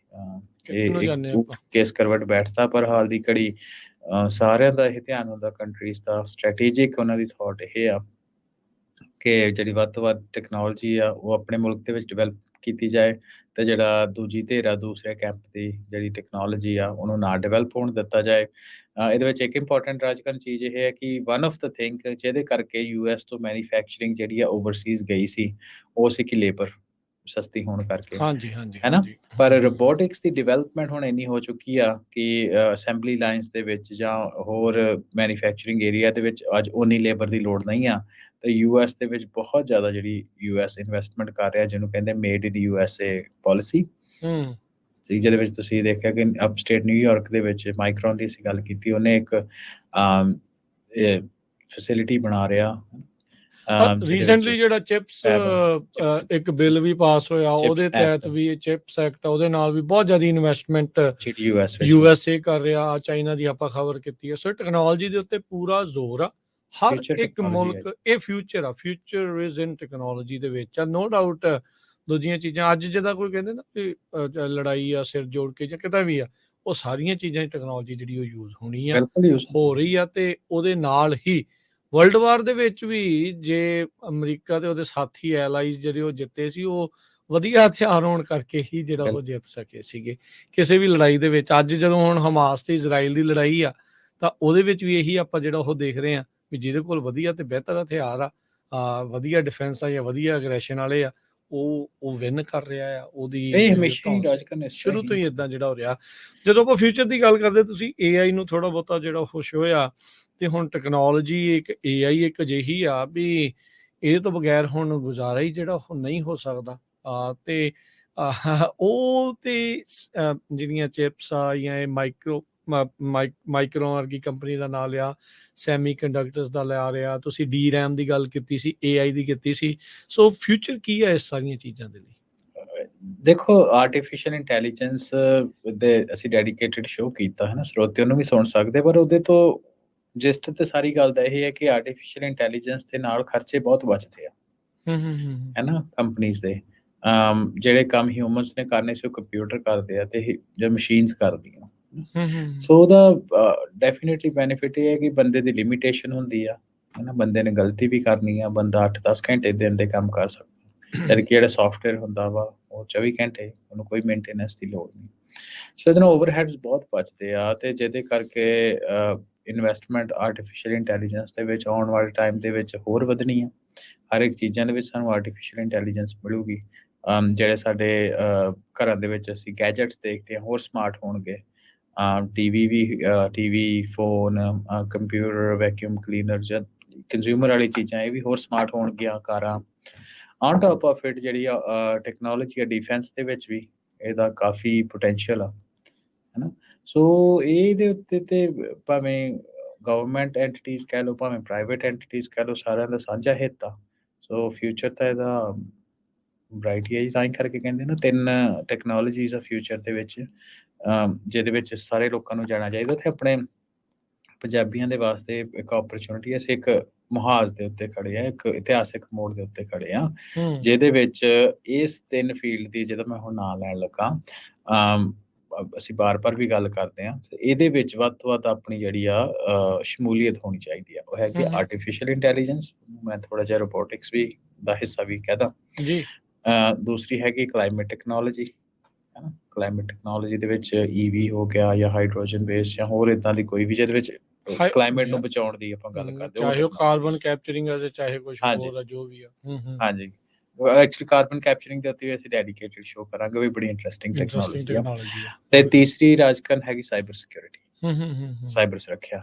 ਕੇਸ ਕਰਵਟ ਬੈਠਦਾ, ਪਰ ਹਾਲ ਦੀ ਘੜੀ ਸਾਰਿਆਂ ਦਾ ਇਹ ਧਿਆਨ ਹੁੰਦਾ, ਕੰਟਰੀਜ਼ ਦਾ ਸਟ੍ਰੈਟੇਜਿਕ ਉਹਨਾਂ ਦੀ ਥਾਟ ਇਹ ਆ ਕਿ ਜਿਹੜੀ ਵੱਧ ਤੋਂ ਵੱਧ ਟੈਕਨੋਲੋਜੀ ਆ ਉਹ ਆਪਣੇ ਮੁਲਕ ਦੇ ਵਿੱਚ ਡਿਵੈਲਪ ਕੀਤੀ ਜਾਏ, ਤੇ ਜਿਹੜਾ ਦੂਜੀ ਧਿਰ ਆ ਦੂਸਰੇ ਕੈਂਪ ਦੀ ਜਿਹੜੀ ਟੈਕਨੋਲੋਜੀ ਆ ਉਹਨੂੰ ਨਾ ਡਿਵੈਲਪ ਹੋਣ ਦਿੱਤਾ ਜਾਏ। ਇਹਦੇ ਵਿੱਚ ਇੱਕ ਇੰਪੋਰਟੈਂਟ ਰਾਜਕਰਨ ਚੀਜ਼ ਇਹ ਹੈ ਕਿ ਵਨ ਆਫ ਦ ਥਿੰਗ ਜਿਹਦੇ ਕਰਕੇ US ਤੋਂ ਮੈਨੂਫੈਕਚਰਿੰਗ ਜਿਹੜੀ ਆ ਓਵਰਸੀਜ਼ ਗਈ ਸੀ, ਉਹ ਸੀ ਕਿ ਲੇਬਰ ਸਸਤੀ ਹੋਣ ਕਰਕੇ, ਹੈ ਨਾ। ਪਰ ਰੋਬੋਟਿਕਸ ਦੀ ਡਿਵੈਲਪਮੈਂਟ ਹੁਣ ਇੰਨੀ ਹੋ ਚੁੱਕੀ ਆ ਕਿ ਅਸੈਂਬਲੀ ਲਾਈਨਸ ਦੇ ਵਿੱਚ ਜਾਂ ਹੋਰ ਮੈਨੂਫੈਕਚਰਿੰਗ ਏਰੀਆ ਦੇ ਵਿੱਚ ਅੱਜ ਓਨੀ ਲੇਬਰ ਦੀ ਲੋੜ ਨਹੀਂ ਆ। ਤੇ US ਦੇ ਵਿੱਚ ਬਹੁਤ ਜ਼ਿਆਦਾ ਜਿਹੜੀ US ਇਨਵੈਸਟਮੈਂਟ ਕਰ ਰਿਹਾ, ਜਿਹਨੂੰ ਕਹਿੰਦੇ ਮੇਡ ਇਨ USA ਪਾਲਿਸੀ, ਜਿਹਦੇ ਵਿੱਚ ਤੁਸੀਂ ਦੇਖਿਆ ਕਿ ਅਪਸਟੇਟ ਨਿਊਯਾਰਕ ਦੇ ਵਿੱਚ ਮਾਈਕਰੋਨ ਦੀ ਅਸੀਂ ਗੱਲ ਕੀਤੀ, ਉਹਨੇ ਇੱਕ ਫੈਸਿਲਿਟੀ ਬਣਾ ਰਿਹਾ। ਰੀਸੈਂਟਲੀ ਜਿਹੜਾ ਚਿਪਸ ਇੱਕ ਬਿੱਲ ਵੀ ਪਾਸ ਹੋਇਆ, ਉਹਦੇ ਤਹਿਤ ਵੀ ਚਿਪਸ ਐਕਟ, ਉਹਦੇ ਨਾਲ ਵੀ ਬਹੁਤ ਜ਼ਿਆਦਾ ਇਨਵੈਸਟਮੈਂਟ USA ਕਰ ਰਿਹਾ। ਚਾਈਨਾ ਦੀ ਆਪਾਂ ਖਬਰ ਕੀਤੀ ਹੈ। ਸੋ ਟੈਕਨੋਲੋਜੀ ਦੇ ਉੱਤੇ ਪੂਰਾ ਜ਼ੋਰ ਆ, ਹਰ ਇੱਕ ਮੁਲਕ ਇਹ ਫਿਊਚਰ ਆ, ਫਿਊਚਰ ਇਜ਼ ਇਨ ਟੈਕਨੋਲੋਜੀ ਦੇ ਵਿੱਚ ਆ, ਨੋ ਡਾਊਟ। ਦੂਜੀਆਂ ਚੀਜ਼ਾਂ ਅੱਜ ਜਿੱਦਾਂ ਕੋਈ ਕਹਿੰਦੇ ਨਾ ਕਿ ਲੜਾਈ ਆ ਸਿਰ ਜੋੜ ਕੇ ਜਾਂ ਕਿਤੇ ਵੀ ਆ, ਉਹ ਸਾਰੀਆਂ ਚੀਜ਼ਾਂ ਦੀ ਟੈਕਨੋਲੋਜੀ ਜਿਹੜੀ ਉਹ ਯੂਜ਼ ਹੋਣੀ ਆ, ਹੋ ਰਹੀ ਆ। ਤੇ ਉਹਦੇ ਨਾਲ ਹੀ ਵਰਲਡ ਵਾਰ ਦੇ ਵਿੱਚ ਵੀ ਜੇ ਅਮਰੀਕਾ ਤੇ ਉਹਦੇ ਸਾਥੀ ਐਲਾਈਜ਼ ਜਿਹੜੇ ਉਹ ਜਿੱਤੇ ਸੀ, ਉਹ ਵਧੀਆ ਹਥਿਆਰ ਹੋਣ ਕਰਕੇ ਹੀ ਜਿਹੜਾ ਉਹ ਜਿੱਤ ਸਕੇ ਸੀਗੇ ਕਿਸੇ ਵੀ ਲੜਾਈ ਦੇ ਵਿੱਚ। ਅੱਜ ਜਦੋਂ ਹੁਣ ਹਮਾਸ ਤੇ ਇਜ਼ਰਾਈਲ ਦੀ ਲੜਾਈ ਆ, ਤਾਂ ਉਹਦੇ ਵਿੱਚ ਵੀ ਇਹੀ ਆਪਾਂ ਜਿਹੜਾ ਉਹ ਦੇਖ ਰਹੇ ਹਾਂ ਵੀ ਜਿਹਦੇ ਕੋਲ ਵਧੀਆ ਤੇ ਬਿਹਤਰ ਹਥਿਆਰ ਆ, ਵਧੀਆ ਡਿਫੈਂਸ ਆ ਜਾਂ ਵਧੀਆ ਅਗਰੈਸ਼ਨ ਵਾਲੇ ਆ, ਉਹ ਵਿਨ ਕਰ ਰਿਹਾ ਆ। ਉਹਦੀ ਸ਼ੁਰੂ ਤੋਂ ਹੀ ਇਦਾਂ ਜਿਹੜਾ ਹੋ ਰਿਹਾ। ਜਦੋਂ ਆਪਾਂ ਫਿਊਚਰ ਦੀ ਗੱਲ ਕਰਦੇ, ਤੁਸੀਂ AI ਨੂੰ ਥੋੜਾ ਬਹੁਤਾ ਜਿਹੜਾ ਖੁਸ਼ ਹੋਇਆ, ਤੇ ਹੁਣ ਟੈਕਨੋਲੋਜੀ ਇੱਕ AI ਇੱਕ ਅਜਿਹੀ ਆ ਵੀ ਇਹਦੇ ਤੋਂ ਬਗੈਰ ਹੁਣ ਗੁਜ਼ਾਰਾ ਹੀ ਜਿਹੜਾ ਉਹ ਨਹੀਂ ਹੋ ਸਕਦਾ। ਤੇ ਉਹ ਤੇ ਜਿਹੜੀਆਂ ਚਿਪਸ ਆ ਜਾਂ ਇਹ ਮਾਈਕਰੋ ਵਰਗੀ ਕੰਪਨੀ ਦਾ ਨਾਂ ਲਿਆ, ਸੈਮੀ ਕੰਡਕਟਰਸ ਦਾ ਲਿਆ ਰਿਹਾ, ਤੁਸੀਂ DRAM ਦੀ ਗੱਲ ਕੀਤੀ ਸੀ, AI ਦੀ ਕੀਤੀ ਸੀ। ਸੋ ਫਿਊਚਰ ਕੀ ਹੈ ਇਸ ਸਾਰੀਆਂ ਚੀਜ਼ਾਂ ਦੇ ਲਈ? ਦੇਖੋ, ਆਰਟੀਫਿਸ਼ੀਅਲ ਇੰਟੈਲੀਜੈਂਸ ਦੇ ਅਸੀਂ ਡੈਡੀਕੇਟਿਡ ਸ਼ੋਅ ਕੀਤਾ ਹੈ ਨਾ, ਸਰੋਤੇ ਉਹਨੂੰ ਵੀ ਸੁਣ ਸਕਦੇ, ਪਰ ਉਹਦੇ ਤੋਂ ਜਿਸਟ ਤੇ ਸਾਰੀ ਗੱਲ ਤਾਂ ਇਹ ਹੈ ਕਿ ਆਰਟੀਫਿਸ਼ੀਅਲ ਇੰਟੈਲੀਜੈਂਸ ਦੇ ਨਾਲ ਖਰਚੇ ਬਹੁਤ ਬਚਦੇ ਆ, ਹੈ ਨਾ। ਕੰਪਨੀਜ਼ ਦੇ ਜਿਹੜੇ ਕੰਮ ਹਿਊਮਨਸ ਨੇ ਕਰਨੇ ਸੀ ਉਹ ਕੰਪਿਊਟਰ ਕਰਦੇ ਆ, ਤੇ ਜੋ ਮਸ਼ੀਨਸ ਕਰਦੀਆਂ। ਸੋ ਉਹਦਾ ਡੈਫੀਨੇਟਲੀ ਬੈਨੀਫਿਟ ਇਹ ਹੈ ਕਿ ਬੰਦੇ ਦੀ ਲਿਮਿਟੇਸ਼ਨ ਹੁੰਦੀ ਆ, ਹੈ ਨਾ। ਬੰਦੇ ਨੇ ਗਲਤੀ ਵੀ ਕਰਨੀ ਆ, ਬੰਦਾ 8-10 ਘੰਟੇ ਦਿਨ ਦੇ ਕੰਮ ਕਰ ਸਕਦਾ, ਜਦ ਕਿ ਜਿਹੜਾ ਸੌਫਟਵੇਅਰ ਹੁੰਦਾ ਵਾ ਉਹ 24 ਘੰਟੇ, ਉਹਨੂੰ ਕੋਈ ਮੇਨਟੇਨੈਂਸ ਦੀ ਲੋੜ ਨਹੀਂ। ਸੋ ਇਹਦੇ ਨਾਲ ਓਵਰਹੈਡਸ ਬਹੁਤ ਬਚਦੇ ਆ ਤੇ ਜਿਹਦੇ ਕਰਕੇ ਇਨਵੈਸਟਮੈਂਟ ਆਰਟੀਫਿਸ਼ੀਅਲ ਇੰਟੈਲੀਜੈਂਸ ਦੇ ਵਿੱਚ ਆਉਣ ਵਾਲੇ ਟਾਈਮ ਦੇ ਵਿੱਚ ਹੋਰ ਵਧਣੀ ਆ। ਹਰ ਇੱਕ ਚੀਜ਼ਾਂ ਦੇ ਵਿੱਚ ਸਾਨੂੰ ਆਰਟੀਫਿਸ਼ੀਅਲ ਇੰਟੈਲੀਜੈਂਸ ਮਿਲੂਗੀ। ਜਿਹੜੇ ਸਾਡੇ ਘਰਾਂ ਦੇ ਵਿੱਚ ਅਸੀਂ ਗੈਜਟਸ ਦੇਖਦੇ ਹਾਂ ਹੋਰ ਸਮਾਰਟ ਹੋਣਗੇ। TV, phone, computer, vacuum cleaner ਜਾਂ ਕੰਜ਼ਿਊਮਰ ਵਾਲੀ ਚੀਜ਼ਾਂ ਇਹ ਵੀ ਹੋਰ ਸਮਾਰਟ ਹੋਣਗੀਆਂ। ਕਾਰਾਂ ਔਨ ਟੋਪ ਆਫ ਇਟ ਜਿਹੜੀ ਆ ਟੈਕਨੋਲੋਜੀ ਆ ਡਿਫੈਂਸ ਦੇ ਵਿੱਚ ਵੀ ਇਹਦਾ ਕਾਫੀ ਪੋਟੈਂਸ਼ੀਅਲ ਆ, ਹੈ ਨਾ। ਸੋ ਇਹਦੇ ਉੱਤੇ ਤੇ ਭਾਵੇਂ ਗਵਰਨਮੈਂਟ ਐਂਟੀਟੀਜ਼ ਕਹਿ ਲਓ, ਭਾਵੇਂ ਪ੍ਰਾਈਵੇਟ ਐਂਟੀਟੀਜ਼ ਕਹਿ ਲਓ, ਸਾਰਿਆਂ ਦਾ ਸਾਂਝਾ ਹਿੱਤ ਆ। ਸੋ ਫਿਊਚਰ ਤਾਂ ਇਹਦਾ ਬ੍ਰਾਈਟ ਹੀ ਹੈ ਜੀ, ਤਾਂ ਹੀ ਕਰਕੇ ਕਹਿੰਦੇ ਨਾ 3 ਟੈਕਨੋਲੋਜੀਜ਼ ਆ ਫਿਊਚਰ ਦੇ ਵਿੱਚ, ਜਿਹਦੇ ਵਿੱਚ ਸਾਰੇ ਲੋਕਾਂ ਨੂੰ ਜਾਣਾ ਚਾਹੀਦਾ। ਤੇ ਆਪਣੇ ਪੰਜਾਬੀਆਂ ਦੇ ਵਾਸਤੇ ਇੱਕ ਓਪਰਚੁਨਿਟੀ ਹੈ। ਅਸੀਂ ਇੱਕ ਮੁਹਾਜ਼ ਦੇ ਉੱਤੇ ਖੜੇ ਆ, ਇੱਕ ਇਤਿਹਾਸਿਕ ਮੋੜ ਦੇ ਉੱਤੇ ਖੜੇ ਆ, ਜਿਹਦੇ ਵਿੱਚ ਇਸ 3 ਫੀਲਡ ਦੀ ਜਦੋਂ ਮੈਂ ਹੁਣ ਨਾਂ ਲੈਣ ਲੱਗਾ, ਅਸੀਂ ਬਾਰ-ਬਾਰ ਵੀ ਗੱਲ ਕਰਦੇ ਹਾਂ, ਇਹਦੇ ਵਿੱਚ ਵੱਧ ਤੋਂ ਵੱਧ ਆਪਣੀ ਜਿਹੜੀ ਆ ਸ਼ਮੂਲੀਅਤ ਹੋਣੀ ਚਾਹੀਦੀ ਆ। ਉਹ ਹੈ ਕਿ ਆਰਟੀਫਿਸ਼ੀਅਲ ਇੰਟੈਲੀਜੈਂਸ, ਮੈਂ ਥੋੜਾ ਜਿਹਾ ਰੋਬੋਟਿਕਸ ਵੀ ਦਾ ਹਿੱਸਾ ਵੀ ਕਹਿਦਾ ਜੀ। ਦੂਸਰੀ ਹੈਗੀ ਕਲਾਈਮੇਟ ਟੈਕਨੋਲੋਜੀ, ਹੈ ਨਾ। ਕਲਾਈਮੇਟ ਟੈਕਨੋਲੋਜੀ ਦੇ ਵਿੱਚ EV ਹੋ ਗਿਆ ਜਾਂ ਹਾਈਡਰੋਜਨ ਬੇਸ ਜਾਂ ਹੋਰ ਇਦਾਂ ਦੀ ਕੋਈ ਵੀ ਜਿਹਦੇ ਵਿੱਚ ਕਲਾਈਮੇਟ ਨੂੰ ਬਚਾਉਣ ਦੀ ਆਪਾਂ ਗੱਲ ਕਰਦੇ ਹਾਂ, ਚਾਹੇ ਉਹ ਕਾਰਬਨ ਕੈਪਚਰਿੰਗ ਆ ਤੇ ਚਾਹੇ ਕੁਝ ਹੋਰ ਆ, ਜੋ ਵੀ ਆ। ਹਾਂਜੀ, ਐਕਚੁਅਲੀ ਕਾਰਬਨ ਕੈਪਚਰਿੰਗ ਦੇ ਉੱਤੇ ਅਸੀਂ ਡੈਡੀਕੇਟਡ ਸ਼ੋ ਕਰਾਂਗੇ, ਉਹ ਵੀ ਬੜੀ ਇੰਟਰਸਟਿੰਗ ਟੈਕਨੋਲੋਜੀ ਆ। ਤੇ ਤੀਸਰੀ ਰਾਜਕਨ ਹੈਗੀ ਸਾਈਬਰ ਸਿਕਿਉਰਿਟੀ, ਸਾਈਬਰ ਸੁਰੱਖਿਆ।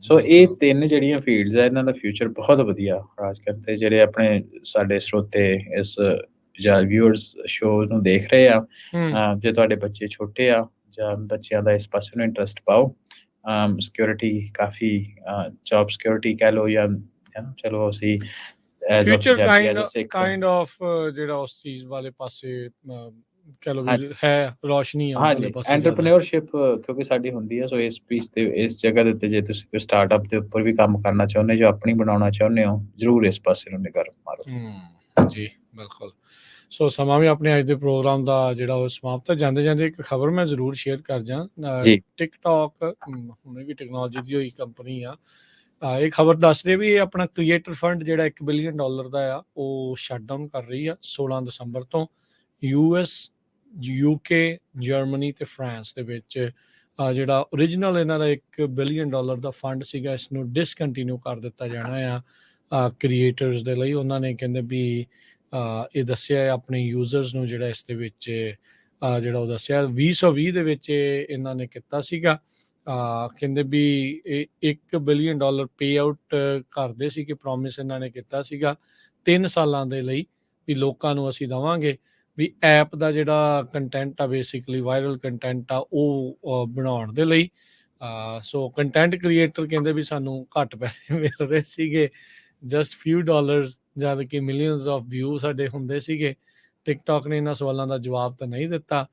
ਸੋ ਇਹ 3 ਜਿਹੜੀਆਂ ਫੀਲਡਸ ਆ, ਇਹਨਾਂ ਦਾ ਫਿਊਚਰ ਬਹੁਤ ਵਧੀਆ ਰਾਜਕਨ। ਤੇ ਜਿਹੜੇ ਆਪਣੇ ਸਾਡੇ ਸਰੋਤੇ ਇਸ ਜਾਂ ਵਿਊਅਰਸ ਸ਼ੋਅ ਨੂੰ ਦੇਖ ਰਹੇ ਆ, ਜੇ ਤੁਹਾਡੇ ਬੱਚੇ ਛੋਟੇ ਆ ਜਾਂ ਬੱਚਿਆਂ ਦਾ ਇਸ ਪਾਸੇ ਨੂੰ ਇੰਟਰਸਟ ਪਾਓ। ਸਿਕਿਉਰਿਟੀ ਕਾਫੀ, ਜੌਬ ਸਿਕਿਉਰਿਟੀ ਕਹਿ ਲਓ ਜਾਂ ਚਲੋ ਅਸੀਂ ਫਿਊਚਰ ਕਾਈਂਡ ਆਫ ਜਿਹੜਾ ਉਸ ਚੀਜ਼ ਵਾਲੇ ਪਾਸੇ ਕਹਿ ਲਓ ਵੀ ਹੈ ਰੋਸ਼ਨੀ ਆ ਵਾਲੇ ਪਾਸੇ। ਐਂਟਰਪ੍ਰੈਨਿਓਰਸ਼ਿਪ ਕਿਉਂਕਿ ਸਾਡੀ ਹੁੰਦੀ ਹੈ। ਸੋ ਇਸ ਪੀਸ ਤੇ ਇਸ ਜਗ੍ਹਾ ਦੇ ਉੱਤੇ ਜੇ ਤੁਸੀਂ ਕੋਈ ਸਟਾਰਟਅਪ ਦੇ ਉੱਪਰ ਵੀ ਕੰਮ ਕਰਨਾ ਚਾਹੁੰਦੇ, ਜੋ ਆਪਣੀ ਬਣਾਉਣਾ ਚਾਹੁੰਦੇ ਹੋ, ਜ਼ਰੂਰ ਇਸ ਪਾਸੇ ਨੂੰ ਨਿਗਾਹ ਮਾਰੋ। ਜੀ ਬਿਲਕੁਲ। ਸੋ ਸਮਾਂ ਵੀ ਆਪਣੇ ਅੱਜ ਦੇ ਪ੍ਰੋਗਰਾਮ ਦਾ ਜਿਹੜਾ ਉਹ ਸਮਾਪਤ ਹੈ। ਜਾਂਦੇ ਜਾਂਦੇ ਇੱਕ ਖਬਰ ਮੈਂ ਜ਼ਰੂਰ ਸ਼ੇਅਰ ਕਰ ਜਾਂ। ਟਿਕਟੌਕ ਹੁਣੇ ਵੀ ਟੈਕਨੋਲੋਜੀ ਦੀ ਹੋਈ ਕੰਪਨੀ ਆ। ਇਹ ਖਬਰ ਦੱਸ ਰਹੀ ਵੀ ਇਹ ਆਪਣਾ ਕ੍ਰੀਏਟਰ ਫੰਡ ਜਿਹੜਾ $1 ਬਿਲੀਅਨ ਦਾ ਆ, ਉਹ ਸ਼ਟ ਡਾਊਨ ਕਰ ਰਹੀ ਆ 16 ਦਸੰਬਰ ਤੋਂ। US, UK, ਜਰਮਨੀ ਤੇ ਫਰਾਂਸ ਦੇ ਵਿੱਚ ਜਿਹੜਾ ਓਰੀਜਨਲ ਇਹਨਾਂ ਦਾ $1 ਬਿਲੀਅਨ ਦਾ ਫੰਡ ਸੀਗਾ, ਇਸ ਨੂੰ ਡਿਸਕੰਟੀਨਿਊ ਕਰ ਦਿੱਤਾ ਜਾਣਾ ਆ ਕ੍ਰੀਏਟਰਸ ਦੇ ਲਈ। ਉਹਨਾਂ ਨੇ ਕਹਿੰਦੇ ਵੀ ਇਹ ਦੱਸਿਆ ਆਪਣੇ ਯੂਜ਼ਰਸ ਨੂੰ, ਜਿਹੜਾ ਇਸ ਦੇ ਵਿੱਚ ਜਿਹੜਾ ਉਹ ਦੱਸਿਆ 2020 ਦੇ ਵਿੱਚ ਇਹਨਾਂ ਨੇ ਕੀਤਾ ਸੀਗਾ। ਕਹਿੰਦੇ ਵੀ ਇਹ $1 ਬਿਲੀਅਨ ਪੇ ਆਊਟ ਕਰਦੇ ਸੀ, ਕਿ ਪ੍ਰੋਮਿਸ ਇਹਨਾਂ ਨੇ ਕੀਤਾ ਸੀਗਾ 3 ਸਾਲਾਂ ਦੇ ਲਈ, ਵੀ ਲੋਕਾਂ ਨੂੰ ਅਸੀਂ ਦੇਵਾਂਗੇ ਵੀ ਐਪ ਦਾ ਜਿਹੜਾ ਕੰਟੈਂਟ ਆ, ਬੇਸਿਕਲੀ ਵਾਇਰਲ ਕੰਟੈਂਟ ਆ, ਉਹ ਬਣਾਉਣ ਦੇ ਲਈ। ਸੋ ਕੰਟੈਂਟ ਕ੍ਰੀਏਟਰ ਕਹਿੰਦੇ ਵੀ ਸਾਨੂੰ ਘੱਟ ਪੈਸੇ ਮਿਲ ਰਹੇ ਸੀਗੇ, ਜਸਟ few dollars, ਜਦ ਕਿ ਮਿਲੀਅਨਸ ਆਫ ਵਿਊ ਸਾਡੇ ਹੁੰਦੇ ਸੀਗੇ। ਟਿਕਟੌਕ ਨੇ ਇਹਨਾਂ ਸਵਾਲਾਂ ਦਾ ਜਵਾਬ ਤਾਂ ਨਹੀਂ ਦਿੱਤਾ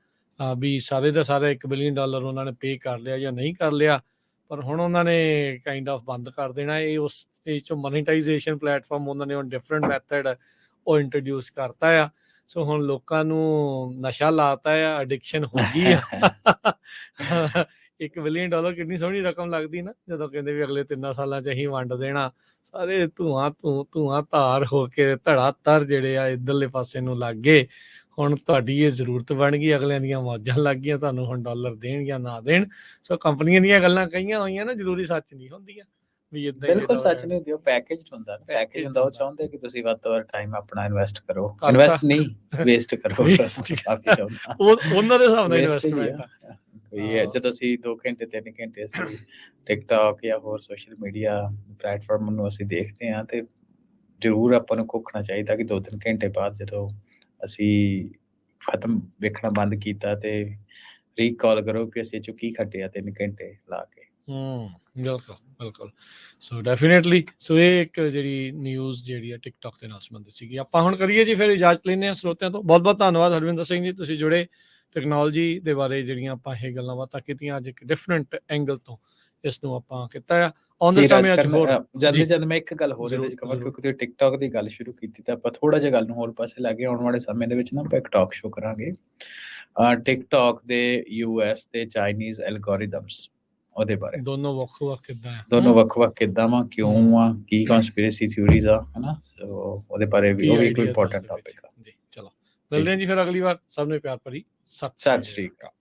ਵੀ ਸਾਰੇ ਦਾ ਸਾਰਾ $1 ਬਿਲੀਅਨ ਉਹਨਾਂ ਨੇ ਪੇ ਕਰ ਲਿਆ ਜਾਂ ਨਹੀਂ ਕਰ ਲਿਆ, ਪਰ ਹੁਣ ਉਹਨਾਂ ਨੇ ਕਾਈਂਡ ਆਫ ਬੰਦ ਕਰ ਦੇਣਾ ਇਹ। ਉਸ ਸਟੇਜ 'ਚੋਂ ਮੋਨੀਟਾਈਜੇਸ਼ਨ ਪਲੇਟਫਾਰਮ ਉਹਨਾਂ ਨੇ ਹੁਣ ਡਿਫਰੈਂਟ ਮੈਥਡ ਉਹ ਇੰਟਰੋਡਿਊਸ ਕਰਤਾ ਆ। ਸੋ ਹੁਣ ਲੋਕਾਂ ਨੂੰ ਨਸ਼ਾ ਲਾਤਾ ਆ, ਐਡਿਕਸ਼ਨ ਹੋ ਗਈ ਆ। $1 ਬਿਲੀਅਨ ਕਿੰਨੀ ਸੋਹਣੀ ਰਕਮ ਲੱਗਦੀ ਨਾ, ਜਦੋਂ ਕਹਿੰਦੇ ਵੀ ਅਗਲੇ 3 ਸਾਲਾਂ 'ਚ ਅਸੀਂ ਵੰਡ ਦੇਣਾ। ਸਾਰੇ ਧੂਆਂ ਧਾਰ ਹੋ ਕੇ ਧੜਾ ਧੜ ਜਿਹੜੇ ਆ ਇੱਧਰਲੇ ਪਾਸੇ ਨੂੰ ਲੱਗ ਗਏ। ਹੁਣ ਤੁਹਾਡੀ ਇਹ ਜ਼ਰੂਰਤ ਬਣ ਗਈ, ਅਗਲਿਆਂ ਦੀਆਂ ਮੌਜਾਂ ਲੱਗ ਗਈਆਂ, ਤੁਹਾਨੂੰ ਹੁਣ ਡਾਲਰ ਦੇਣ ਜਾਂ ਨਾ ਦੇਣ। ਸੋ ਕੰਪਨੀਆਂ ਦੀਆਂ ਗੱਲਾਂ ਕਹੀਆਂ ਹੋਈਆਂ ਨਾ, ਜ਼ਰੂਰੀ ਸੱਚ ਨਹੀਂ ਹੁੰਦੀਆਂ ਵੀ ਇਦਾਂ। ਬਿਲਕੁਲ ਸੱਚ ਨਹੀਂ ਹੁੰਦੀ, ਉਹ ਪੈਕੇਜ ਹੁੰਦਾ। ਪੈਕੇਜ ਹੁੰਦਾ, ਉਹ ਚਾਹੁੰਦੇ ਕਿ ਤੁਸੀਂ ਵੱਧ ਤੋਂ ਵੱਧ ਟਾਈਮ ਆਪਣਾ ਇਨਵੈਸਟ ਕਰੋ, ਇਨਵੈਸਟ ਨਹੀਂ ਵੇਸਟ ਕਰੋ। ਉਹਨਾਂ ਦੇ ਹਿਸਾਬ ਨਾਲ ਇਨਵੈਸਟਮੈਂਟ ਆ ਕੋਈ ਹੈ। ਜਦੋਂ ਅਸੀਂ 2 ਘੰਟੇ 3 ਘੰਟੇ ਅਸੀਂ ਟਿਕਟੌਕ ਜਾਂ ਹੋਰ ਸੋਸ਼ਲ ਮੀਡੀਆ ਪਲੇਟਫਾਰਮ ਨੂੰ ਅਸੀਂ ਦੇਖਦੇ ਹਾਂ, ਤੇ ਜ਼ਰੂਰ ਆਪਾਂ ਨੂੰ ਘੋਖਣਾ ਚਾਹੀਦਾ ਕਿ 2-3 ਘੰਟੇ ਬਾਅਦ ਜਦੋਂ ਅਸੀਂ ਵੇਖਣਾ ਬੰਦ ਕੀਤਾ, ਤੇ ਰੀਕਾਲ ਕਰੋ ਕਿ ਅਸੀਂ ਕੀ ਖੱਟਿਆ 3 ਘੰਟੇ ਲਾ ਕੇ। ਬਿਲਕੁਲ। ਸੋ ਡੈਫੀਨੇਟਲੀ, ਸੋ ਇਹ ਇੱਕ ਜਿਹੜੀ ਨਿਊਜ਼ ਜਿਹੜੀ ਆ ਟਿਕਟੌਕ ਦੇ ਨਾਲ ਸੰਬੰਧਿਤ ਸੀਗੀ। ਆਪਾਂ ਹੁਣ ਕਰੀਏ ਜੀ ਫਿਰ ਇਜਾਜ਼ਤ ਲੈਂਦੇ ਹਾਂ ਸਰੋਤਿਆਂ ਤੋਂ। ਬਹੁਤ ਬਹੁਤ ਧੰਨਵਾਦ ਹਰਵਿੰਦਰ ਸਿੰਘ ਜੀ, ਤੁਸੀਂ ਜੁੜੇ ਟੈਕਨੋਲੋਜੀ ਦੇ ਬਾਰੇ ਜਿਹੜੀਆਂ ਆਪਾਂ ਇਹ ਗੱਲਾਂ ਬਾਤਾਂ ਕੀਤੀਆਂ। ਅੱਜ ਇੱਕ ਡਿਫਰੈਂਟ ਐਂਗਲ ਤੋਂ ਇਸ ਨੂੰ ਆਪਾਂ ਕੀਤਾ ਆ। ਆਉਂਦੇ ਸਮੇਂ ਜਦ ਮੈਂ ਇੱਕ ਗੱਲ ਹੋਰ ਇਹਦੇ ਵਿੱਚ ਕਵਾਂ, ਕਿਉਂਕਿ ਤੁਸੀਂ ਟਿਕਟੌਕ ਦੀ ਗੱਲ ਸ਼ੁਰੂ ਕੀਤੀ ਤਾਂ ਆਪਾਂ ਥੋੜਾ ਜਿਹਾ ਗੱਲ ਨੂੰ ਹੋਰ ਪਾਸੇ ਲੈ ਕੇ ਆਉਣ ਵਾਲੇ ਸਮੇਂ ਦੇ ਵਿੱਚ ਨਾ ਆਪਾਂ ਇੱਕ ਟਾਕ ਸ਼ੋ ਕਰਾਂਗੇ ਟਿਕਟੌਕ ਦੇ US ਤੇ ਚਾਈਨੀਜ਼ ਐਲਗੋਰਿਦਮਸ, ਉਹਦੇ ਬਾਰੇ। ਦੋਨੋਂ ਵੱਖ-ਵੱਖ ਕਿੱਦਾਂ ਵਾ, ਕਿਉਂ ਆ, ਕੀ ਕਨਸਪੀਰੇਸੀ ਥਿਊਰੀਜ਼ ਆ, ਹਨਾ। ਸੋ ਉਹਦੇ ਬਾਰੇ ਵੀ ਉਹ ਵੀ ਇੱਕ ਇੰਪੋਰਟੈਂਟ ਟੌਪਿਕ ਆ ਜੀ। ਚਲੋ ਮਿਲਦੇ ਹਾਂ ਜੀ ਫਿਰ ਅਗਲੀ ਵਾਰ। ਸਭ ਨੂੰ ਪਿਆਰ ਭਰੀ ਸਤਿ ਸ਼੍ਰੀ ਅਕਾਲ।